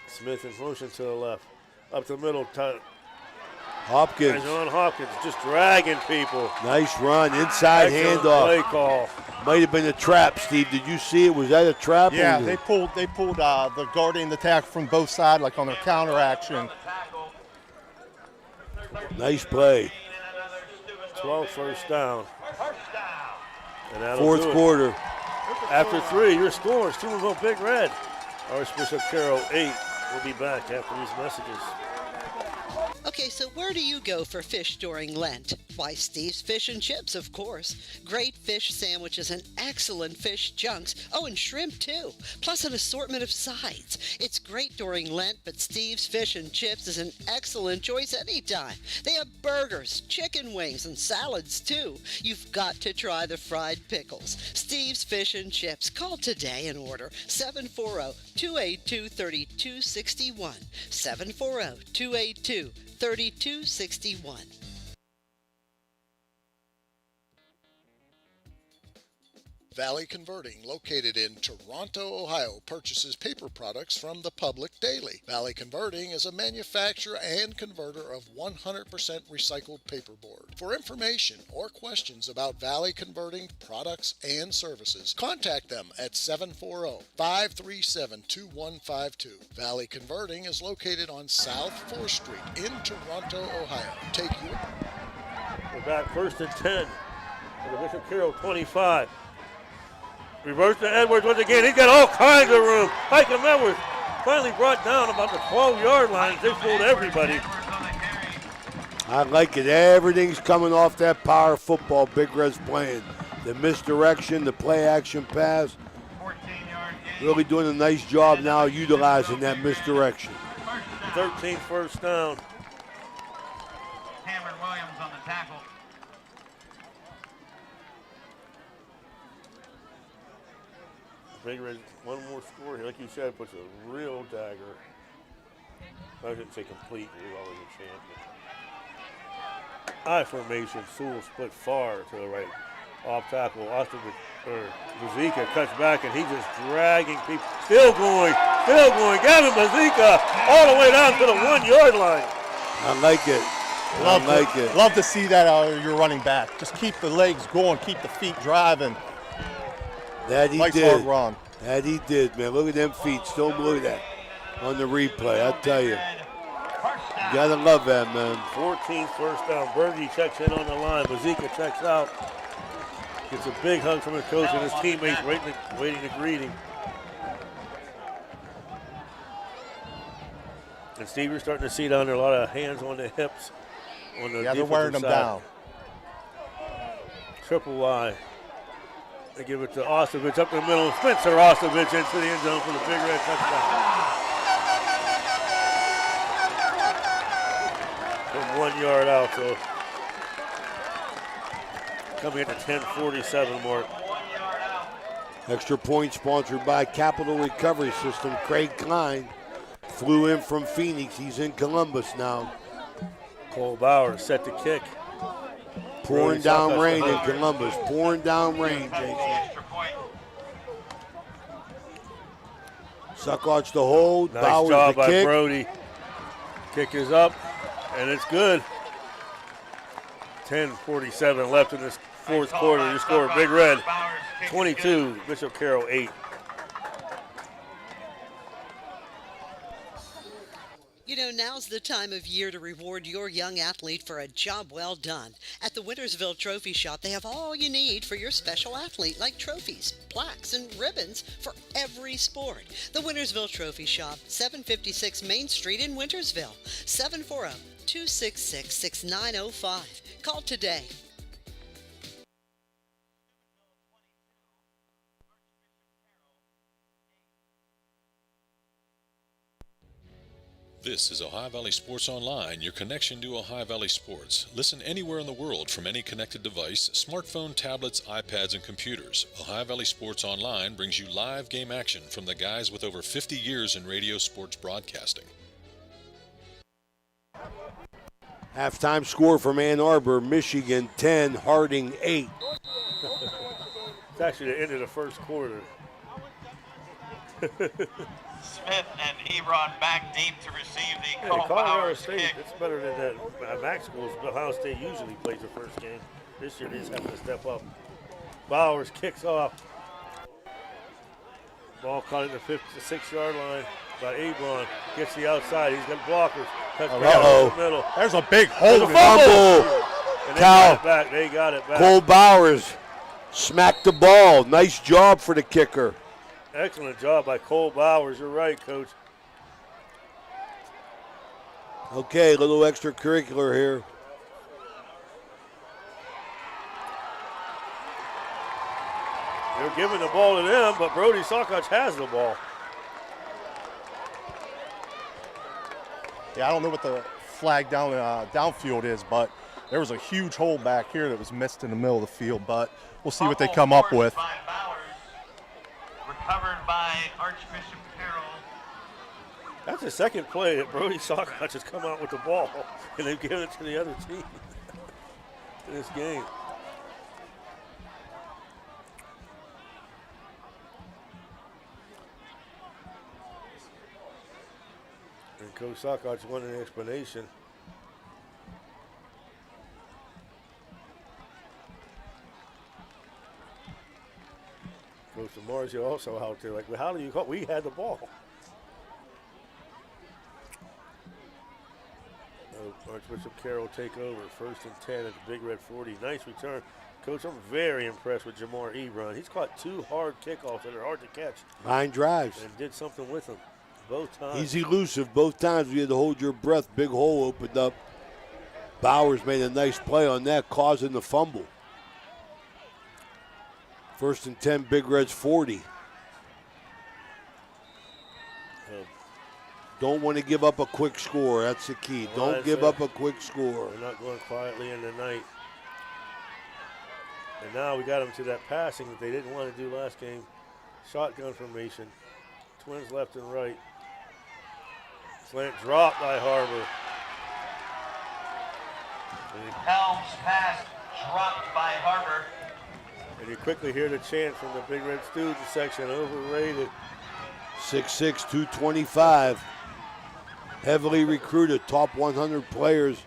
Smith in motion to the left. Up the middle. Hopkins. John Hopkins just dragging people. Nice run. Inside handoff. Play call. Might have been a trap, Steve. Did you see it? Was that a trap? Yeah, they pulled the guarding the tackle from both sides, like on their counter action. Nice play. 12 first down. And Fourth quarter. After 3, your score is Steubenville Big Red. Archbishop Carrol 8. We'll be back after these messages. Okay, so where do you go for fish during Lent? Why, Steve's Fish and Chips, of course. Great fish sandwiches and excellent fish junks. Oh, and shrimp, too. Plus an assortment of sides. It's great during Lent, but Steve's Fish and Chips is an excellent choice anytime. They have burgers, chicken wings, and salads, too. You've got to try the fried pickles. Steve's Fish and Chips. Call today and order 740-282-3261. 740-282-3261. Valley Converting, located in Toronto, Ohio, purchases paper products from the public daily. Valley Converting is a manufacturer and converter of 100% recycled paperboard. For information or questions about Valley Converting products and services, contact them at 740-537-2152. Valley Converting is located on South 4th Street in Toronto, Ohio. We're back 1st and 10 for the Bishop Carrol 25. Reverse to Edwards once again. He's got all kinds of room. Micah Edwards finally brought down about the 12-yard line. They fooled everybody. I like it. Everything's coming off that power football Big Red's playing. The misdirection, the play action pass. Really doing a nice job now utilizing that misdirection. 13th first down. Cameron Williams on the tackle. Big Red, one more score here. Like you said, puts a real dagger. I shouldn't say complete. We're always a champion. I formation. Sewell split far to the right. Off tackle. Bazika cuts back, and he's just dragging people. Still going. Gavin Bazika all the way down to the 1-yard line. I like it. Love to see that out of your running back. Just keep the legs going, keep the feet driving. That he nice did. hard run. That he did, man. Look at them feet. Still look at that on the replay. I tell you. You gotta love that, man. 14th first down. Berge checks in on the line. Bazika checks out. Gets a big hug from his coach and his teammates waiting to greet him. And Steve, you're starting to see down there a lot of hands on the hips. On the they're wearing them down. Triple Y. They give it to Ostovich up the middle. Spencer Ostovich into the end zone for the Big Red touchdown. From 1 yard out, so coming at the 10:47 mark. Extra point sponsored by Capital Recovery System. Craig Klein flew in from Phoenix. He's in Columbus now. Cole Bauer set to kick. Pouring down rain in Columbus. Pouring down rain, Jason. Suckarts the hold. Nice Bauer's job the by kick. Brody. Kick is up, and it's good. 10:47 left in this fourth quarter. You score Big Red 22, Bishop Carrol 8. You know, now's the time of year to reward your young athlete for a job well done. At the Wintersville Trophy Shop, they have all you need for your special athlete, like trophies, plaques, and ribbons for every sport. The Wintersville Trophy Shop, 756 Main Street in Wintersville, 740-266-6905. Call today. This is Ohio Valley Sports Online, your connection to Ohio Valley sports. Listen anywhere in the world from any connected device, smartphone, tablets, iPads, and computers. Ohio Valley Sports Online brings you live game action from the guys with over 50 years in radio sports broadcasting. Halftime score from Ann Arbor, Michigan 10, Harding 8. It's actually the end of the first quarter. Smith and Hebron back deep to receive the Cole Colorado Bowers State, kick. it's better than that. MAC schools, Ohio State usually plays the first game. This year they just have to step up. Bowers kicks off. Ball caught at the 6-yard line by Abron. Gets the outside. He's got blockers. Cuts back in the middle. There's a big hole. There's a fumble. And they got it back. Cole Bowers smacked the ball. Nice job for the kicker. Excellent job by Cole Bowers. You're right, Coach. Okay, a little extracurricular here. They're giving the ball to them, but Brody Sokoch has the ball. Yeah, I don't know what the flag downfield is, but there was a huge hole back here that was missed in the middle of the field, but we'll see what they come up with. By Bowers, recovered by Archbishop Carrol. That's the second play that Brody Sokoch has come out with the ball, and they've given it to the other team in this game. And Coach Sokoch wanted an explanation. Coach DeMarzio also out there like, well, how do you call? We had the ball. Archbishop Carrol take over, 1st and 10 at the Big Red 40. Nice return. Coach, I'm very impressed with Jamar Ebron. He's caught 2 hard kickoffs that are hard to catch. Line drives. And did something with them both times. He's elusive both times. You had to hold your breath. Big hole opened up. Bowers made a nice play on that, causing the fumble. 1st and 10, Big Red's 40. Don't want to give up a quick score. That's the key. Well, Don't give up a quick score. We're not going quietly in the night. And now we got them to that passing that they didn't want to do last game. Shotgun formation. Twins left and right. Slant dropped by Harbor. Helms pass dropped by Harbor. And you quickly hear the chant from the Big Red Student section, overrated. 6'6", 225. Heavily recruited, top 100 players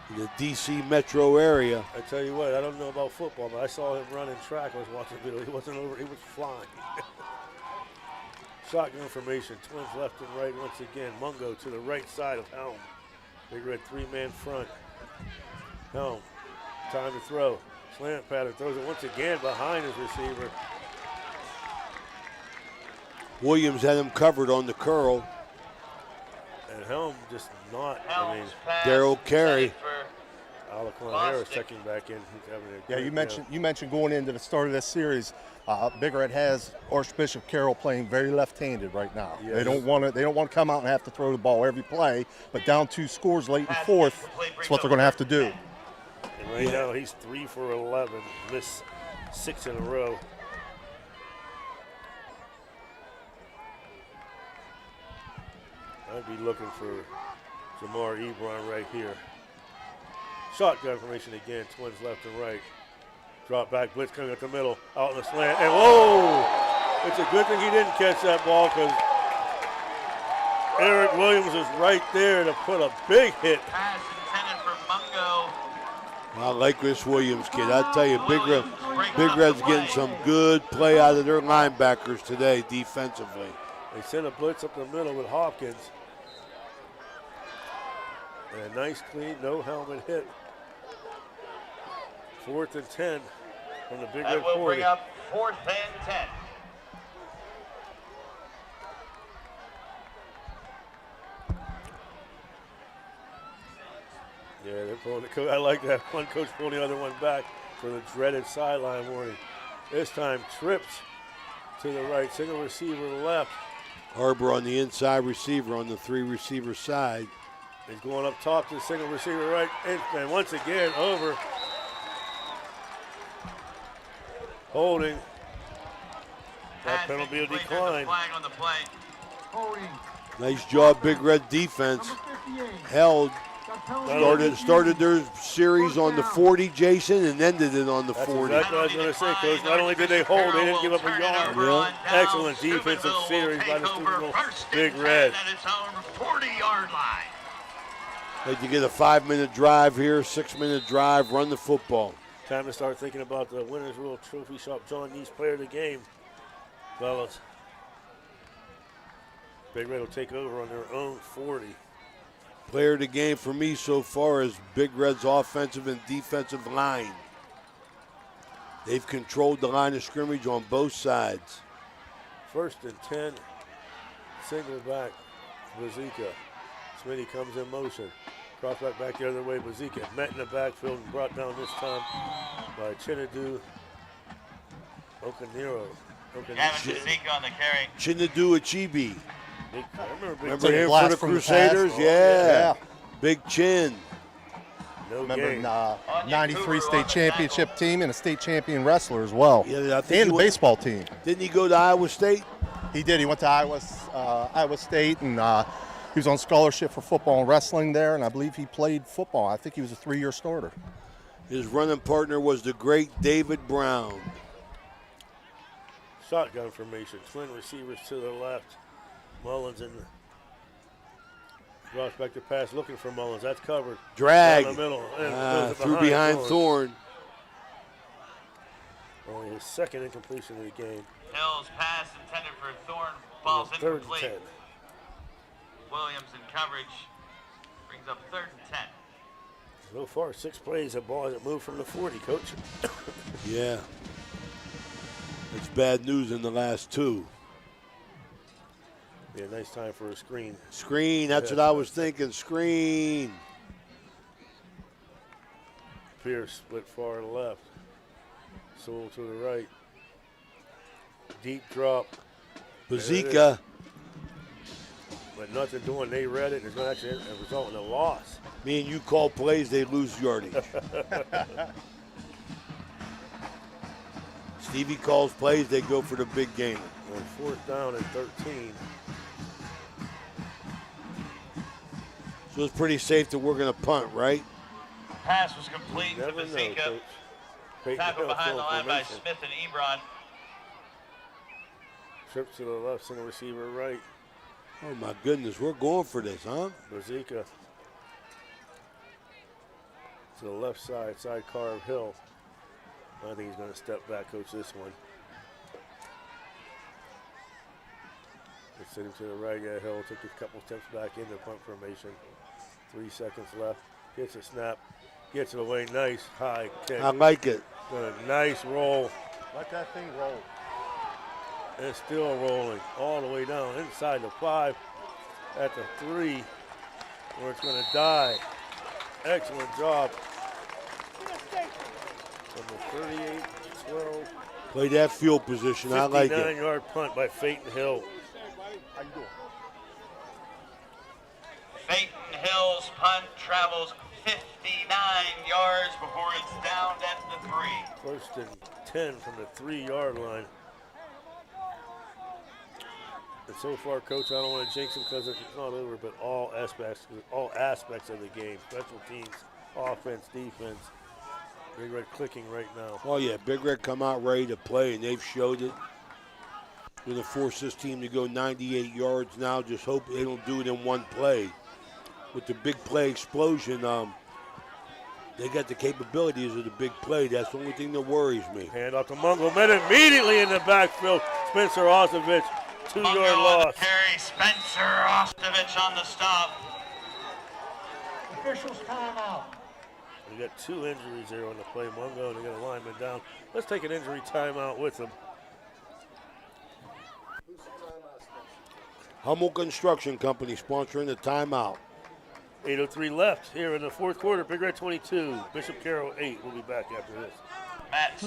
in the D.C. metro area. I tell you what, I don't know about football, but I saw him running track. I was watching the video. He wasn't over, he was flying. Shotgun formation, Twins left and right once again. Mungo to the right side of Helm. Big Red 3-man front. Helm, time to throw. Slant pattern, throws it once again behind his receiver. Williams had him covered on the curl. And Helm just not, Daryl Carey. Alaquan Harris checking back in. He's having a Yeah, great you mentioned going into the start of this series, Big Red has Archbishop Carrol playing very left-handed right now. Yes. They don't want to come out and have to throw the ball every play, but down 2 scores late in 4th, that's what they're going to have to do. And right now he's 3 for 11, missed 6 in a row. I'd be looking for Jamar Ebron right here. Shotgun formation again, Twins left and right. Drop back, blitz coming up the middle, out in the slant, and whoa! It's a good thing he didn't catch that ball because Eric Williams is right there to put a big hit. Pass intended for Mungo. I like this Williams kid. I tell you, Big Red's getting some good play out of their linebackers today defensively. They sent a blitz up the middle with Hopkins. And a nice, clean, no helmet hit. 4th and 10 from the Big Red 40. That will bring up 4th and 10. Yeah, they're pulling the coach. I like that. One coach pulled the other one back for the dreaded sideline warning. This time trips to the right, single receiver left. Harbor on the inside receiver on the 3-receiver side. He's going up top to the single receiver right, and once again over. Holding. That penalty will decline. Flag on the play. Holding. Nice job, Big Red defense. Held. Started their series on the 40, Jason, and ended it on the 40. That's what I was going to say, Coach. Not only did they hold, they didn't give up a yard. Yeah. Excellent defensive series by the Steubenville Big Red. At its own 40-yard line. Like you get a 5-minute drive here, 6-minute drive, run the football. Time to start thinking about the Winners World Trophy Shop John Neese player of the game, fellas. Big Red will take over on their own 40. Player of the game for me so far is Big Red's offensive and defensive line. They've controlled the line of scrimmage on both sides. 1st and 10, single back, Bazika. Smitty comes in motion. Crossback back the other way. Bazika met in the backfield and brought down this time by Chinadu Okaniro. Gavin Bazika on the carry. Chinadu Achibi. Remember him for the from Crusaders? past. Yeah. Big Chin. No Remember game. 93 state championship team and a state champion wrestler as well. Yeah, I think and the baseball team. Didn't he go to Iowa State? He did. He went to Iowa State, and he was on scholarship for football and wrestling there, and I believe he played football. I think he was a 3-year starter. His running partner was the great David Brown. Shotgun formation. Twin receivers to the left. Mullins in the drops back to pass, looking for Mullins. That's covered. Drag. Down the middle. And through behind Thorne. Only his second incompletion of the game. Hill's pass intended for Thorne. Ball's Third and incomplete. 10. Williams in coverage brings up 3rd and 10. So far, 6 plays. A ball hasn't moved from the 40, Coach. Yeah. It's bad news in the last 2. Yeah, nice time for a screen. Screen, that's what I was thinking. Screen. Pierce split far left. Sewell to the right. Deep drop. Bazika. But nothing doing. They read it. It's going to actually result in a loss. Me and you call plays, they lose yardage. Stevie calls plays, they go for the big game. On 4th down and 13. So it's pretty safe that we're going to punt, right? Pass was complete to Never know, Bazika. Coach. Tackled behind the line by Smith and Ebron. Trip to the left, single receiver right. Oh, my goodness. We're going for this, huh? Bazika to the left side, sidecar of Hill. I think he's going to step back, Coach, this one. They send him to the right. Yeah, Hill took a couple steps back into punt formation. 3 seconds left. Gets a snap. Gets it away. Nice high kick. I like it. Got a nice roll. Let that thing roll. And it's still rolling all the way down inside the 5 at the 3 where it's going to die. Excellent job. From the 38, 12. Play that field position. I like it. 59-yard punt by Phaeton Hill. How you doing? Phaeton Hill's punt travels 59 yards before it's downed at the 3. 1st and 10 from the 3-yard line. And so far, Coach, I don't want to jinx him because it's not over, but all aspects of the game, special teams, offense, defense, Big Red clicking right now. Oh, yeah, Big Red come out ready to play, and they've showed it. We're going to force this team to go 98 yards now. Just hope they don't do it in one play. With the big play explosion, they got the capabilities of the big play. That's the only thing that worries me. Hand off to Mungo. Met immediately in the backfield. Spencer Ostovich, 2-yard loss. Carry Spencer Ostovich on the stop. Officials timeout. We got 2 injuries there on the play. Mungo, and they got a lineman down. Let's take an injury timeout with them. Hummel Construction Company sponsoring the timeout. 8:03 left here in the 4th quarter. Big Red 22, Bishop Carrol 8. We'll be back after this.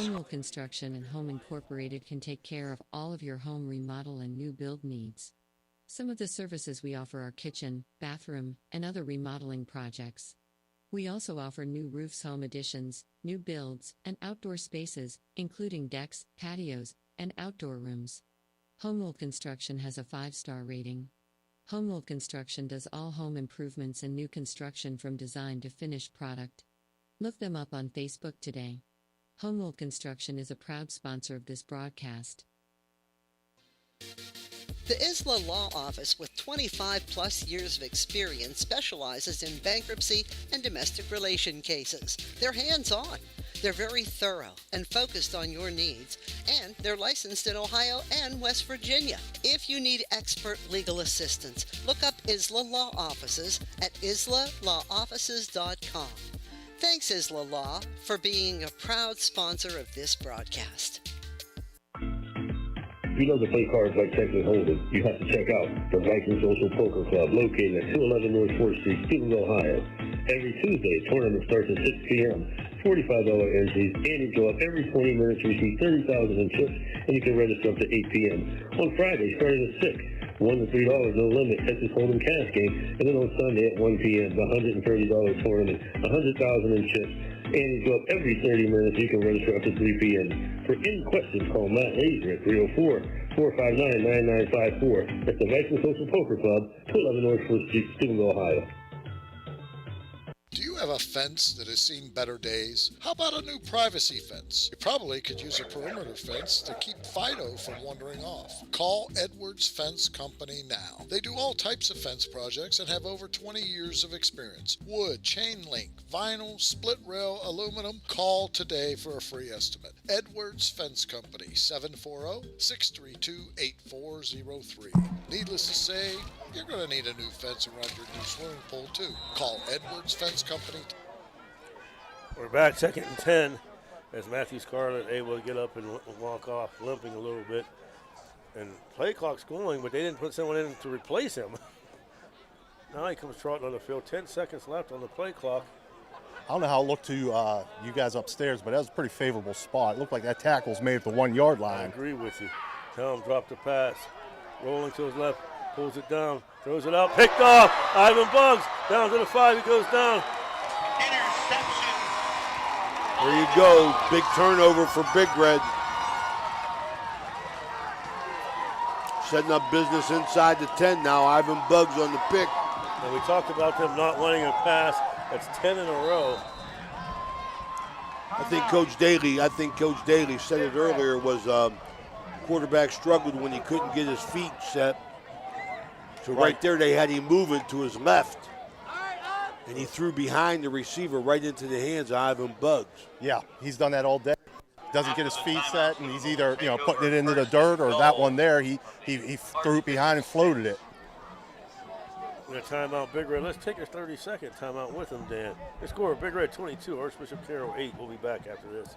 Home Construction and Home Incorporated can take care of all of your home remodel and new build needs. Some of the services we offer are kitchen, bathroom, and other remodeling projects. We also offer new roofs, home additions, new builds, and outdoor spaces, including decks, patios, and outdoor rooms. Homewool Construction has a 5-star rating. Homewool Construction does all home improvements and new construction from design to finished product. Look them up on Facebook today. Homewool Construction is a proud sponsor of this broadcast. The Isla Law Office, with 25 plus years of experience, specializes in bankruptcy and domestic relation cases. They're hands-on. They're very thorough and focused on your needs, and they're licensed in Ohio and West Virginia. If you need expert legal assistance, look up Isla Law Offices at islalawoffices.com. Thanks, Isla Law, for being a proud sponsor of this broadcast. you love to play cards like Texas Hold'em, you have to check out the Viking Social Poker Club located at 211 North 4th Street, Steubenville, Ohio. Every Tuesday, tournament starts at 6 p.m. $45 entries, and you go up every 20 minutes, receive 30,000 in chips, and you can register up to 8 p.m. On Friday, starting at 6, $1 to $3, no limit, Texas Hold'em cash game, and then on Sunday at 1 p.m., the $130 tournament, 100,000 in chips, and you go up every 30 minutes, you can register up to 3 p.m. For any questions, call Matt Laser at 304-459-9954. That's the Viking Social Poker Club, 211 North 4th Street, Steubenville, Ohio. Do you have a fence that has seen better days? How about a new privacy fence? You probably could use a perimeter fence to keep Fido from wandering off. Call Edwards Fence Company now. They do all types of fence projects and have over 20 years of experience. Wood, chain link, vinyl, split rail, aluminum. Call today for a free estimate. Edwards Fence Company, 740-632-8403. Needless to say, you're going to need a new fence around your new swimming pool too. Call Edwards Fence Company. We're back, 2nd and 10, as Matthew Scarlett able to get up and walk off, limping a little bit. And play clock's going, but they didn't put someone in to replace him. Now he comes trotting on the field. 10 seconds left on the play clock. I don't know how it looked to you guys upstairs, but that was a pretty favorable spot. It looked like that tackle's made at the 1 yard line. I agree with you. Tell him drop the pass. Rolling to his left, pulls it down, throws it out, picked off. Ivan Buggs down to the 5, he goes down. Interception. There you go, big turnover for Big Red. Setting up business inside the 10 now. Ivan Buggs on the pick. And we talked about them not wanting a pass. That's 10 in a row. I think Coach Daly said it earlier, was quarterback struggled when he couldn't get his feet set. So right there they had him moving to his left. And he threw behind the receiver right into the hands of Ivan Buggs. Yeah, he's done that all day. Doesn't get his feet set, and he's either putting it into the dirt, or that one there, he threw it behind and floated it. We're going to timeout Big Red. Let's take a 30-second timeout with him, Dan. The score, Big Red 22, Archbishop Carrol 8. We'll be back after this.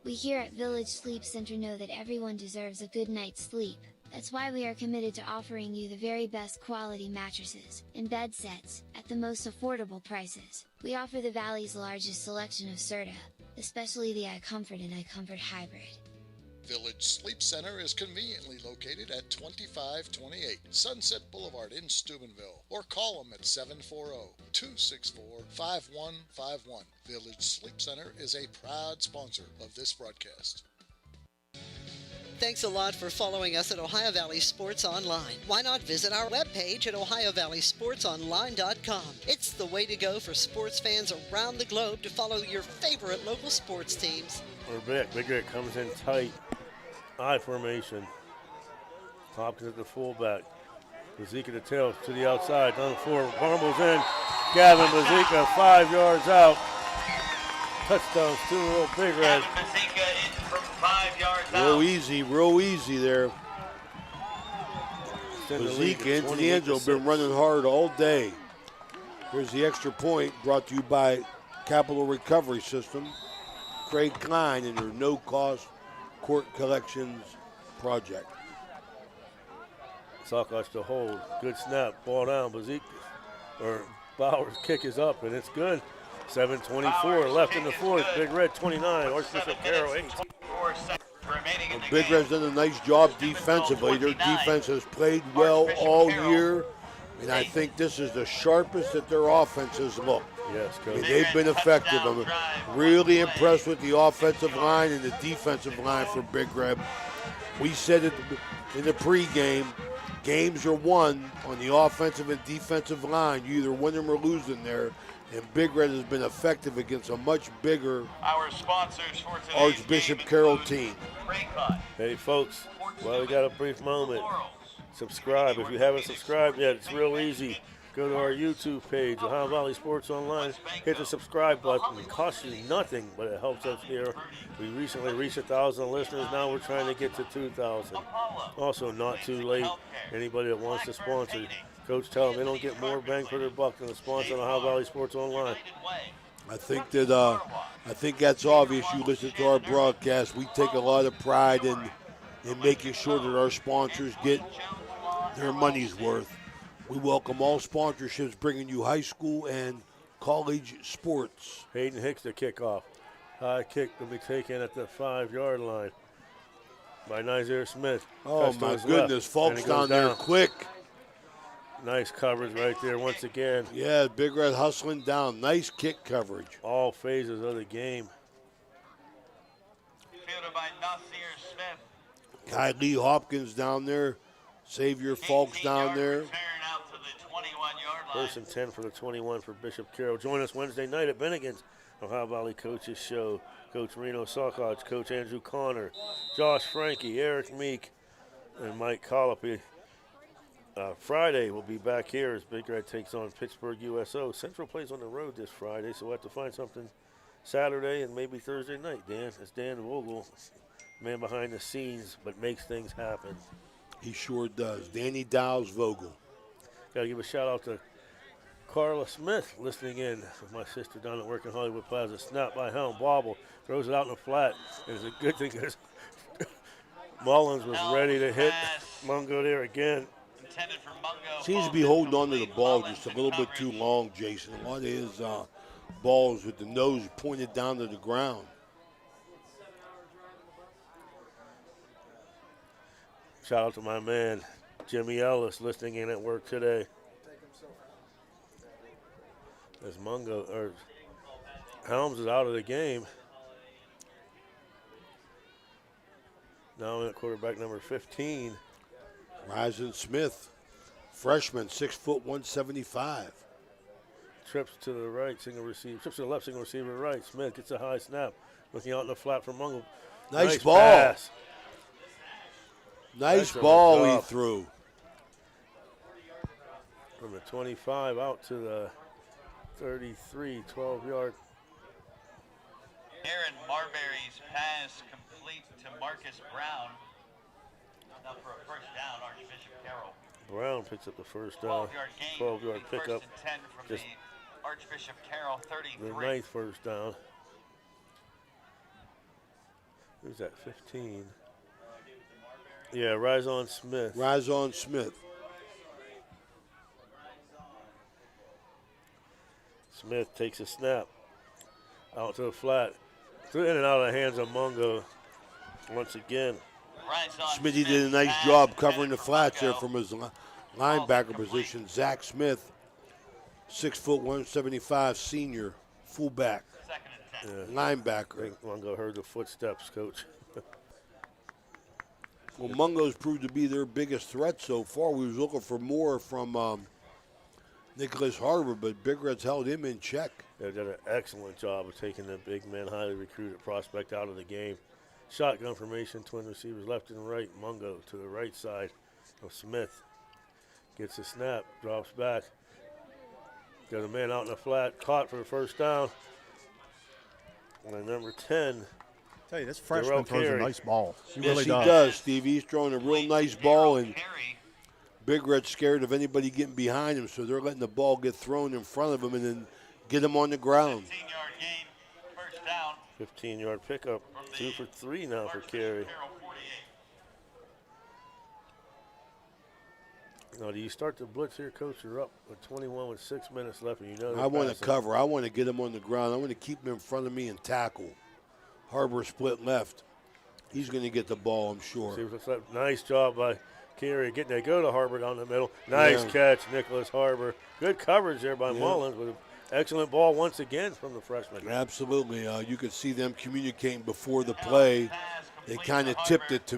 We here at Village Sleep Center know that everyone deserves a good night's sleep. That's why we are committed to offering you the very best quality mattresses and bed sets at the most affordable prices. We offer the Valley's largest selection of Serta, especially the iComfort and iComfort Hybrid. Village Sleep Center is conveniently located at 2528 Sunset Boulevard in Steubenville, or call them at 740-264-5151. Village Sleep Center is a proud sponsor of this broadcast. Thanks a lot for following us at Ohio Valley Sports Online. Why not visit our webpage at ohiovalleysportsonline.com. It's the way to go for sports fans around the globe to follow your favorite local sports teams. We're back. Big Red comes in tight. I formation. Hopkins at the fullback. Bazika the tail to the outside. Down the floor. Fumbles in. Gavin Bazika 5 yards out. Touchdown, 2-0 Big Red. Gavin Bazika in from 5 yards out. Real easy there. Bazika into the end zone, been running hard all day. Here's the extra point brought to you by Capital Recovery System, Craig Klein, and their no-cost court collections project. Sokosh to hold. Good snap. Ball down. Bazika. Or Bauer's kick is up, and it's good. 7:24 left in the fourth. Big Red 29. Archbishop Carrol 8. Big Red's done a nice job defensively. Their defense has played well all year, and I think this is the sharpest that their offenses look. Yes, Coach. I mean, they've been effective. I'm really impressed with the offensive line and the defensive line for Big Red. We said it in the pregame, games are won on the offensive and defensive line. You either win them or lose them there. And Big Red has been effective against a much bigger Our sponsors for today's Archbishop Carrol team. Hey, folks, well, we got a brief moment. Subscribe. If you haven't subscribed yet, it's real easy. Go to our YouTube page, Ohio Valley Sports Online. Hit the subscribe button. It costs you nothing, but it helps us here. We recently reached 1,000 listeners. Now we're trying to get to 2,000. Also, not too late. Anybody that wants to sponsor, Coach, tell them they don't get more bang for their buck than a sponsor on Ohio Valley Sports Online. I think that's obvious. You listen to our broadcast. We take a lot of pride in and making sure that our sponsors get their money's worth. We welcome all sponsorships bringing you high school and college sports. Hayden Hicks to kick off. High kick will be taken at the 5-yard line by Nizer Smith. Oh, Cuts to my his goodness. left, Falks and he down goes there quick. Nice coverage right there once again. Yeah, Big Red hustling down. Nice kick coverage. All phases of the game. Fielded by Nasir Smith. Kai Lee Hopkins down there. Xavier Falks down there. Return out to the 21-yard line. 1st and 10 for the 21 for Bishop Carrol. Join us Wednesday night at Bennigan's Ohio Valley Coaches Show. Coach Reno Sokoch, Coach Andrew Connor, Josh Frankie, Eric Meek, and Mike Colopy. Friday we'll be back here as Big Red takes on Pittsburgh USO. Central plays on the road this Friday, so we'll have to find something Saturday and maybe Thursday night, Dan. It's Dan Vogel, man behind the scenes, but makes things happen. He sure does. Danny Dow's Vogel. Got to give a shout out to Carla Smith listening in with my sister down at work in Hollywood Plaza. Snap by Helm, bobble, throws it out in the flat. It's a good thing because Mullins was ready to hit Mungo there again. Intended for Mungo. Seems to be holding on to the ball just a little bit too long, Jason. A lot of his balls with the nose pointed down to the ground. Shout out to my man, Jimmy Ellis, listening in at work today. As Helms is out of the game. Now in at quarterback number 15. Ryzen Smith, freshman, 6 foot 175. Trips to the right, single receiver. Trips to the left, single receiver right. Smith gets a high snap, looking out in the flat for Mungo. Nice ball. Pass. Nice ball he threw. From the 25 out to the 33, 12-yard. Aaron Marbury's pass complete to Marcus Brown. Now for a first down, Archbishop Carrol. Brown picks up the first down. 12-yard 12-yard pickup. First and 10 from Just the Archbishop Carrol 33. the 9th first down. Who's that, 15? Yeah, Ryzon Smith. Ryzon Smith. Smith takes a snap. Out to the flat. In and out of the hands of Mungo once again. Smitty did a nice job covering the flats there from his linebacker position. Zach Smith, 6 foot 175, senior, fullback, linebacker. I think Mungo heard the footsteps, Coach. Well, Mungo's proved to be their biggest threat so far. We was looking for more from Nicholas Harbor, but Big Red's held him in check. They've done an excellent job of taking the big man, highly recruited prospect out of the game. Shotgun formation, twin receivers left and right. Mungo to the right side of Smith. Gets a snap, drops back. Got a man out in the flat, caught for the first down. And number 10. I tell you, this freshman throws a nice ball. He yes, really he does. does, Steve. He's throwing a real nice ball, and Big Red's scared of anybody getting behind him, so they're letting the ball get thrown in front of him and then get him on the ground. 15-yard gain, first down. 15-yard pickup. 2 for 3 now for Carey. Now, do you start the blitz here, Coach? You're up with 21 with 6 minutes left, and you know I want to cover. I want to get him on the ground. I want to keep him in front of me and tackle. Harbor split left. He's going to get the ball, I'm sure. Nice job by Carey getting there. Go to Harbor down the middle. Nice catch, Nicholas Harbor. Good coverage there by Mullins with an excellent ball once again from the freshman. Absolutely. You could see them communicating before the play. They kind of tipped it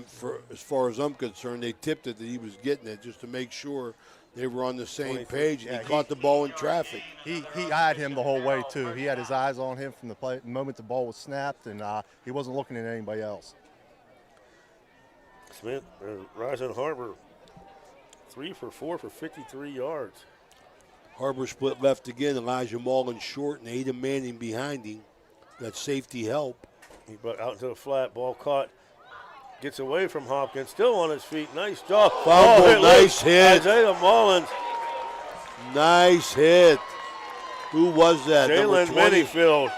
as far as I'm concerned. They tipped it that he was getting it just to make sure they were on the same page. And he caught the ball in traffic. He eyed him the whole way, too. He had his eyes on him from the moment the ball was snapped, and he wasn't looking at anybody else. Smith, Rising Harbor, 3 for 4 for 53 yards. Harbor split left again. Elijah Mullins short and Adam Manning behind him. Got safety help. He brought out into the flat, ball caught. Gets away from Hopkins, still on his feet. Nice job. Fumble, nice hit. Isaiah Mullins. Nice hit. Who was that? Jalen Minifield.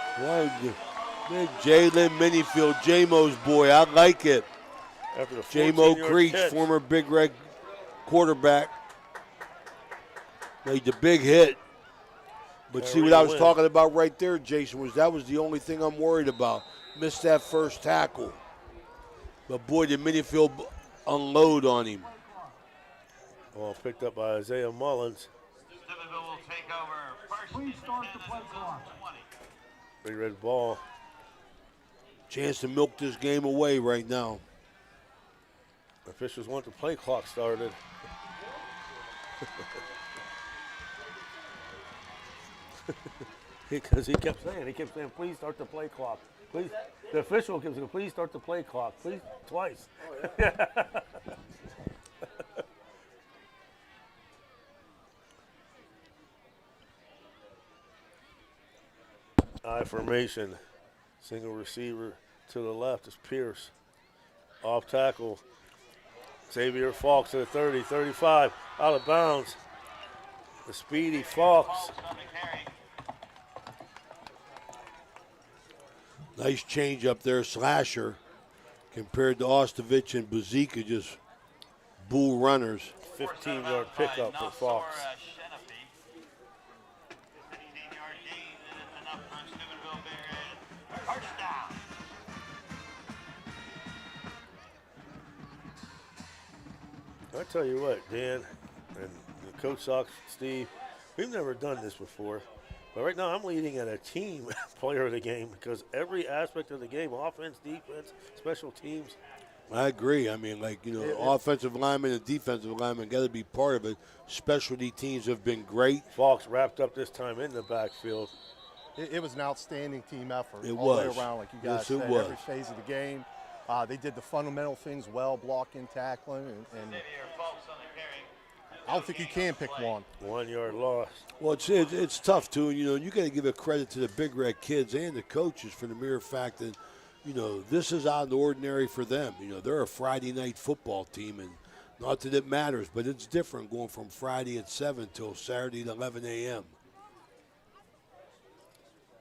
Big Jalen Minifield, J-Mo's boy. I like it. After the J-Mo 14-yard Creech, catch. former Big Red quarterback, made the big hit. But see what I was talking about right there, Jason, was that was the only thing I'm worried about. Missed that first tackle. But boy, did Minifield unload on him. Ball picked up by Isaiah Mullins. Steubenville will take over first. Please start the play clock. Big Red ball. Chance to milk this game away right now. Officials want the play clock started. Because he kept saying, please start the play clock. Please, the official kept saying, please start the play clock. Please, twice. I formation. Single receiver to the left is Pierce. Off tackle. Xavier Falks to the 30, 35. Out of bounds. The speedy Falks. Nice change up there, Slasher, compared to Ostovich and Bazika, just bull runners. 15-yard pickup for Falks. I tell you what, Dan and Coach Sox, Steve, we've never done this before. But right now I'm leading at a team player of the game because every aspect of the game, offense, defense, special teams. I agree. I mean, like, you know, offensive linemen and defensive linemen got to be part of it. Specialty teams have been great. Falks wrapped up this time in the backfield. It was an outstanding team effort It all was. the way around, like you guys Yes, it said, was. every phase of the game. They did the fundamental things well, blocking, tackling, and I don't think you can pick one. 1 yard loss. Well, it's tough, too. You know, you got to give a credit to the Big Red kids and the coaches for the mere fact that, you know, this is out of the ordinary for them. You know, they're a Friday night football team, and not that it matters, but it's different going from Friday at 7 till Saturday at 11 a.m.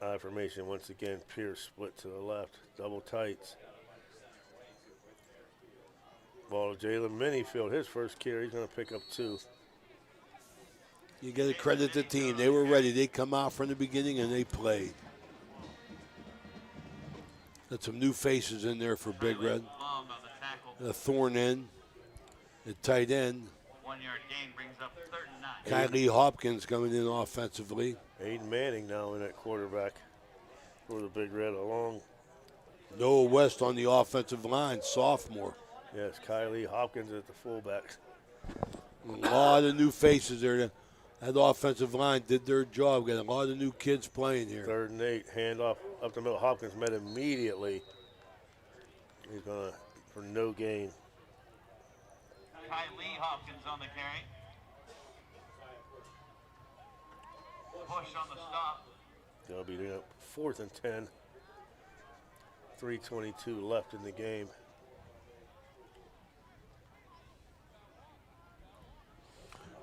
I formation once again. Pierce split to the left. Double tights. Ball to Jalen Minifield. His first carry. He's going to pick up 2. You got to credit the team. They were ready. They come out from the beginning and they played. Got some new faces in there for Big Red. A Thorn end, a tight end. 1 yard gain brings up 39. Kylie Hopkins coming in offensively. Aiden Manning now in at quarterback for the Big Red along. Noah West on the offensive line, sophomore. Yes, Kylie Hopkins at the fullback. A lot of new faces there. That offensive line did their job. Got a lot of new kids playing here. 3rd and 8, handoff up the middle. Hopkins met immediately. He's going to, for no gain. Kylie Hopkins on the carry. Push on the stop. They'll be doing 4th and 10. 3:22 left in the game.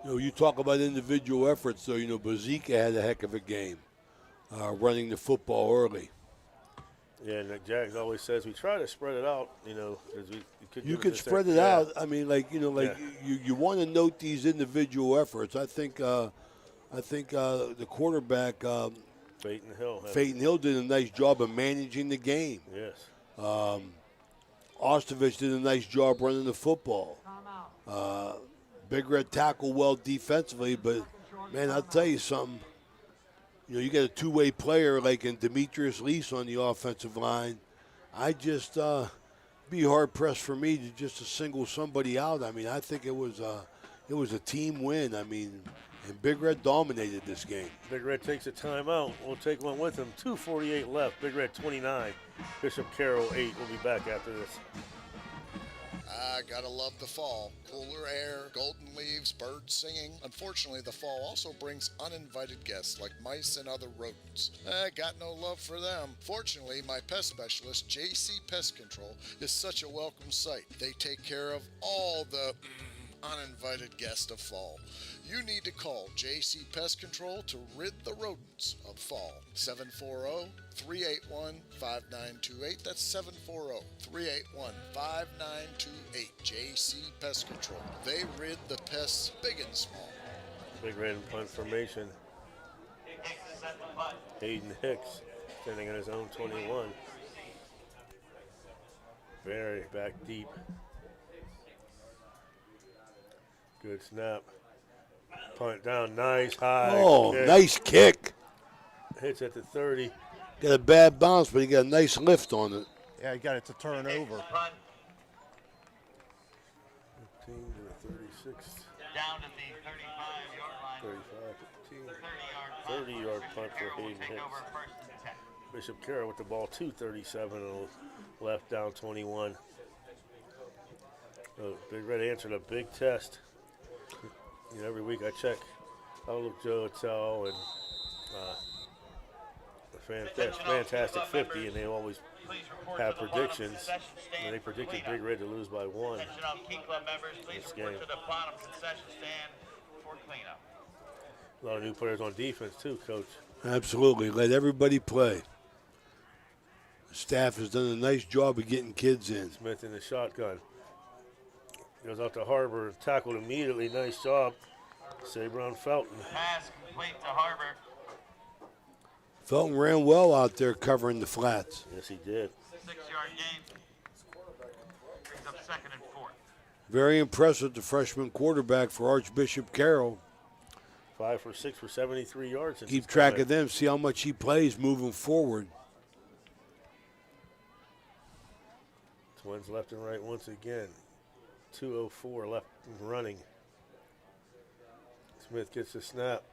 You know, you talk about individual efforts, though. You know, Bazika had a heck of a game running the football early. Yeah, and Jack always says we try to spread it out, you know. You could spread it out. I mean, like, you know, like you want to note these individual efforts. I think the quarterback, Peyton Hill did a nice job of managing the game. Yes. Ostovich did a nice job running the football. Big Red tackle well defensively, but, man, I'll tell you something. You know, you got a two-way player like in Demetrius Lease on the offensive line. I just be hard-pressed for me to single somebody out. I mean, I think it was a team win. I mean, and Big Red dominated this game. Big Red takes a timeout. We'll take one with him. 2:48 left. Big Red 29. Bishop Carrol 8. We'll be back after this. I gotta love the fall. Cooler air, golden leaves, birds singing. Unfortunately, the fall also brings uninvited guests like mice and other rodents. I got no love for them. Fortunately, my pest specialist, JC Pest Control, is such a welcome sight. They take care of all the uninvited guest of fall. You need to call JC Pest Control to rid the rodents of fall. 740-381-5928. That's 740-381-5928. JC Pest Control. They rid the pests big and small. Big Red in punt formation. Hayden Hicks standing on his own 21. Very back deep. Good snap. Punt down, nice high. Oh, kick. nice kick. Hits at the 30. Got a bad bounce, but he got a nice lift on it. Yeah, he got it to turn over. 15 to the 36. Down to the 35-yard line. 35, 15. 30-yard punt for Hayden Hicks. Bishop Carrol with the ball, 2:37 on the left, down 21. Big Red answered a big test. You know, every week I check Outlook Joe Attell and the fantastic 50, and they always have predictions. And they predicted Big Red to lose by 1 this game. A lot of new players on defense too, Coach. Absolutely. Let everybody play. The staff has done a nice job of getting kids in. Smith in the shotgun. Goes out to Harbor, tackled immediately. Nice job. Sabron Felton. Pass complete to Harbor. Felton ran well out there covering the flats. Yes, he did. 6-yard gain. Brings up 2nd and 4. Very impressive, the freshman quarterback for Archbishop Carrol. 5 for 6 for 73 yards. Keep track of them, see how much he plays moving forward. Twins left and right once again. 2:04 left running. Smith gets the snap.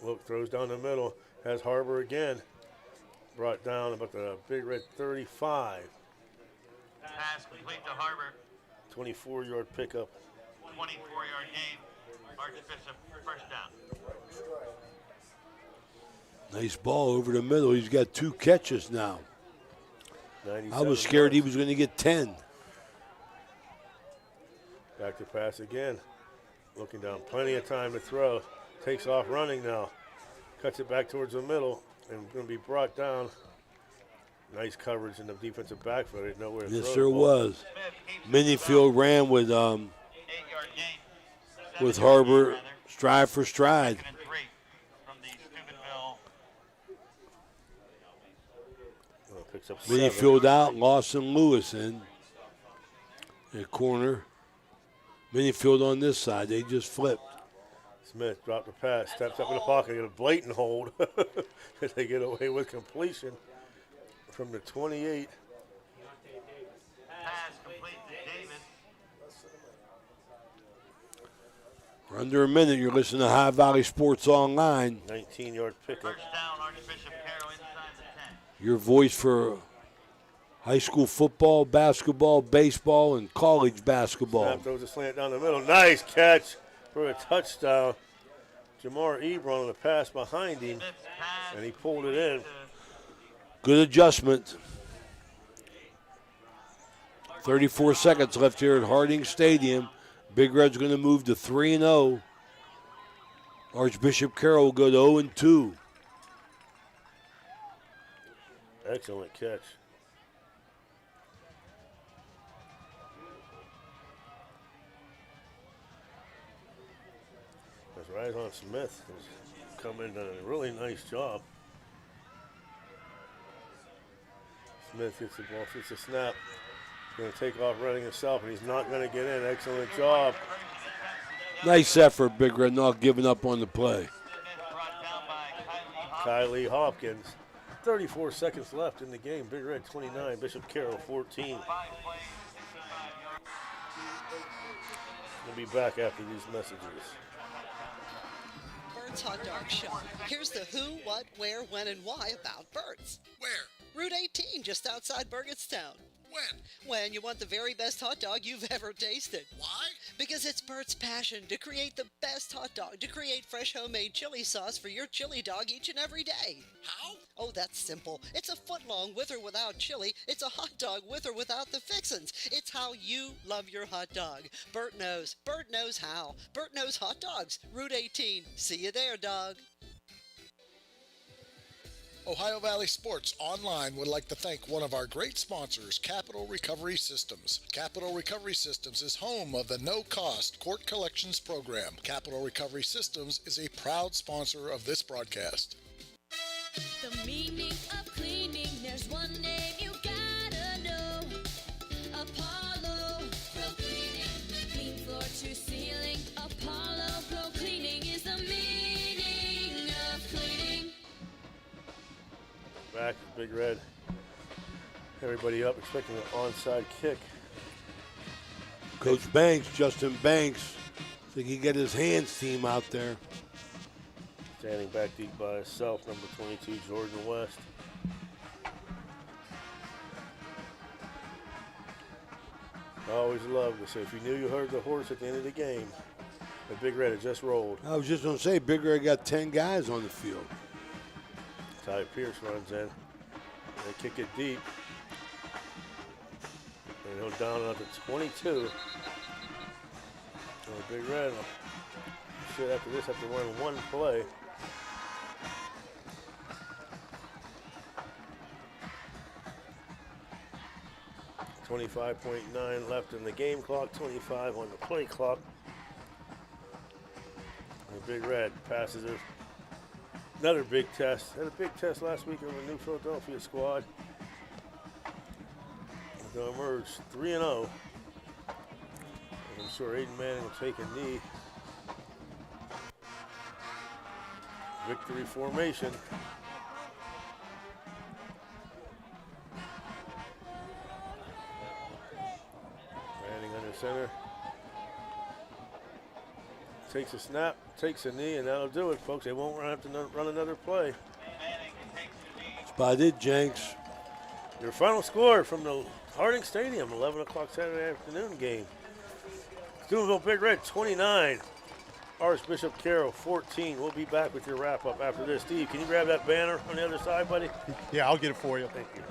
Look, throws down the middle. Has Harbor again. Brought down about the Big Red 35. Pass complete to Harbor. 24-yard pickup. 24-yard gain. Archbishop, first down. Nice ball over the middle. He's got 2 catches now. I was scared he was going to get 10. Back to pass again. Looking down, plenty of time to throw. Takes off running now. Cuts it back towards the middle and going to be brought down. Nice coverage in the defensive backfield. There's nowhere to throw. Yes, there was. Minifield ran with Harbor stride for stride. Picks up Minifield out, Lawson Lewis in. At corner. Minifield on this side. They just flipped. Smith dropped the pass, steps up in the pocket, get a blatant hold. They get away with completion from the 28. Pass complete to Davis. For under a minute, you're listening to High Valley Sports Online. 19-yard pickup. First down, Archbishop Carrol inside the 10. Your voice for high school football, basketball, baseball, and college basketball. Snap throws a slant down the middle. Nice catch for a touchdown. Jamar Ebron on the pass behind him, and he pulled it in. Good adjustment. 34 seconds left here at Harding Stadium. Big Red's going to move to 3-0. Archbishop Carrol will go to 0-2. Excellent catch. Rizon Smith has come in and done a really nice job. Smith gets the ball, gets a snap. He's going to take off running himself, and he's not going to get in. Excellent job. Nice effort, Big Red, not giving up on the play. Kylie Hopkins. 34 seconds left in the game. Big Red 29, Bishop Carrol 14. We'll be back after these messages. Bert's Hot Dog Show. Here's the who, what, where, when, and why about Bert's. Where? Route 18, just outside Burgettstown. When you want the very best hot dog you've ever tasted. Why? Because it's Bert's passion to create the best hot dog, to create fresh homemade chili sauce for your chili dog each and every day. How? Oh, that's simple. It's a foot long with or without chili. It's a hot dog with or without the fixins. It's how you love your hot dog. Bert knows. Bert knows how. Bert knows hot dogs. Route 18. See you there, dog. Ohio Valley Sports Online would like to thank one of our great sponsors, Capital Recovery Systems. Capital Recovery Systems is home of the no-cost court collections program. Capital Recovery Systems is a proud sponsor of this broadcast. The meaning of cleaning, there's one name you gotta know. Apollo Pro Cleaning. Clean floor to ceiling. Apollo Pro Cleaning is the meaning of cleaning. Back, Big Red. Everybody up, expecting an onside kick. Coach Banks, Justin Banks, so he can get his hands team out there. Standing back deep by himself, number 22, Jordan West. I always love to say, if you knew you heard the horse at the end of the game, the Big Red had just rolled. I was just going to say, Big Red got 10 guys on the field. Ty Pierce runs in. They kick it deep. And he'll down it up to 22. So Big Red should, after this, have to run one play. .9 left in the game clock, 25 on the play clock. And the Big Red passes it. Another big test. Had a big test last week over the New Philadelphia squad. They'll emerge 3-0. I'm sure Aiden Manning will take a knee. Victory formation. Manning under center. Takes a snap, takes a knee, and that'll do it, folks. They won't have to run another play. Spotted Jenks. Your final score from the Harding Stadium, 11 o'clock Saturday afternoon game. Steubenville Big Red 29, Archbishop Carrol 14. We'll be back with your wrap-up after this. Steve, can you grab that banner on the other side, buddy? Yeah, I'll get it for you. Thank you.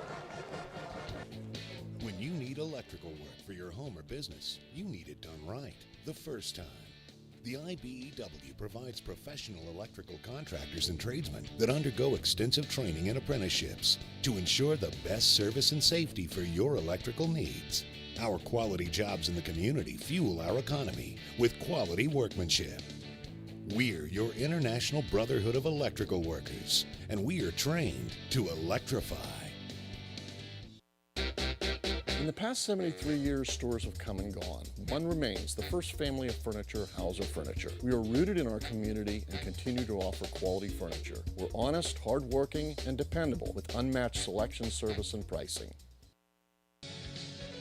When you need electrical work for your home or business, you need it done right the first time. The IBEW provides professional electrical contractors and tradesmen that undergo extensive training and apprenticeships to ensure the best service and safety for your electrical needs. Our quality jobs in the community fuel our economy with quality workmanship. We're your International Brotherhood of Electrical Workers, and we are trained to electrify. In the past 73 years, stores have come and gone. One remains, the first family of furniture, Hauser Furniture. We are rooted in our community and continue to offer quality furniture. We're honest, hardworking, and dependable with unmatched selection, service, and pricing.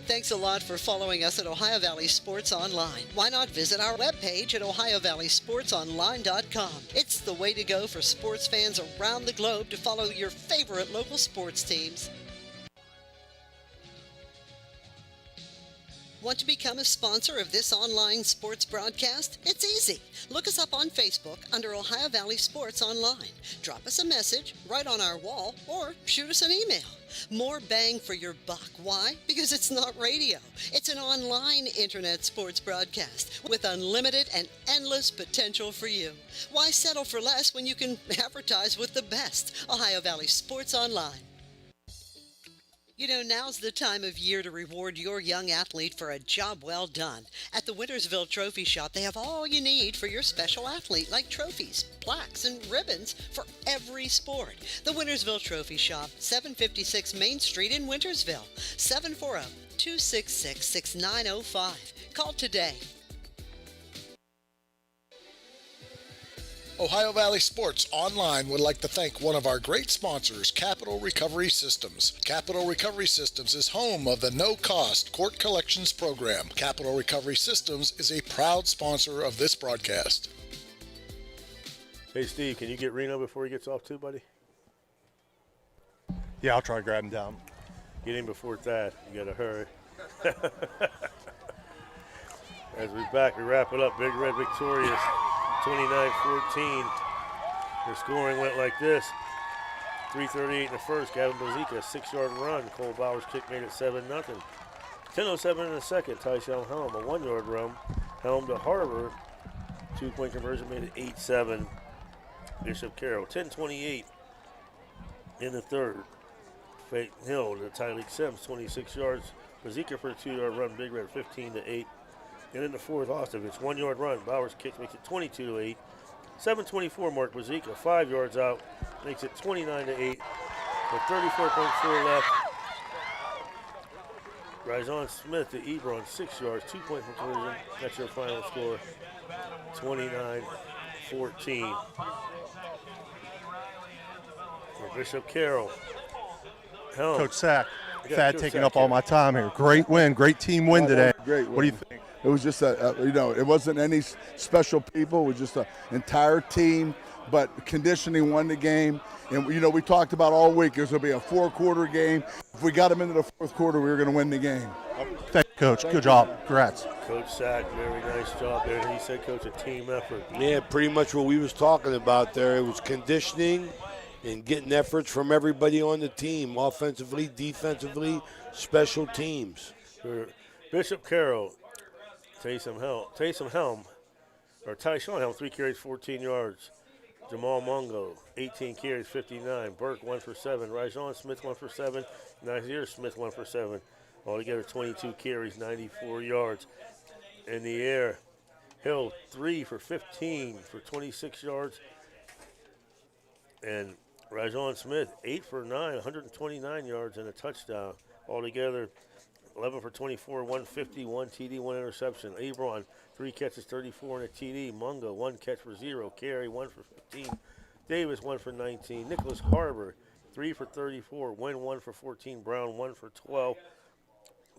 Thanks a lot for following us at Ohio Valley Sports Online. Why not visit our webpage at ohiovalleysportsonline.com. It's the way to go for sports fans around the globe to follow your favorite local sports teams. Want to become a sponsor of this online sports broadcast? It's easy. Look us up on Facebook under Ohio Valley Sports Online. Drop us a message right on our wall or shoot us an email. More bang for your buck. Why? Because it's not radio. It's an online internet sports broadcast with unlimited and endless potential for you. Why settle for less when you can advertise with the best? Ohio Valley Sports Online. You know, now's the time of year to reward your young athlete for a job well done. At the Wintersville Trophy Shop, they have all you need for your special athlete, like trophies, plaques, and ribbons for every sport. The Wintersville Trophy Shop, 756 Main Street in Wintersville, 740-266-6905. Call today. Ohio Valley Sports Online would like to thank one of our great sponsors, Capital Recovery Systems. Capital Recovery Systems is home of the no-cost court collections program. Capital Recovery Systems is a proud sponsor of this broadcast. Hey, Steve, can you get Reno before he gets off too, buddy? Yeah, I'll try to grab him down. Get in before that. You got to hurry. As we wrap it up. Big Red victorious, 29-14. Their scoring went like this. 3:38 in the first. Gavin Bazika, a 6-yard run. Cole Bowers' kick made it 7-0. 10:07 in the second. Tyshawn Helm, a 1-yard run. Helm to Harbor. 2-point conversion made it 8-7. Bishop Carrol. 10:28 in the third. Peyton Hill to Tyleek Sims, 26 yards. Bazika for a 2-yard run. Big Red 15-8. And in the fourth, Ostovich, 1-yard run. Bowers' kick makes it 22-8. 7:24 mark. Bazika 5 yards out, makes it 29-8. With 34.4 left. Rajon Smith to Ebron, 6 yards, 2-point conversion. That's your final score, 29-14. For Bishop Carrol. Helm. Coach Sack, Yeah, Thad Coach taking Sack up all here. my time here. Great win, great team win today. Great win. What do you think? It was just it wasn't any special people. It was just an entire team. But conditioning won the game. And, we talked about all week it was going to be a 4-quarter game. If we got them into the fourth quarter, we were going to win the game. Thank you, Coach. Good job. Congrats. Coach Sack, very nice job there. He said, Coach, a team effort. Yeah, pretty much what we was talking about there. It was conditioning and getting efforts from everybody on the team, offensively, defensively, special teams. For Bishop Carrol, Taysom Helm, 3 carries, 14 yards. Jamal Mungo, 18 carries, 59. Burke, 1 for 7. Rajon Smith, 1 for 7. Nazir Smith, 1 for 7. Altogether, 22 carries, 94 yards. In the air, Hill, 3 for 15 for 26 yards. And Rajon Smith, 8 for 9, 129 yards and a touchdown. Altogether, 11 for 24, 150, 1 TD, 1 interception. Ebron, 3 catches, 34 and a TD. Mungo, 1 catch for 0. Carey, 1 for 15. Davis, 1 for 19. Nicholas Harbor, 3 for 34. Wynn, 1 for 14. Brown, 1 for 12.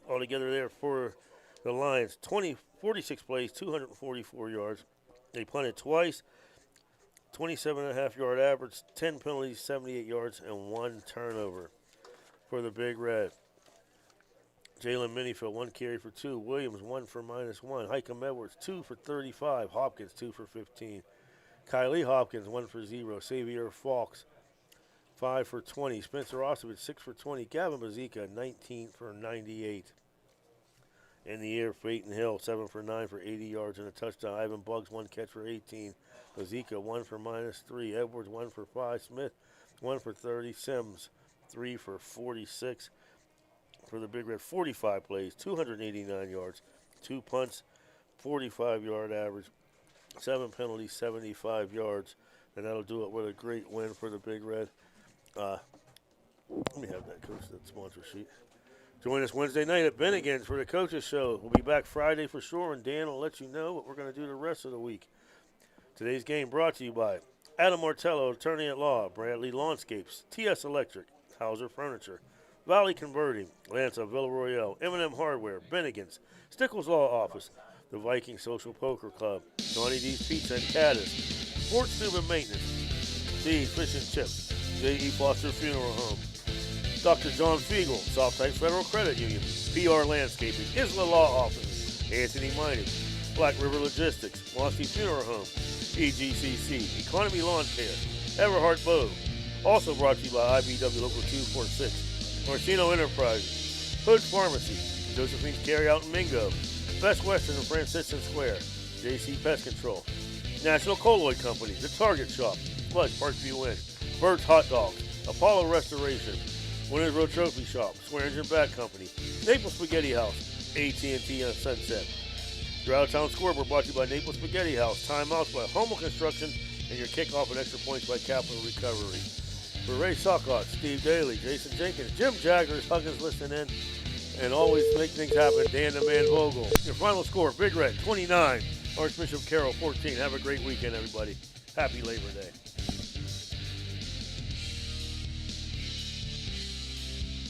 Altogether there for the Lions, 46 plays, 244 yards. They punted twice, 27.5-yard average, 10 penalties, 78 yards, and 1 turnover for the Big Red. Jalen Minifield, 1 carry for 2. Williams, 1 for -1. Hikem Edwards, 2 for 35. Hopkins, 2 for 15. Kylie Hopkins, 1 for 0. Xavier Fawkes, 5 for 20. Spencer Ostovich, 6 for 20. Gavin Bazika, 19 for 98. In the air, Peyton Hill, 7 for 9 for 80 yards and a touchdown. Ivan Buggs, 1 catch for 18. Bazika, 1 for -3. Edwards, 1 for 5. Smith, 1 for 30. Sims, 3 for 46. For the Big Red, 45 plays, 289 yards, 2 punts, 45-yard average, 7 penalties, 75 yards, and that'll do it with a great win for the Big Red. Let me have that, Coach, that sponsor sheet. Join us Wednesday night at Bennigan's for the Coaches Show. We'll be back Friday for sure, and Dan will let you know what we're going to do the rest of the week. Today's game brought to you by Adam Martello, attorney at law, Bradley Lawnscapes, TS Electric, Hauser Furniture, Valley Converting, Lance of Villaroyale, M&M Hardware, Bennigan's, Stickles Law Office, the Viking Social Poker Club, Johnny D's Pizza and Caddis, Sports Tube and Maintenance, D Fish and Chips, J.E. Foster Funeral Home, Dr. John Fiegel, Southside Federal Credit Union, PR Landscaping, Isla Law Office, Anthony Mining, Black River Logistics, Lofty Funeral Home, EGCC, Economy Lawn Care, Everhart Bow. Also brought to you by IBW Local 246. Marcino Enterprises, Hood Pharmacy, Josephine's Carryout in Mingo, Best Western in Franciscan Square, JC Pest Control, National Colloid Company, The Target Shop, Flood Parkview Inn, Bird's Hot Dogs, Apollo Restoration, Winners Road Trophy Shop, Swearingen Bat Company, Naples Spaghetti House, AT&T on Sunset. Your out-of-town scoreboard brought to you by Naples Spaghetti House, timeouts by Hummel Construction, and your kickoff and extra points by Capital Recovery. For Ray Sokot, Steve Daly, Jason Jenkins, Jim Jaggers, Huggins listening in, and always make things happen, Dan the Man Vogel. Your final score, Big Red 29, Archbishop Carrol 14. Have a great weekend, everybody. Happy Labor Day.